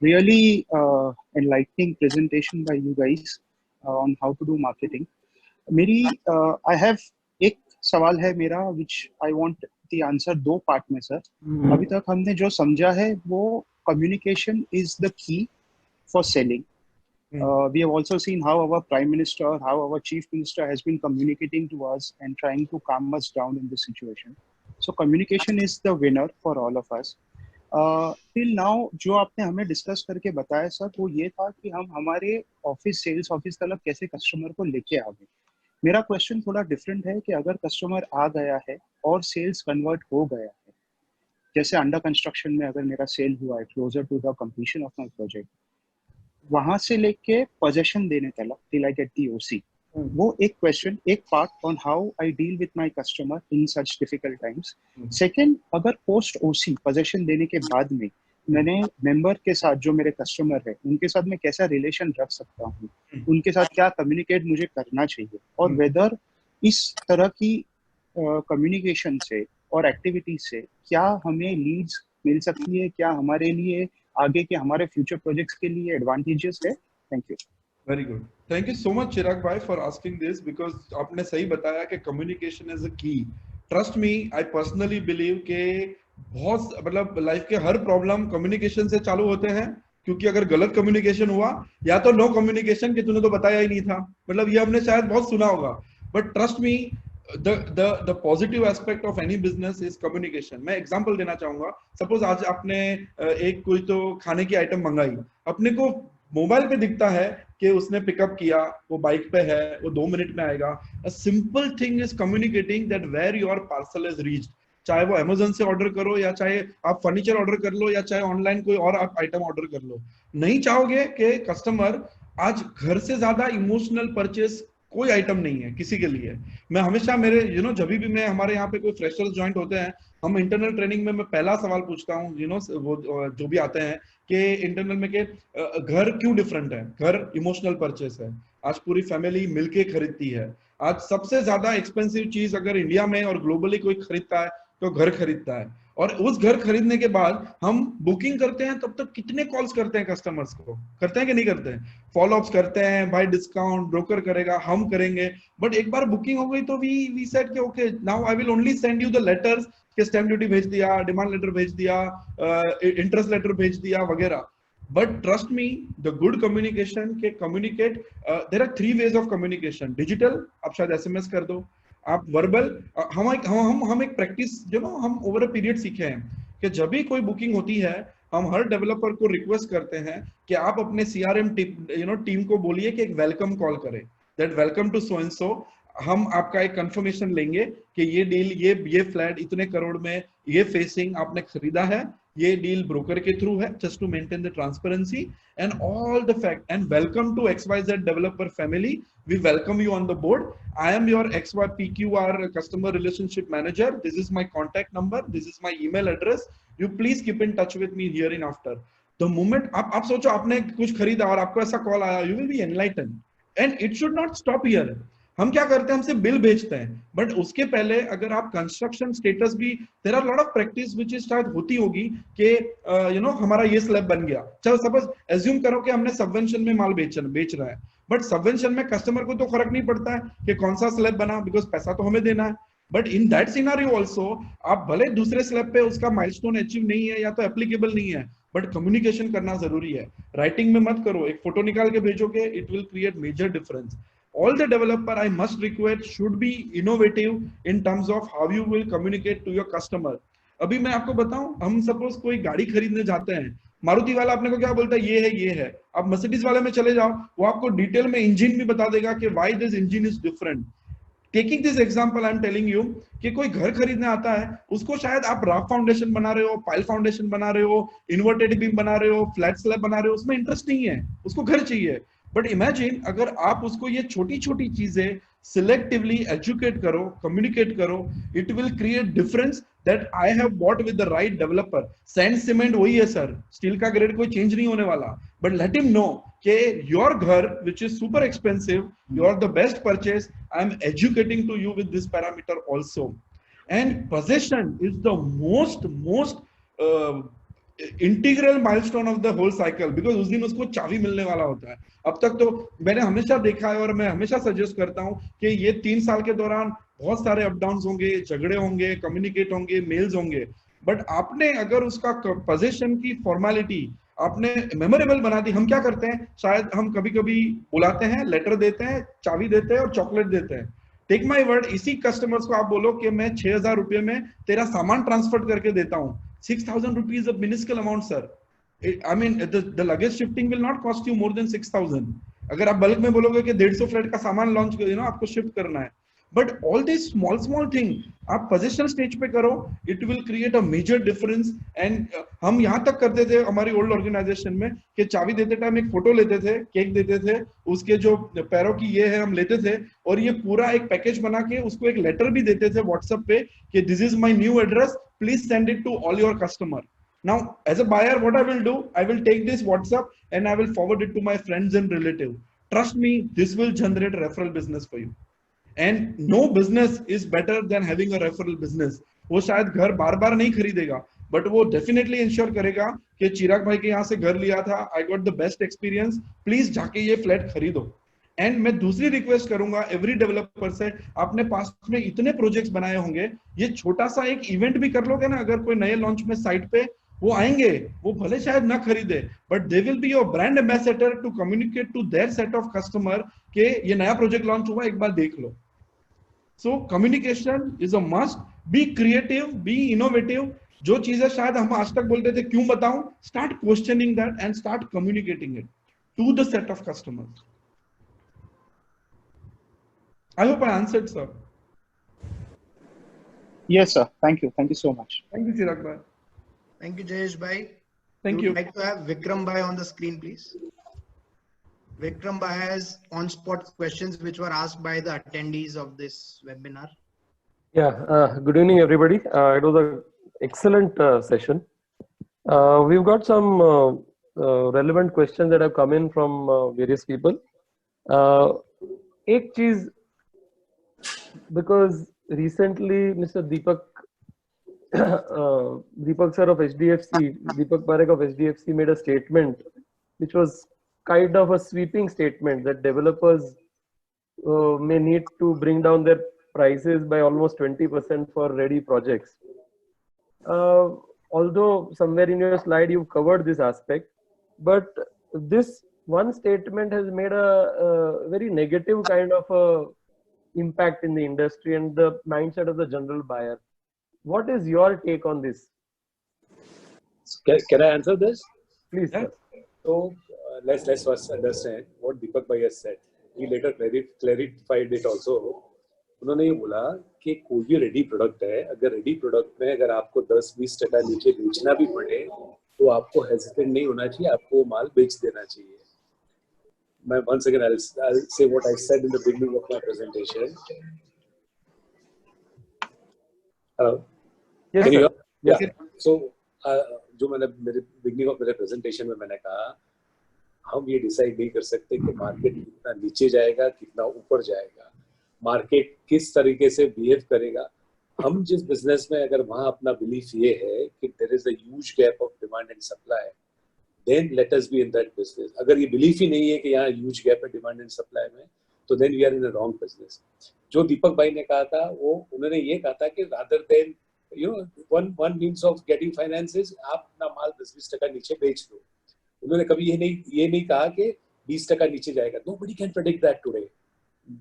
[SPEAKER 10] Really enlightening presentation by you guys on how to do marketing. I have एक सवाल है मेरा which I want the answer दो part में sir. अभी तक हमने जो समझा है वो communication is the key for selling. We have also seen how our Prime Minister, how our Chief Minister has been communicating to us and trying to calm us down in this situation. So communication is the winner for all of us. Till now जो आपने हमें discuss करके बताया sir, वो ये था कि हम हमारे ऑफिस, सेल्स ऑफिस तक कैसे कस्टमर को लेके आ गए। मेरा क्वेश्चन थोड़ा डिफरेंट है कि अगर कस्टमर आ गया है और सेल्स कन्वर्ट हो गया है, जैसे अंडर कंस्ट्रक्शन में अगर मेरा सेल हुआ है closer to the completion of my project, वहां से लेके पोजेशन देने तक टिल आई गेट दी ओसी, वो एक क्वेश्चन, एक part on how I deal with my customer in such difficult times. Second, अगर पोस्ट ओसी पोजीशन देने के बाद में मैंने मेंबर के साथ, जो मेरे कस्टमर है उनके साथ मैं कैसा रिलेशन रख सकता हूँ, उनके साथ क्या कम्युनिकेट मुझे करना चाहिए, और वेदर इस तरह की कम्युनिकेशन से और एक्टिविटी से क्या हमें लीड्स मिल सकती है, क्या हमारे लिए आगे के हमारे फ्यूचर प्रोजेक्ट्स के लिए एडवांटेजेस है। Thank you.
[SPEAKER 5] Very good, thank you so much Chirag bhai for asking this, because आपने सही बताया कि कम्युनिकेशन इज अ की। Trust me, I personally believe के बहुत, मतलब लाइफ के हर प्रॉब्लम कम्युनिकेशन से चालू होते हैं, क्योंकि अगर गलत कम्युनिकेशन हुआ, या तो नो कम्युनिकेशन कि तूने तो बताया ही नहीं था, मतलब ये हमने शायद बहुत सुना होगा, but trust me the positive aspect of any business is communication। मैं एग्जांपल देना चाहूंगा। सपोज आज आपने एक कोई तो खाने की आइटम मंगाई, अपने को मोबाइल पे दिखता है कि उसने पिकअप किया, वो बाइक पे है, वो 2 मिनट में आएगा। A simple thing is communicating that where your parcel is reached। चाहे वो अमेज़न से ऑर्डर करो, या चाहे आप फर्नीचर ऑर्डर कर लो, या चाहे ऑनलाइन कोई और आप आइटम ऑर्डर कर लो, नहीं चाहोगे कि कस्टमर, आज घर से ज्यादा इमोशनल परचेस कोई आइटम नहीं है किसी के लिए। मैं हमेशा मेरे जब भी मैं, हमारे यहाँ पे कोई फ्रेशर्स ज्वाइंट होते हैं, हम इंटरनल ट्रेनिंग में मैं पहला सवाल पूछता हूँ वो जो भी आते हैं कि इंटरनल में के घर क्यों डिफरेंट है। घर इमोशनल परचेस है, आज पूरी फैमिली मिलके खरीदती है। आज सबसे ज्यादा एक्सपेंसिव चीज अगर इंडिया में और ग्लोबली कोई खरीदता है तो घर खरीदता है। और उस घर खरीदने के बाद हम बुकिंग करते हैं, तब तक कितने कॉल्स करते हैं कस्टमर्स को, करते हैं कि नहीं करते हैं? फॉलोअप्स करते हैं, भाई डिस्काउंट ब्रोकर करेगा, हम करेंगे, बट एक बार बुकिंग हो गई तो वी सेड कि okay now I will only send you the letters, कि स्टैम्प ड्यूटी भेज दिया, डिमांड लेटर भेज दिया, इंटरेस्ट लेटर भेज दिया वगैरह. But trust me, the good communication के communicate, there are 3 ways of communication. Digital, आप शायद SMS कर दो, आप वर्बल, हम एक प्रैक्टिस जो ना हम ओवर अ पीरियड सीखे हैं कि जब भी कोई बुकिंग होती है, हम हर डेवलपर को रिक्वेस्ट करते हैं कि आप अपने CRM टीम को बोलिए कि एक वेलकम कॉल करे, that welcome to so and so, हम आपका एक कंफर्मेशन लेंगे कि ये डील, ये फ्लैट इतने करोड़ में, ये फेसिंग आपने खरीदा है, ये डील ब्रोकर के थ्रू है, just to maintain the transparency and all the fact, and welcome to XYZ developer family, we welcome you on the board, I am your XYPQR customer relationship manager, this is my contact number, this is my email address, you please keep in touch with me here in after. The moment आप सोचो आपने कुछ खरीदा और आपको ऐसा call आया, you will be enlighten, and it should not stop here. हम क्या करते हैं, हमसे बिल भेजते हैं, बट उसके पहले अगर आप कंस्ट्रक्शन स्टेटस भी, there are lot of practice which is शायद होती होगी कि हमारा ये स्लैब बन गया. चलो सपोज एज्यूम करो कि हमने सबवेंशन में माल बेच रहा है, बट सबवेंशन में कस्टमर को तो फर्क नहीं पड़ता है कि कौन सा स्लैब बना, बिकॉज पैसा तो हमें देना है. But in that scenario also, आप भले दूसरे स्लैब पे उसका माइलस्टोन अचीव नहीं है या तो एप्लीकेबल नहीं है, बट कम्युनिकेशन करना जरूरी है. राइटिंग में मत करो, एक फोटो निकाल के भेजोगे, it will create major difference. All the developer, I must request, should be innovative in terms of how you will communicate to your customer. अभी मैं आपको बताऊं, हम सपोज कोई गाड़ी खरीदने जाते हैं, मारुति वाला अपने को क्या बोलता है, ये है. अब मर्सिडीज वाले में चले जाओ, वो आपको डिटेल में इंजन भी बता देगा कि why this engine is different. Taking this example, I am telling you कि कोई घर खरीदने आता है, उसको शायद आप राफ फाउंडेशन बना रहे हो, पाइल फाउंडेशन बना रहे हो, इन्वर्टेड बीम बना रहे हो, फ्लैट स्लैब बना रहे हो, उसमें इंटरेस्ट नहीं है, उसको घर चाहिए. बट इमेजिन अगर आप उसको ये छोटी छोटी चीजें सिलेक्टिवली एजुकेट करो, कम्युनिकेट करो, it will create difference that I have bought with the right developer. Sand cement वही है सर, स्टील का ग्रेड कोई चेंज नहीं होने वाला, बट लेट हिम नो कि योर घर which is super expensive, you are the best purchase, I am educating to you with this parameter also. And possession is the most integral milestone of the whole cycle, because उस दिन उसको चाबी मिलने वाला होता है. अब तक तो मैंने हमेशा देखा है और मैं हमेशा सजेस्ट करता हूं कि ये 3 साल के दौरान बहुत सारे अप डाउन होंगे, झगड़े होंगे, कम्युनिकेट होंगे, मेल्स होंगे, बट आपने अगर उसका पोजीशन की फॉर्मेलिटी आपने मेमोरेबल बना दी. हम क्या करते हैं, शायद हम कभी कभी बुलाते हैं, लेटर देते हैं, चाबी देते हैं और चॉकलेट देते हैं. टेक माई वर्ड, इसी कस्टमर्स को आप बोलो कि मैं 6,000 रुपए में तेरा सामान ट्रांसफर करके देता हूँ. 6,000 rupees is a minuscule amount, sir. I mean, the luggage shifting will not cost you more than 6,000. अगर आप बल्क में बोलोगे कि 150 फ्लैट का सामान लॉन्च आपको शिफ्ट करना है, but all this small thing आप पोजीशन स्टेज पे करो, it will create a major difference. And हम यहाँ तक करते थे हमारी ओल्ड ऑर्गेनाइजेशन में कि चाबी देते टाइम एक फोटो लेते थे, केक देते थे, उसके जो पैरों की ये है हम लेते थे, और ये पूरा एक पैकेज बना के उसको एक लेटर भी देते थे व्हाट्सएप पे कि this is my new address, please send it to all your customer. Now as a buyer, what I will do, I will take this WhatsApp and I will forward it to my friends and relative. Trust me, this will generate referral business for you. And no business is better than having a referral business. वो शायद घर बार बार नहीं खरीदेगा, but वो definitely ensure करेगा कि चिराग भाई के यहाँ से घर लिया था, I got the best experience, please जाके ये फ्लैट खरीदो. एंड मैं दूसरी रिक्वेस्ट करूंगा एवरी डेवलपर से, आपने पास्ट में इतने प्रोजेक्ट्स बनाए होंगे, ये छोटा सा एक इवेंट भी कर लोगे ना, अगर कोई नए लॉन्च में साइट पे वो आएंगे, वो भले शायद ना खरीदे, but they will be your brand ambassador to communicate to their set of customer के ये नया प्रोजेक्ट लॉन्च हुआ, एक बार देख लो. So communication is a must. Be creative, be innovative. जो चीजें शायद हम आज तक बोलते थे क्यों बताऊं, start questioning that and start communicating it to the set of customers. I hope I answered, sir.
[SPEAKER 10] Yes, sir. Thank you. Thank you so much.
[SPEAKER 5] Thank you, Chirag bhai.
[SPEAKER 1] Thank you, Jayesh bhai.
[SPEAKER 5] Thank you.
[SPEAKER 1] Would like to have Vikram bhai on the screen, please. Vikram bhai has on-spot questions which were asked by the attendees of this webinar.
[SPEAKER 11] Yeah. Good evening, everybody. It was an excellent session. We've got some relevant questions that have come in from various people. एक चीज, because recently Mr. Deepak Deepak sir of HDFC, Deepak Parekh of HDFC made a statement which was kind of a sweeping statement that developers may need to bring down their prices by almost 20% for ready projects. Although somewhere in your slide you've covered this aspect, but this one statement has made a very negative kind of a impact in the industry and the mindset of the general buyer. What is your take on this?
[SPEAKER 6] Can I answer this?
[SPEAKER 11] Please, sir.
[SPEAKER 6] So let's first understand what Deepak Bhai has said. He later clarified it also. उन्होंने ये बोला कि कोई भी ready product है, अगर ready product में अगर आपको 10-20% नीचे बेचना भी पड़े तो आपको हेजिटेट नहीं होना चाहिए, आपको वो माल बेच देना चाहिए. मैं once again I'll say what I said in the beginning of my presentation. Hello.
[SPEAKER 11] Yes,
[SPEAKER 6] Can you
[SPEAKER 11] sir.
[SPEAKER 6] hear?
[SPEAKER 11] Yes,
[SPEAKER 6] Yeah. So जो मैंने मेरे beginning of मेरे presentation में मैंने कहा, हम ये डिसाइड नहीं कर सकते कि मार्केट कितना नीचे जाएगा कितना ऊपर जाएगा, मार्केट किस तरीके से बिहेव करेगा. हम जिस बिजनेस में अगर वहां अपना बिलीफ ये है कि there is a huge gap of demand and supply, then let us be in that business. अगर ये बिलीफ ही नहीं है कि यहाँ ह्यूज गैप है डिमांड एंड सप्लाई में, तो then we are in a wrong business. जो दीपक भाई ने कहा था वो उन्होंने ये कहा था कि rather than you know one means of getting finances, आप अपना माल 10-20% नीचे बेच दो. उन्होंने कभी ये नहीं कहा कि 20% नीचे जाएगा. Nobody can predict that today.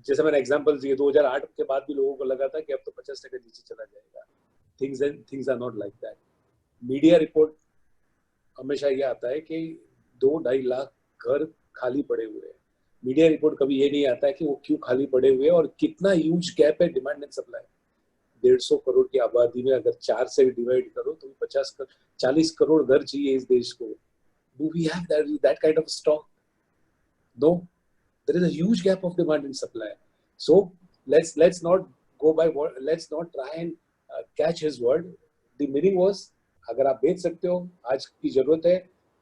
[SPEAKER 6] जैसे मैंने एग्जांपल दिए, 2008 के बाद भी लोगों को लगा था कि अब तो 50% नीचे चला जाएगा. Things are not like that. Media report हमेशा ये आता है कि 2-2.5 लाख घर खाली पड़े हुए हैं. मीडिया रिपोर्ट कभी ये नहीं आता है कि वो क्यों खाली पड़े हुए हैं और कितना ह्यूज गैप है डिमांड एंड सप्लाई. 150 करोड़ की आबादी में अगर 4 से डिवाइड करो तो 40 करोड़ घर चाहिए इस देश को. Do we have that kind of stock? No. There is a huge gap of demand and supply. So let's not go by what, let's not try and catch his word. The meaning was, अगर आप बेच सकते हो, आज की जरूरत है,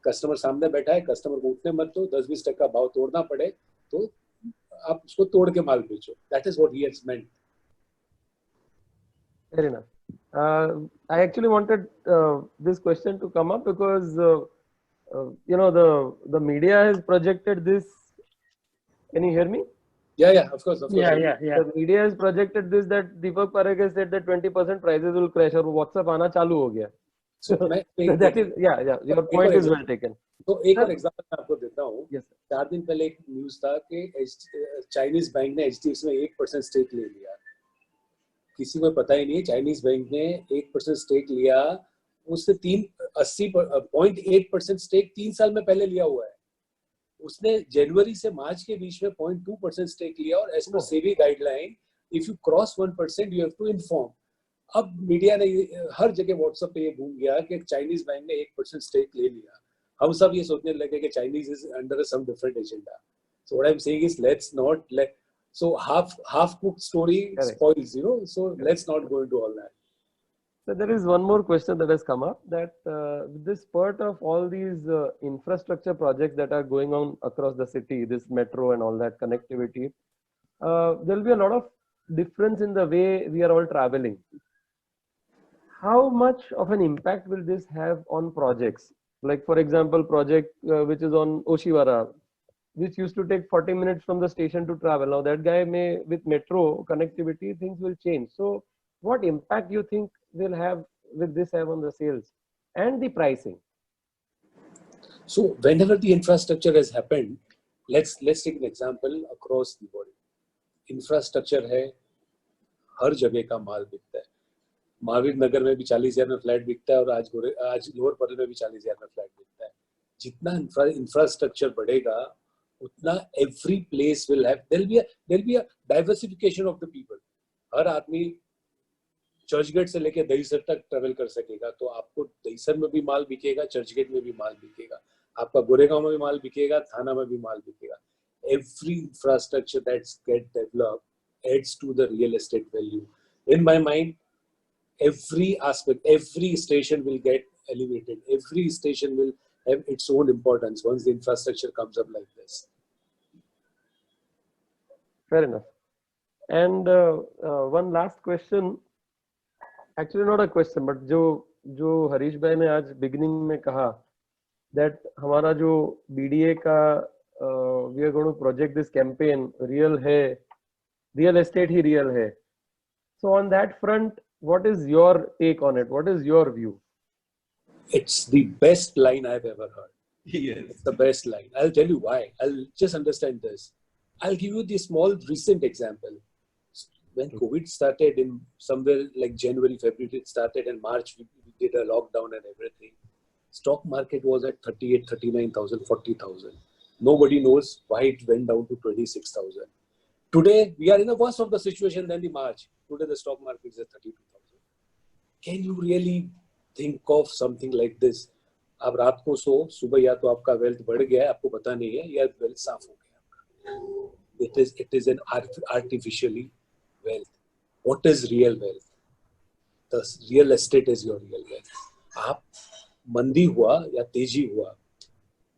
[SPEAKER 6] customer सामने बैठा है, कस्टमर को उठने मत दो, 10-20% भाव तोड़ना पड़े तो आप उसको तोड़ के माल बेचो. That is what he has meant.
[SPEAKER 11] Fair enough. I actually wanted this question to come up because you know the media has projected this. Can you hear me?
[SPEAKER 6] Yeah, of course.
[SPEAKER 8] Yeah.
[SPEAKER 11] The media has projected this, that Deepak Parekh has said that 20% prices will crash और WhatsApp आना चालू हो गया.
[SPEAKER 6] So
[SPEAKER 11] that is your point is well taken.
[SPEAKER 6] तो एक और example मैं आपको देता हूँ. 4 दिन पहले एक न्यूज था कि चाइनीज बैंक ने HDFC में 1% स्टेक ले लिया. किसी को पता ही नहीं, चाइनीज बैंक ने 1% स्टेक लिया. उसने 80.8% स्टेक 3 साल में पहले लिया हुआ है. उसने जनवरी से मार्च के बीच में 0.2% स्टेक लिया और as per SEBI guideline if you cross 1% you have to inform. अब मीडिया ने हर जगह व्हाट्सएप पे ये घूम गया कि चाइनीज बैंक ने 1% स्टेक ले लिया. हम सब ये सोचने लगे कि Chinese is under some different agenda. So what I am saying is let's not let so half cooked story spoils, you know, so let's not go into all that.
[SPEAKER 11] So there is one more question that has come up, that this part of all these infrastructure projects that are going on across the city, this metro and all that connectivity, there will be a lot of difference in the way we are all traveling. How much of an impact will this have on projects? Like for example, project which is on Oshiwara, which used to take 40 minutes from the station to travel. Now that guy may, with metro connectivity, things will change. So what impact do you think will this have on the sales and the pricing?
[SPEAKER 6] So whenever the infrastructure has happened, let's take an example across the board. Infrastructure है, हर जगह का माल बिकता है. महावीर नगर में भी 40,000 में flat बिकता है और आज लोअर परल में भी 40,000 में फ्लैट बिकता है. जितना इंफ्रास्ट्रक्चर बढ़ेगा उतना every place will have, there'll be a diversification of the people. हर आदमी चर्चगेट से लेके दहीसर तक ट्रेवल कर सकेगा, तो आपको दहीसर में भी माल बिकेगा, चर्चगेट में भी माल बिकेगा, आपका गोरेगांव में भी माल बिकेगा, थाना में भी माल बिकेगा. Every infrastructure that's get developed adds to the real estate value. In my mind, every aspect, every station will get elevated. Every station will have its own importance once the infrastructure comes up like this.
[SPEAKER 11] Fair enough. And one last question. Actually not a question, but जो हरीश भाई ने आज beginning में कहा that हमारा जो BDA का we are going to project this campaign real है, रियल एस्टेट ही रियल है. So on that front, what is your take on it? What is your view?
[SPEAKER 12] It's the best line I've ever heard.
[SPEAKER 5] Yes.
[SPEAKER 12] It's the best line. I'll tell you why. I'll just understand this. I'll give you the small recent example. When COVID started in somewhere like January, February, it started, and March we did a lockdown and everything. Stock market was at 38, 39,000, 40,000. Nobody knows why it went down to 26,000. Today, we are in a worse of the situation than the March. Today, the stock market is at 32,000. Can you really think of something like this? आप रात को सो, सुबह या तो आपका wealth बढ़ गया है, आपको पता नहीं है, या वेल्थ साफ हो गया. It is an artificially wealth. What is real wealth? The real estate is your real wealth. आप मंदी हुआ या तेजी हुआ,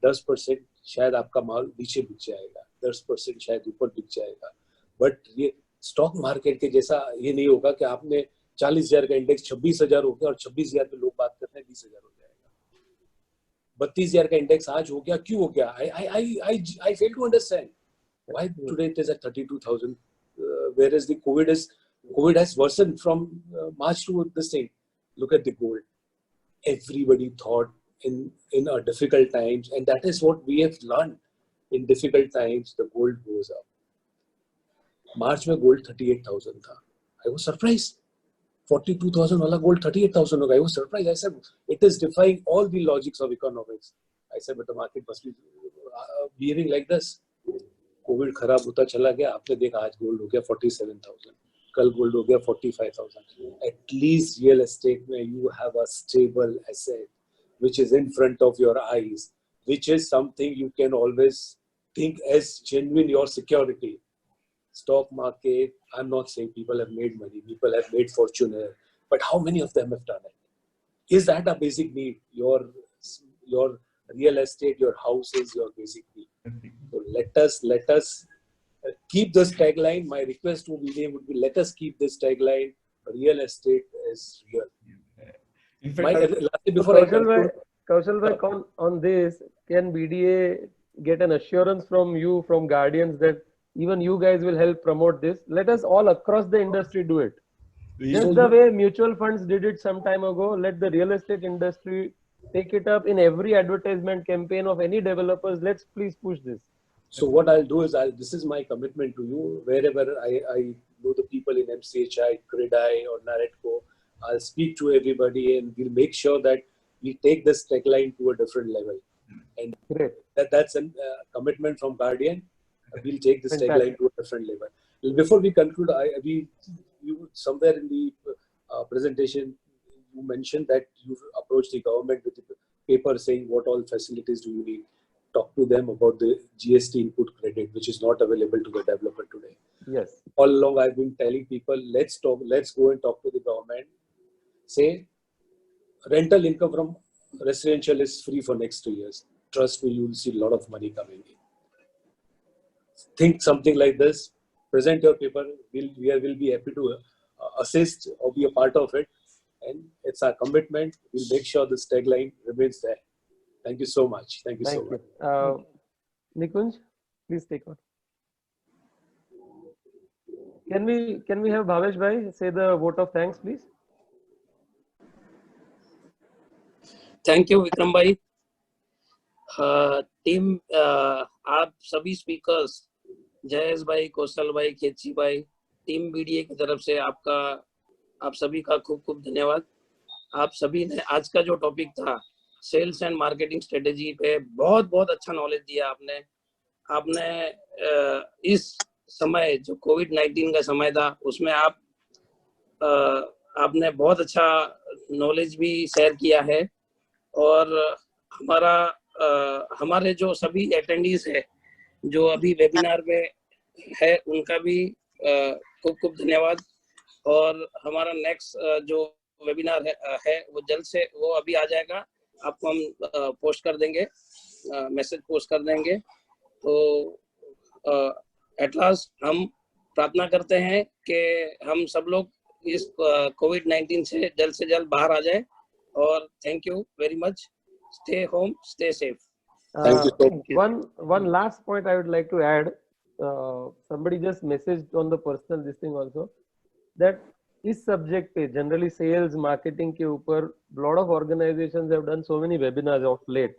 [SPEAKER 12] 10% शायद आपका माल नीचे बिक जाएगा, 10% शायद ऊपर बिक जाएगा. बट ये स्टॉक मार्केट के जैसा ये नहीं होगा कि आपने 40,000 का इंडेक्स 26,000 हो गया और 26,000 पे लोग बात करते हैं 20,000 हो जाएगा. 32,000 का इंडेक्स आज हो गया, क्यों हो गया? I fail to understand why today it is at 32,000, whereas the COVID has worsened from March to this thing. Look at the gold. Everybody thought in our difficult times, and that is what we have learned. In difficult times, the gold goes up. March में gold 38,000 था. I was surprised. 42,000 वाला gold 38,000 होगा. I was surprised. I said, it is defying all the logics of economics. I said, but the market must be behaving like this. COVID खराब होता चला गया. आपने देखा आज gold हो गया 47,000. कल gold हो गया 45,000. At least real estate में you have a stable asset which is in front of your eyes, which is something you can always think as genuine your security. Stock market, I'm not saying people have made money, people have made fortune here, but how many of them have done it? Is that a basic need? Your real estate, your house is your basic need. So let us keep this tagline. My request to BDA would be, let us keep this tagline. Real estate is real.
[SPEAKER 5] In fact,
[SPEAKER 11] Kaushal bhai, on this, can BDA get an assurance from you, from Guardians, that even you guys will help promote this? Let us all across the industry do it. Just the way mutual funds did it some time ago, let the real estate industry take it up in every advertisement campaign of any developers. Let's please push this.
[SPEAKER 12] So what I'll do is, this is my commitment to you. Wherever I know the people in MCHI, CREDAI or NAREDCO, I'll speak to everybody and we'll make sure that we take this tagline to a different level. And that's a commitment from Guardian. We'll take this tagline to a different level. Before we conclude, you somewhere in the presentation, you mentioned that you approached the government with a paper saying what all facilities do you need. Talk to them about the GST input credit, which is not available to the developer today.
[SPEAKER 11] Yes.
[SPEAKER 12] All along, I've been telling people, let's go and talk to the government. Say, rental income from residential is free for next 2 years. Trust me, you will see a lot of money coming in. Think something like this. Present your paper. We will be happy to assist or be a part of it. And it's our commitment. We'll make sure this tagline remains there. Thank you so much. Thank you so much.
[SPEAKER 11] Nikunj, please take on. Can we have Bhavesh bhai say the vote of thanks, please?
[SPEAKER 13] Thank you, Vikram bhai. Team, आप सभी speakers, Jayesh भाई, कौशल भाई, खेची भाई, team BDA की तरफ से आप सभी का खूब खूब धन्यवाद. आप सभी ने आज का जो टॉपिक था सेल्स एंड मार्केटिंग स्ट्रेटेजी पे बहुत अच्छा नॉलेज दिया आपने इस समय जो कोविड-19 का समय था उसमें आपने बहुत अच्छा नॉलेज भी शेयर किया है. और हमारे जो सभी अटेंडीज है जो अभी वेबिनार में है उनका भी खूब खूब धन्यवाद. और हमारा नेक्स्ट जो वेबिनार है वो जल्द से वो अभी आ जाएगा, आपको हम पोस्ट कर देंगे, मैसेज पोस्ट कर देंगे. तो एट लास्ट हम प्रार्थना करते हैं कि हम सब लोग इस कोविड-19 से जल्द बाहर आ जाए और thank you very much. Stay home, stay safe.
[SPEAKER 12] Thank you.
[SPEAKER 11] One last point I would like to add. Somebody just messaged on the personal this thing also that इस subject पे generally sales marketing के ऊपर lot of organizations have done so many webinars of late.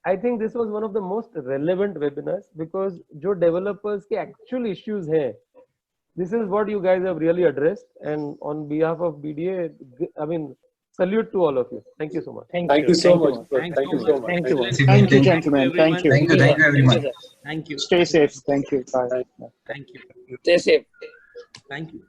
[SPEAKER 11] I think this was one of the most relevant webinars because जो developers के actual issues हैं, this is what you guys have really addressed, and on behalf of BDA, I mean, salute to all of you. Thank you so much.
[SPEAKER 12] Thank you so much. Thank you so much.
[SPEAKER 10] Thank you, gentlemen. Thank you.
[SPEAKER 2] Thank you everyone. Thank you.
[SPEAKER 10] Stay safe. Thank you. Bye.
[SPEAKER 2] Thank you.
[SPEAKER 13] Stay safe.
[SPEAKER 2] Thank you.